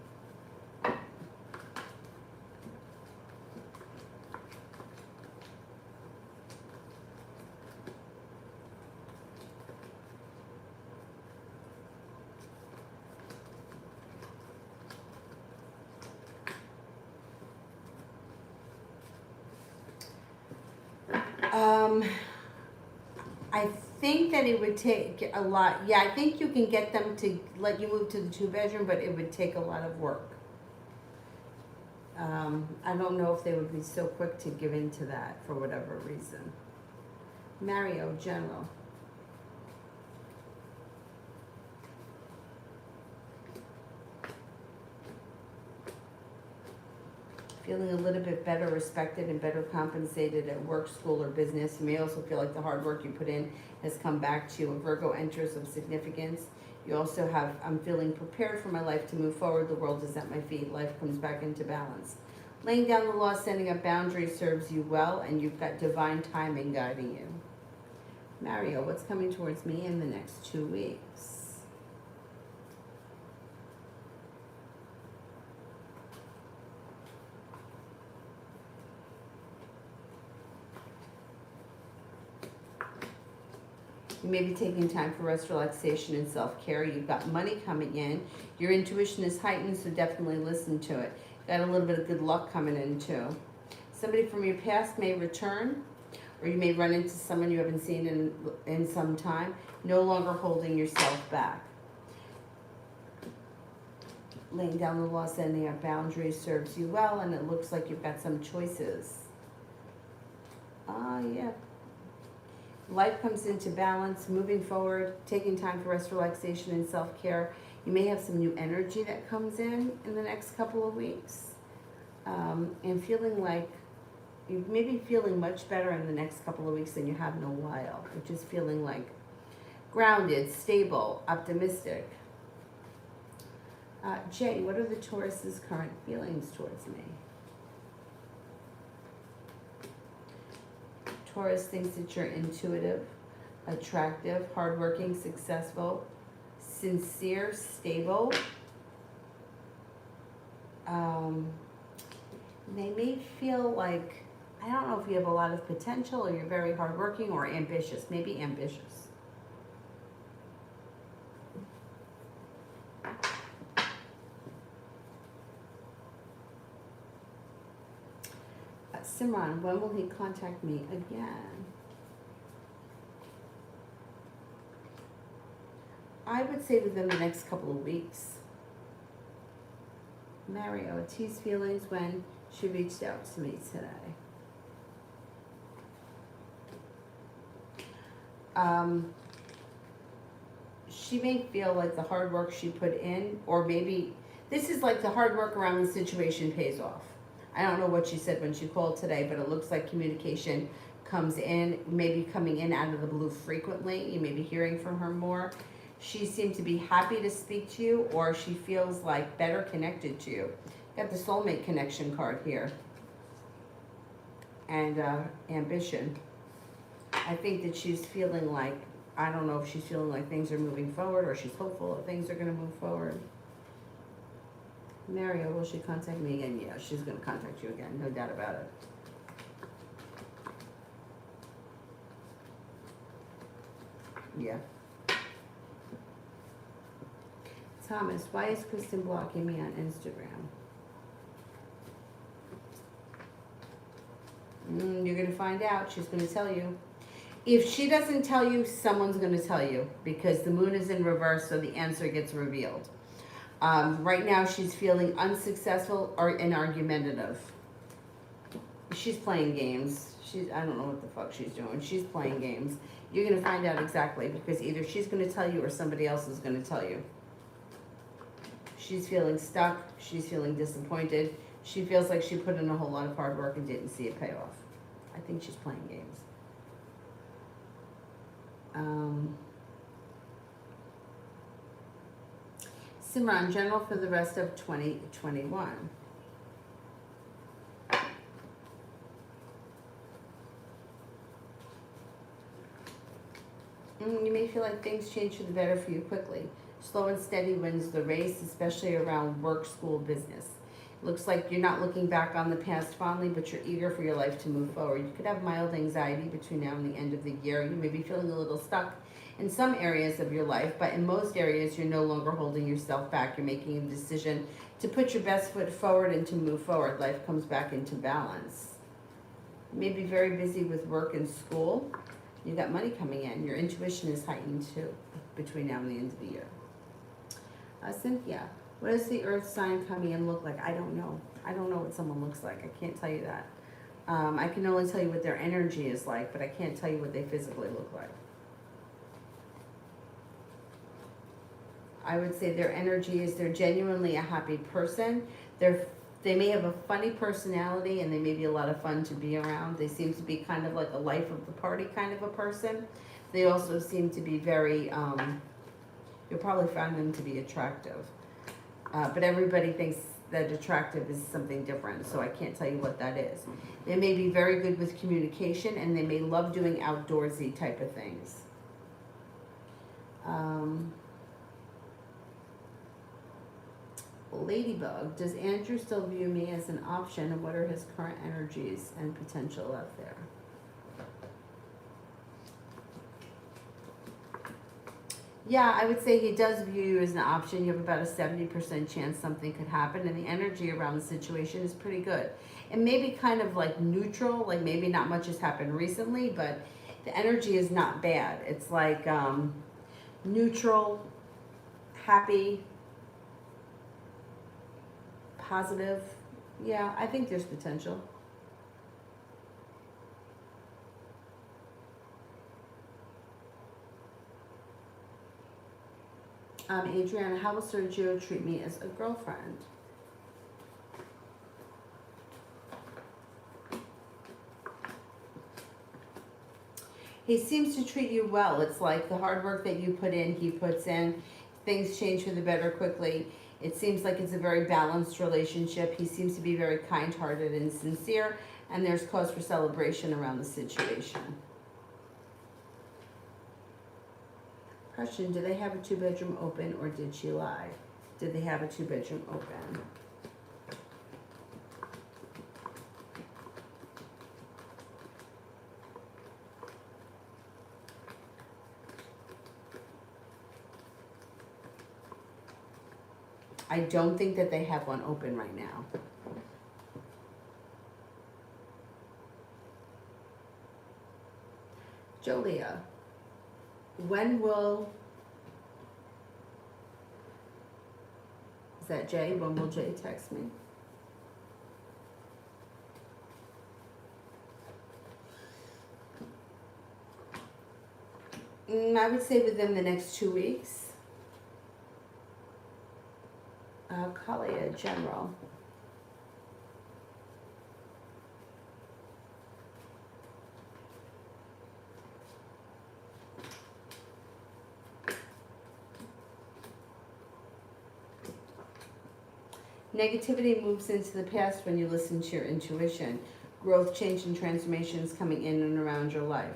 I think that it would take a lot. Yeah, I think you can get them to let you move to the 2-bedroom, but it would take a lot of work. I don't know if they would be so quick to give in to that for whatever reason. Mario, general. Feeling a little bit better respected and better compensated at work, school, or business. You may also feel like the hard work you put in has come back to you. A Virgo enters of significance. You also have, I'm feeling prepared for my life to move forward. The world is at my feet. Life comes back into balance. Laying down the law, setting up boundaries serves you well, and you've got divine timing guiding you. Mario, what's coming towards me in the next 2 weeks? You may be taking time for rest, relaxation, and self-care. You've got money coming in. Your intuition is heightened, so definitely listen to it. Got a little bit of good luck coming in too. Somebody from your past may return, or you may run into someone you haven't seen in some time. No longer holding yourself back. Laying down the law, setting up boundaries serves you well, and it looks like you've got some choices. Yeah. Life comes into balance, moving forward, taking time for rest, relaxation, and self-care. You may have some new energy that comes in the next couple of weeks. And feeling like, you may be feeling much better in the next couple of weeks than you have in a while. Which is feeling like grounded, stable, optimistic. Jay, what are the Taurus's current feelings towards me? Taurus thinks that you're intuitive, attractive, hardworking, successful, sincere, stable. They may feel like, I don't know if you have a lot of potential or you're very hardworking or ambitious, maybe ambitious. Simran, when will he contact me again? I would say within the next couple of weeks. Mario, tease feelings when she reached out to me today. She may feel like the hard work she put in, or maybe this is like the hard work around the situation pays off. I don't know what she said when she called today, but it looks like communication comes in, maybe coming in out of the blue frequently. You may be hearing from her more. She seemed to be happy to speak to you, or she feels like better connected to you. Got the soulmate connection card here. And ambition. I think that she's feeling like, I don't know if she's feeling like things are moving forward, or she's hopeful that things are going to move forward. Mario, will she contact me again? Yeah, she's going to contact you again, no doubt about it. Yeah. Thomas, why is Kristen blocking me on Instagram? You're going to find out. She's going to tell you. If she doesn't tell you, someone's going to tell you, because the moon is in reverse, so the answer gets revealed. Right now, she's feeling unsuccessful or argumentative. She's playing games. I don't know what the fuck she's doing. She's playing games. You're going to find out exactly, because either she's going to tell you or somebody else is going to tell you. She's feeling stuck. She's feeling disappointed. She feels like she put in a whole lot of hard work and didn't see it pay off. I think she's playing games. Simran, general for the rest of 2021. You may feel like things change for the better for you quickly. Slow and steady wins the race, especially around work, school, business. It looks like you're not looking back on the past fondly, but you're eager for your life to move forward. You could have mild anxiety between now and the end of the year. You may be feeling a little stuck in some areas of your life, but in most areas, you're no longer holding yourself back. You're making a decision to put your best foot forward and to move forward. Life comes back into balance. You may be very busy with work and school. You got money coming in. Your intuition is heightened too between now and the end of the year. Cynthia, what does the earth sign coming in look like? I don't know. I don't know what someone looks like. I can't tell you that. I can only tell you what their energy is like, but I can't tell you what they physically look like. I would say their energy is they're genuinely a happy person. They may have a funny personality, and they may be a lot of fun to be around. They seem to be kind of like a life of the party kind of a person. They also seem to be very, you'll probably find them to be attractive. But everybody thinks that attractive is something different, so I can't tell you what that is. They may be very good with communication, and they may love doing outdoorsy type of things. Ladybug, does Andrew still view me as an option, and what are his current energies and potential out there? Yeah, I would say he does view you as an option. You have about a 70% chance something could happen, and the energy around the situation is pretty good. It may be kind of like neutral, like maybe not much has happened recently, but the energy is not bad. It's like neutral, happy, positive. Yeah, I think there's potential. Adriana, how will Sergio treat me as a girlfriend? He seems to treat you well. It's like the hard work that you put in, he puts in. Things change for the better quickly. It seems like it's a very balanced relationship. He seems to be very kind-hearted and sincere, and there's cause for celebration around the situation. Question, do they have a 2-bedroom open, or did she lie? Did they have a 2-bedroom open? I don't think that they have one open right now. Jolia, when will, is that Jay? When will Jay text me? I would say within the next 2 weeks. Kalia, General. Negativity moves into the past when you listen to your intuition. Growth, change, and transformations coming in and around your life.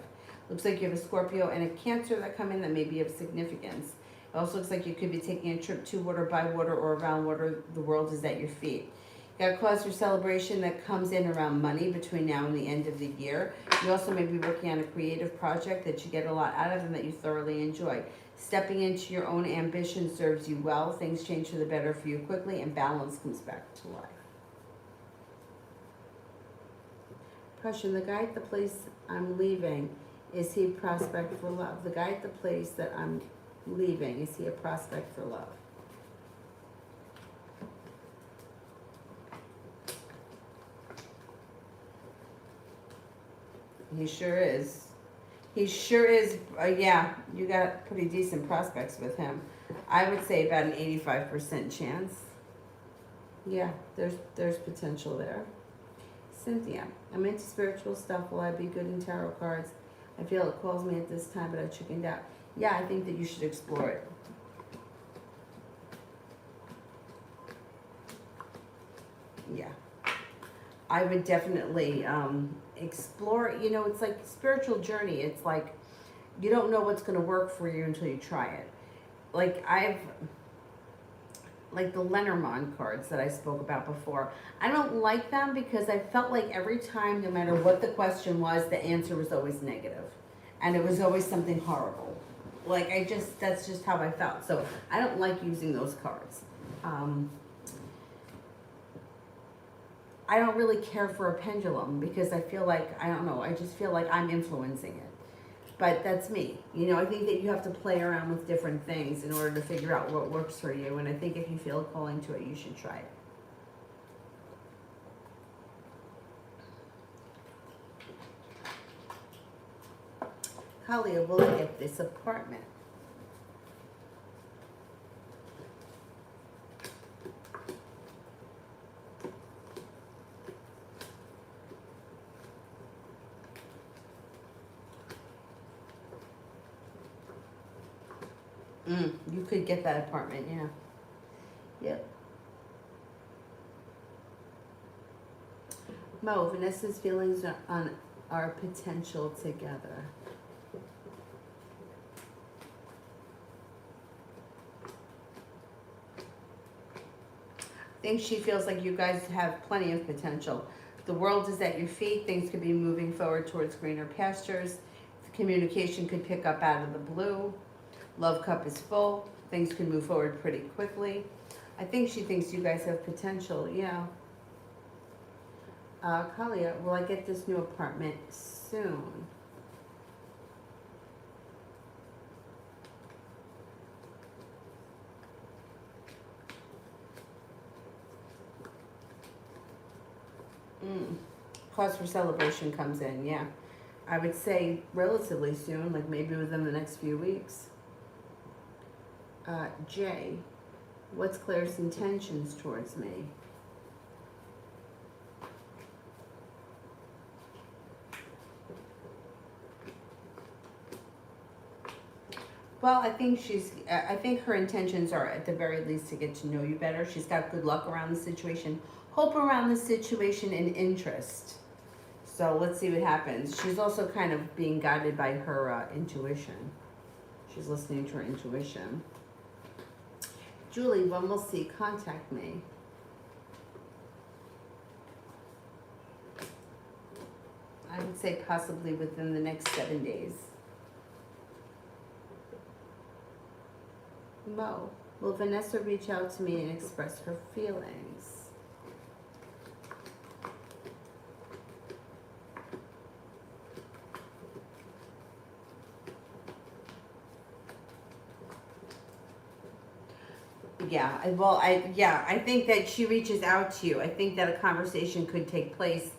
Looks like you have a Scorpio and a Cancer that come in that may be of significance. It also looks like you could be taking a trip to water, by water, or around water. The world is at your feet. You got cause for celebration that comes in around money between now and the end of the year. You also may be working on a creative project that you get a lot out of and that you thoroughly enjoy. Stepping into your own ambition serves you well. Things change for the better for you quickly, and balance comes back to life. Question, the guy at the place I'm leaving, is he a prospect for love? The guy at the place that I'm leaving, is he a prospect for love? He sure is. He sure is. Yeah, you got pretty decent prospects with him. I would say about an 85% chance. Yeah, there's potential there. Cynthia, I'm into spiritual stuff. Will I be good in tarot cards? I feel it calls me at this time, but I chickened out. Yeah, I think that you should explore it. Yeah. I would definitely explore. You know, it's like spiritual journey. It's like you don't know what's going to work for you until you try it. Like like the Lenormand cards that I spoke about before. I don't like them because I felt like every time, no matter what the question was, the answer was always negative. And it was always something horrible. Like that's just how I felt. So I don't like using those cards. I don't really care for a pendulum because I feel like, I don't know, I just feel like I'm influencing it. But that's me. You know, I think that you have to play around with different things in order to figure out what works for you. And I think if you feel a calling to it, you should try it. Kalia, will I get this apartment? You could get that apartment, yeah. Yep. Mo, Vanessa's feelings on our potential together. I think she feels like you guys have plenty of potential. The world is at your feet. Things could be moving forward towards greener pastures. The communication could pick up out of the blue. Love cup is full. Things can move forward pretty quickly. I think she thinks you guys have potential, yeah. Kalia, will I get this new apartment soon? Cause for celebration comes in, yeah. I would say relatively soon, like maybe within the next few weeks. Jay, what's Claire's intentions towards me? Well, I think her intentions are at the very least to get to know you better. She's got good luck around the situation, hope around the situation, and interest. So let's see what happens. She's also kind of being guided by her intuition. She's listening to her intuition. Julie, when will C contact me? I would say possibly within the next 7 days. Mo, will Vanessa reach out to me and express her feelings? I think that she reaches out to you. I think that a conversation could take place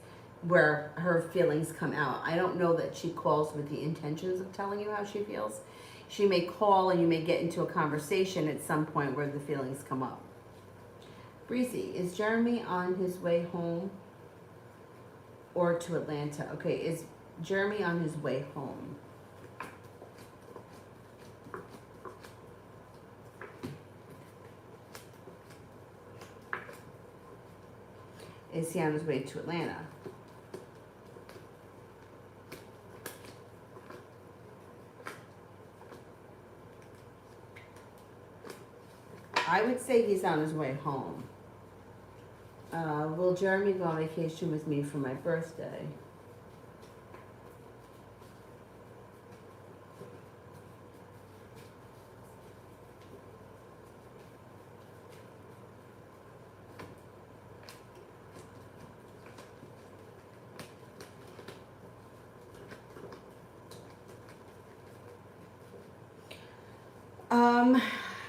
where her feelings come out. I don't know that she calls with the intentions of telling you how she feels. She may call and you may get into a conversation at some point where the feelings come up. Breezy, is Jeremy on his way home or to Atlanta? Okay, is Jeremy on his way home? Is he on his way to Atlanta? I would say he's on his way home. Will Jeremy go on vacation with me for my birthday?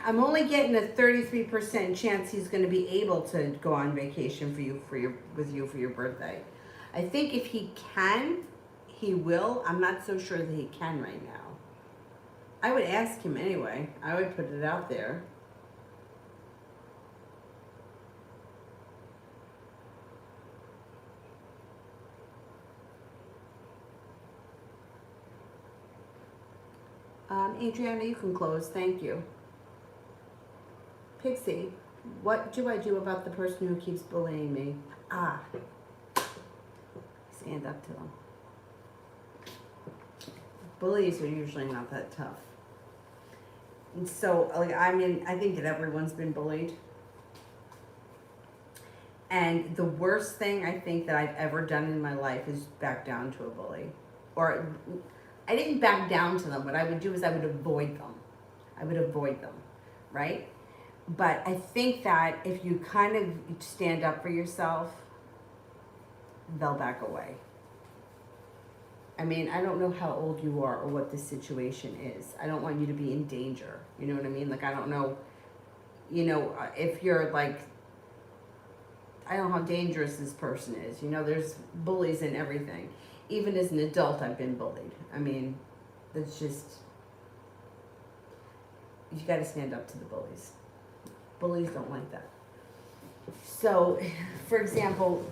I'm only getting a 33% chance he's going to be able to go on vacation with you for your birthday. I think if he can, he will. I'm not so sure that he can right now. I would ask him anyway. I would put it out there. Adriana, you can close. Thank you. Pixie, what do I do about the person who keeps bullying me? Stand up to them. Bullies are usually not that tough. And so, I think that everyone's been bullied. And the worst thing I think that I've ever done in my life is back down to a bully. Or, I didn't back down to them. What I would do is I would avoid them. Right? But I think that if you kind of stand up for yourself, they'll back away. I mean, I don't know how old you are or what the situation is. I don't want you to be in danger. You know what I mean? Like, I don't know, if you're like, I don't know how dangerous this person is. There's bullies in everything. Even as an adult, I've been bullied. I mean, that's just, you got to stand up to the bullies. Bullies don't like that. So, for example,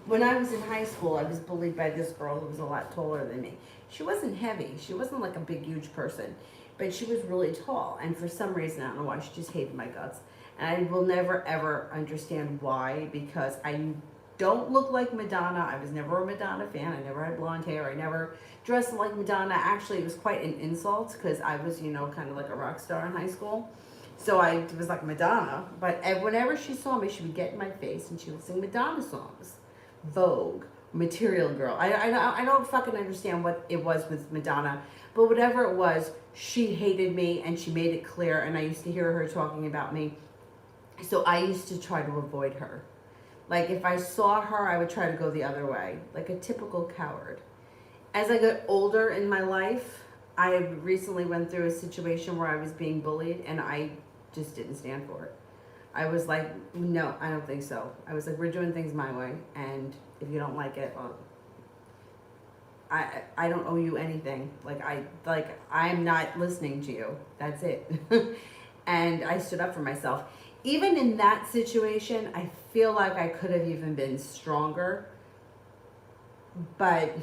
when I was in high school, I was bullied by this girl who was a lot taller than me. She wasn't heavy. She wasn't like a big, huge person, but she was really tall. And for some reason, I don't know why, she just hated my guts. And I will never, ever understand why, because I don't look like Madonna. I was never a Madonna fan. I never had blonde hair. I never dressed like Madonna. Actually, it was quite an insult because I was, you know, kind of like a rock star in high school. So I was like Madonna. But whenever she saw me, she would get in my face and she would sing Madonna songs. Vogue, Material Girl. I don't fucking understand what it was with Madonna. But whatever it was, she hated me and she made it clear. And I used to hear her talking about me. So I used to try to avoid her. Like if I saw her, I would try to go the other way, like a typical coward. As I got older in my life, I recently went through a situation where I was being bullied and I just didn't stand for it. I was like, no, I don't think so. I was like, we're doing things my way, and if you don't like it, well, I don't owe you anything. I'm not listening to you. That's it. And I stood up for myself. Even in that situation, I feel like I could have even been stronger. But,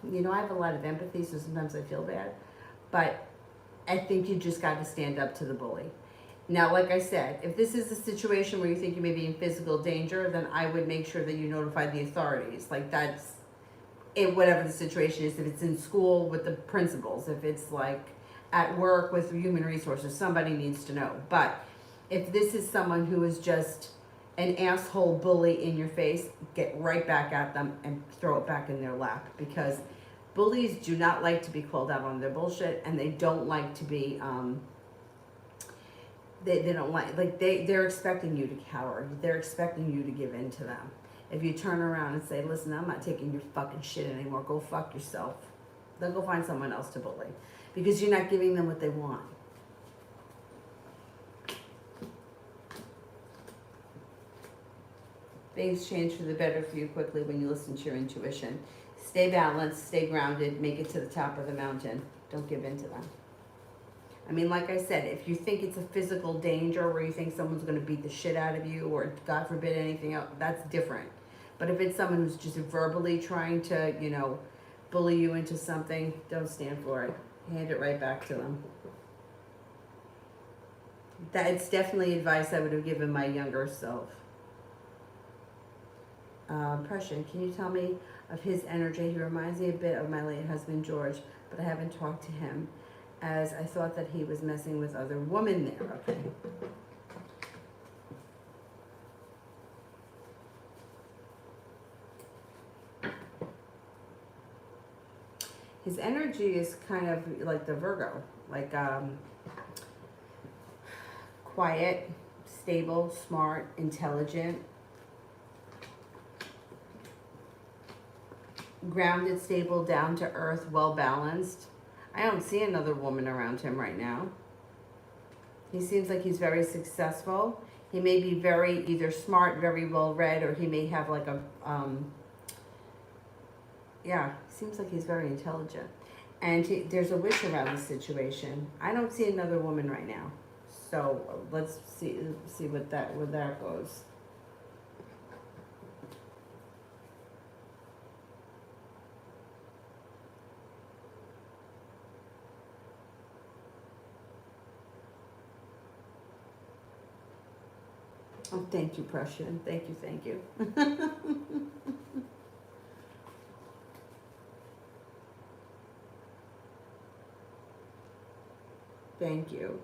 you know, I have a lot of empathy, so sometimes I feel bad. But I think you just got to stand up to the bully. Now, like I said, if this is a situation where you think you may be in physical danger, then I would make sure that you notify the authorities. Like that's it, whatever the situation is. If it's in school with the principals, if it's like at work with human resources, somebody needs to know. But if this is someone who is just an asshole bully in your face, get right back at them and throw it back in their lap, because bullies do not like to be called out on their bullshit, and they don't like to be they don't like they're expecting you to cower. They're expecting you to give in to them. If you turn around and say, listen, I'm not taking your fucking shit anymore, go fuck yourself, they'll go find someone else to bully, because you're not giving them what they want. Things change for the better for you quickly when you listen to your intuition. Stay balanced, stay grounded, make it to the top of the mountain. Don't give in to them. I mean, like I said, if you think it's a physical danger where you think someone's going to beat the shit out of you or, God forbid, anything else, that's different. But if it's someone who's just verbally trying to, you know, bully you into something, don't stand for it. Hand it right back to them. That's definitely advice I would have given my younger self. Impression, can you tell me of his energy? He reminds me a bit of my late husband, George, but I haven't talked to him, as I thought that he was messing with other women there. Okay. His energy is kind of like the Virgo, like quiet, stable, smart, intelligent, grounded, stable, down to earth, well balanced. I don't see another woman around him right now. He seems like he's very successful. He may be very either smart, very well read, or he may have like a seems like he's very intelligent. And there's a wish around the situation. I don't see another woman right now. So let's see where that goes. Oh, thank you, Prussian. Thank you. Thank you.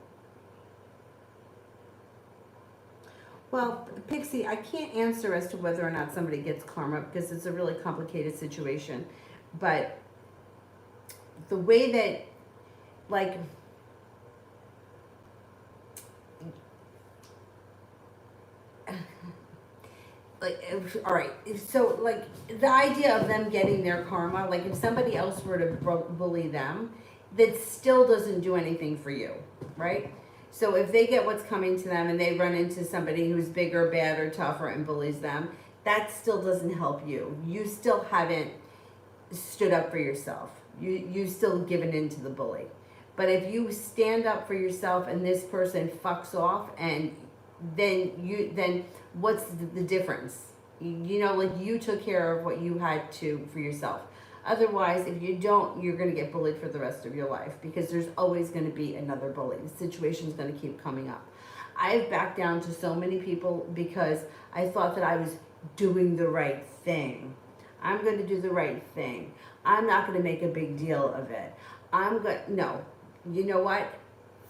Well, Pixie, I can't answer as to whether or not somebody gets karma because it's a really complicated situation. But the way that, like, all right, so like the idea of them getting their karma, like if somebody else were to bully them, that still doesn't do anything for you, right? So if they get what's coming to them and they run into somebody who's bigger, badder, tougher and bullies them, that still doesn't help you. You still haven't stood up for yourself. You still given in to the bully. But if you stand up for yourself and this person fucks off, and then what's the difference? You know, like you took care of what you had to for yourself. Otherwise, if you don't, you're going to get bullied for the rest of your life because there's always going to be another bully. The situation's going to keep coming up. I've backed down to so many people because I thought that I was doing the right thing. I'm going to do the right thing. I'm not going to make a big deal of it. No. You know what?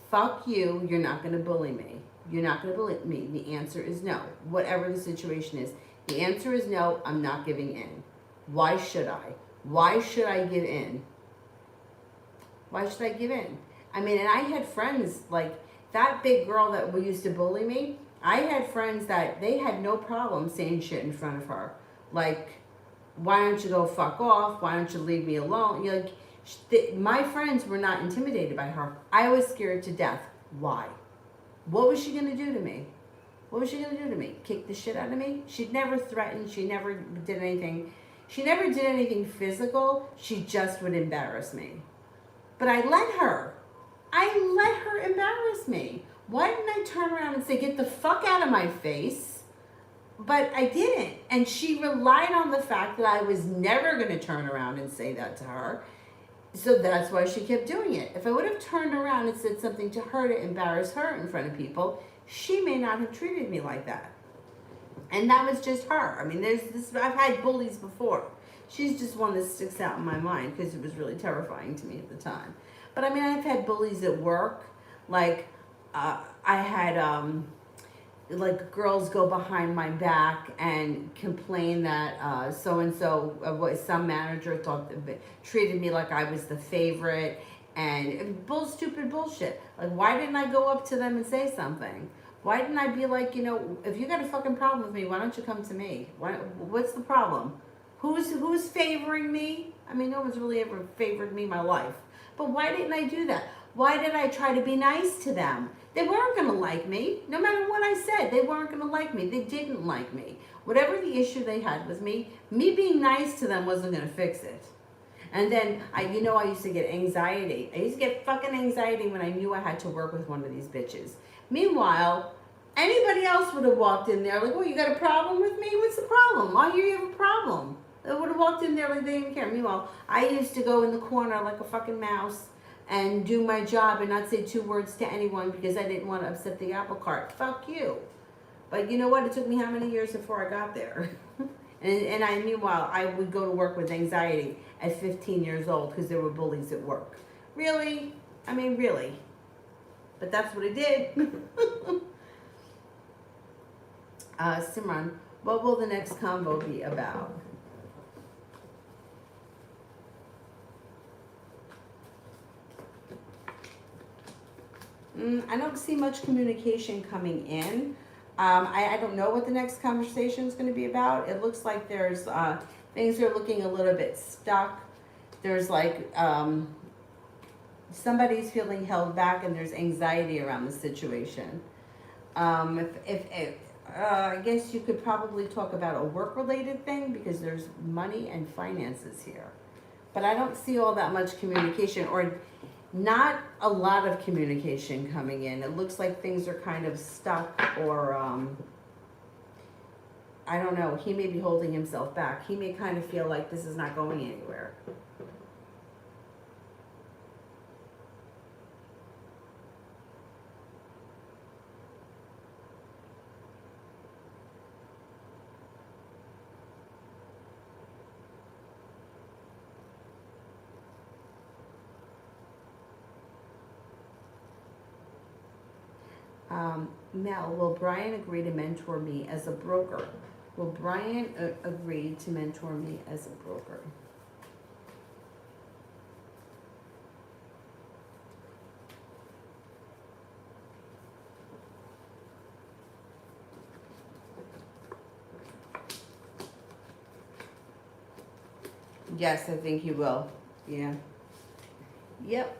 Fuck you. You're not going to bully me. You're not going to bully me. The answer is no. Whatever the situation is. The answer is no. I'm not giving in. Why should I? Why should I give in? Why should I give in? I mean, and I had friends like that big girl that used to bully me. I had friends that they had no problem saying shit in front of her. Like, why don't you go fuck off? Why don't you leave me alone? You're like, my friends were not intimidated by her. I was scared to death. Why? What was she going to do to me? What was she going to do to me? Kick the shit out of me? She'd never threatened. She never did anything. She never did anything physical. She just would embarrass me. But I let her. I let her embarrass me. Why didn't I turn around and say, get the fuck out of my face? But I didn't. And she relied on the fact that I was never going to turn around and say that to her. So that's why she kept doing it. If I would have turned around and said something to her to embarrass her in front of people, she may not have treated me like that. And that was just her. I mean, I've had bullies before. She's just one that sticks out in my mind because it was really terrifying to me at the time. But I mean, I've had bullies at work. Like, I had, like, girls go behind my back and complain that so-and-so, some manager treated me like I was the favorite. And stupid bullshit. Like, why didn't I go up to them and say something? Why didn't I be like, if you got a fucking problem with me, why don't you come to me? What's the problem? Who's favoring me? I mean, no one's really ever favored me in my life. But why didn't I do that? Why did I try to be nice to them? They weren't going to like me. No matter what I said, they weren't going to like me. They didn't like me. Whatever the issue they had with me being nice to them wasn't going to fix it. And then, I used to get anxiety. I used to get fucking anxiety when I knew I had to work with one of these bitches. Meanwhile, anybody else would have walked in there like, well, you got a problem with me? What's the problem? Why do you have a problem? They would have walked in there like they didn't care. Meanwhile, I used to go in the corner like a fucking mouse and do my job and not say 2 words to anyone because I didn't want to upset the apple cart. Fuck you. But you know what? It took me how many years before I got there? Meanwhile, I would go to work with anxiety at 15 years old because there were bullies at work. Really? I mean, really. But that's what I did. Simran, what will the next convo be about? I don't see much communication coming in. I don't know what the next conversation is going to be about. It looks like there's things are looking a little bit stuck. There's like somebody's feeling held back and there's anxiety around the situation. I guess you could probably talk about a work-related thing because there's money and finances here. But I don't see all that much communication or not a lot of communication coming in. It looks like things are kind of stuck or, I don't know. He may be holding himself back. He may kind of feel like this is not going anywhere. Mel, will Brian agree to mentor me as a broker? Will Brian agree to mentor me as a broker? Yes, I think he will. Yeah. Yep.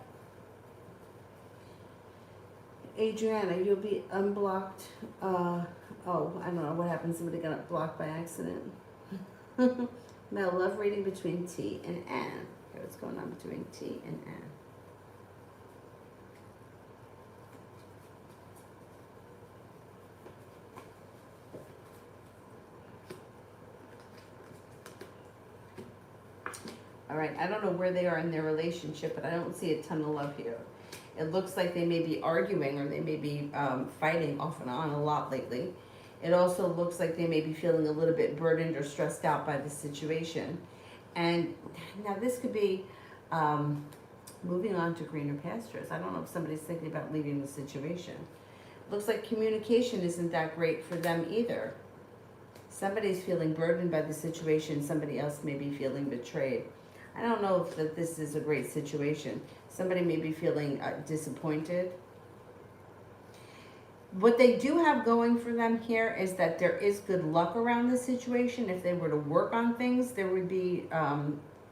Adriana, you'll be unblocked. Oh, I don't know what happened. Somebody got blocked by accident. Mel, love reading between T and N. Okay, what's going on between T and N? All right, I don't know where they are in their relationship, but I don't see a ton of love here. It looks like they may be arguing or they may be fighting off and on a lot lately. It also looks like they may be feeling a little bit burdened or stressed out by the situation. And now this could be moving on to greener pastures. I don't know if somebody's thinking about leaving the situation. Looks like communication isn't that great for them either. Somebody's feeling burdened by the situation. Somebody else may be feeling betrayed. I don't know if that this is a great situation. Somebody may be feeling disappointed. What they do have going for them here is that there is good luck around the situation. If they were to work on things, there would be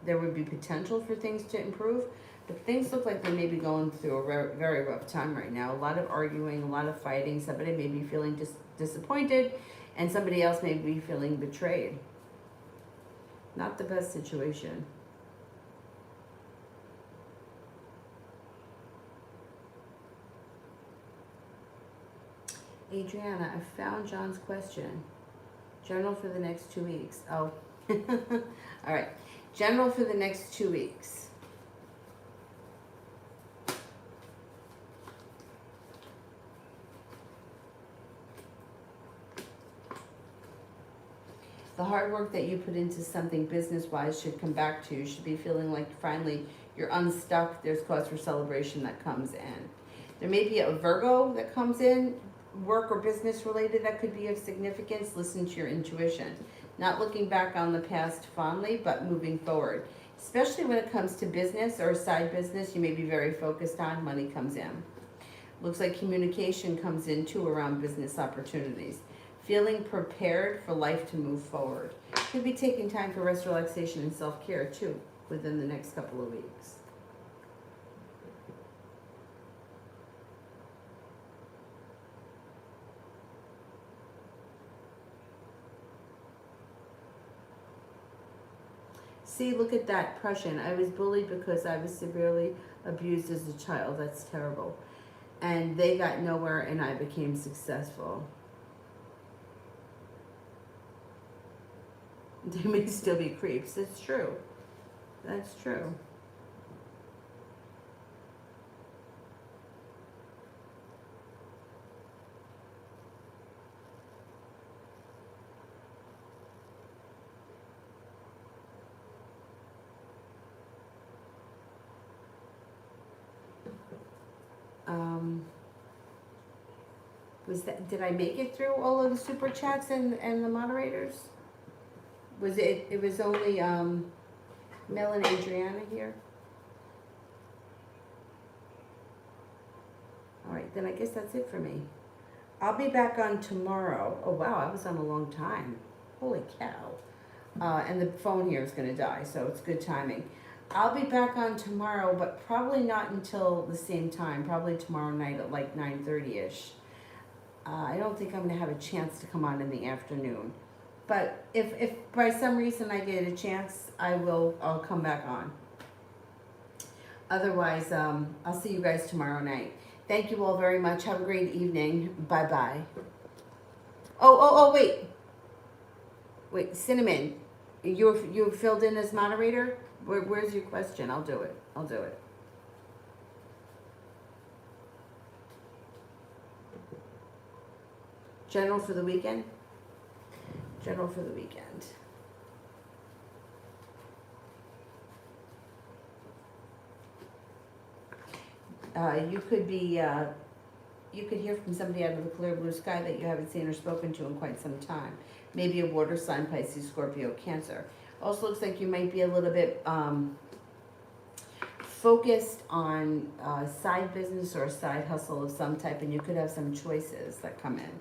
potential for things to improve. But things look like they may be going through a very, very rough time right now. A lot of arguing, a lot of fighting. Somebody may be feeling disappointed, and somebody else may be feeling betrayed. Not the best situation. Adriana, I found John's question. General for the next 2 weeks. Oh, all right. General for the next 2 weeks. The hard work that you put into something business-wise should come back to you. You should be feeling like finally you're unstuck. There's cause for celebration that comes in. There may be a Virgo that comes in, work or business related, that could be of significance. Listen to your intuition. Not looking back on the past fondly, but moving forward. Especially when it comes to business or a side business you may be very focused on, money comes in. Looks like communication comes in too around business opportunities. Feeling prepared for life to move forward. Could be taking time for rest, relaxation, and self-care too within the next couple of weeks. See, look at that, Prussian. I was bullied because I was severely abused as a child. That's terrible. And they got nowhere and I became successful. They may still be creeps. It's true. That's true. Did I make it through all of the super chats and the moderators? It was only Mel and Adriana here? All right, then I guess that's it for me. I'll be back on tomorrow. Oh wow, I was on a long time. Holy cow. And the phone here is gonna die, so it's good timing. I'll be back on tomorrow, but probably not until the same time, probably tomorrow night at like 9:30ish. I don't think I'm gonna have a chance to come on in the afternoon. But if by some reason I get a chance, I'll come back on. Otherwise, I'll see you guys tomorrow night. Thank you all very much. Have a great evening. Bye-bye. Oh, wait, Cinnamon, you filled in as moderator? Where's your question? I'll do it. General for the weekend? General for the weekend. You could hear from somebody out of the clear blue sky that you haven't seen or spoken to in quite some time. Maybe a water sign, Pisces, Scorpio, Cancer. Also looks like you might be a little bit focused on side business or a side hustle of some type, and you could have some choices that come in.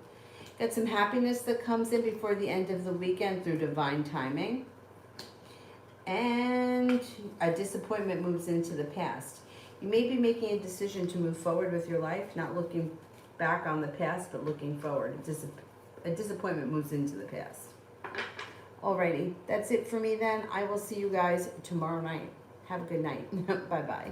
Got some happiness that comes in before the end of the weekend through divine timing. And a disappointment moves into the past. You may be making a decision to move forward with your life, not looking back on the past, but looking forward. A disappointment moves into the past. Alrighty, that's it for me then. I will see you guys tomorrow night. Have a good night. Bye-bye.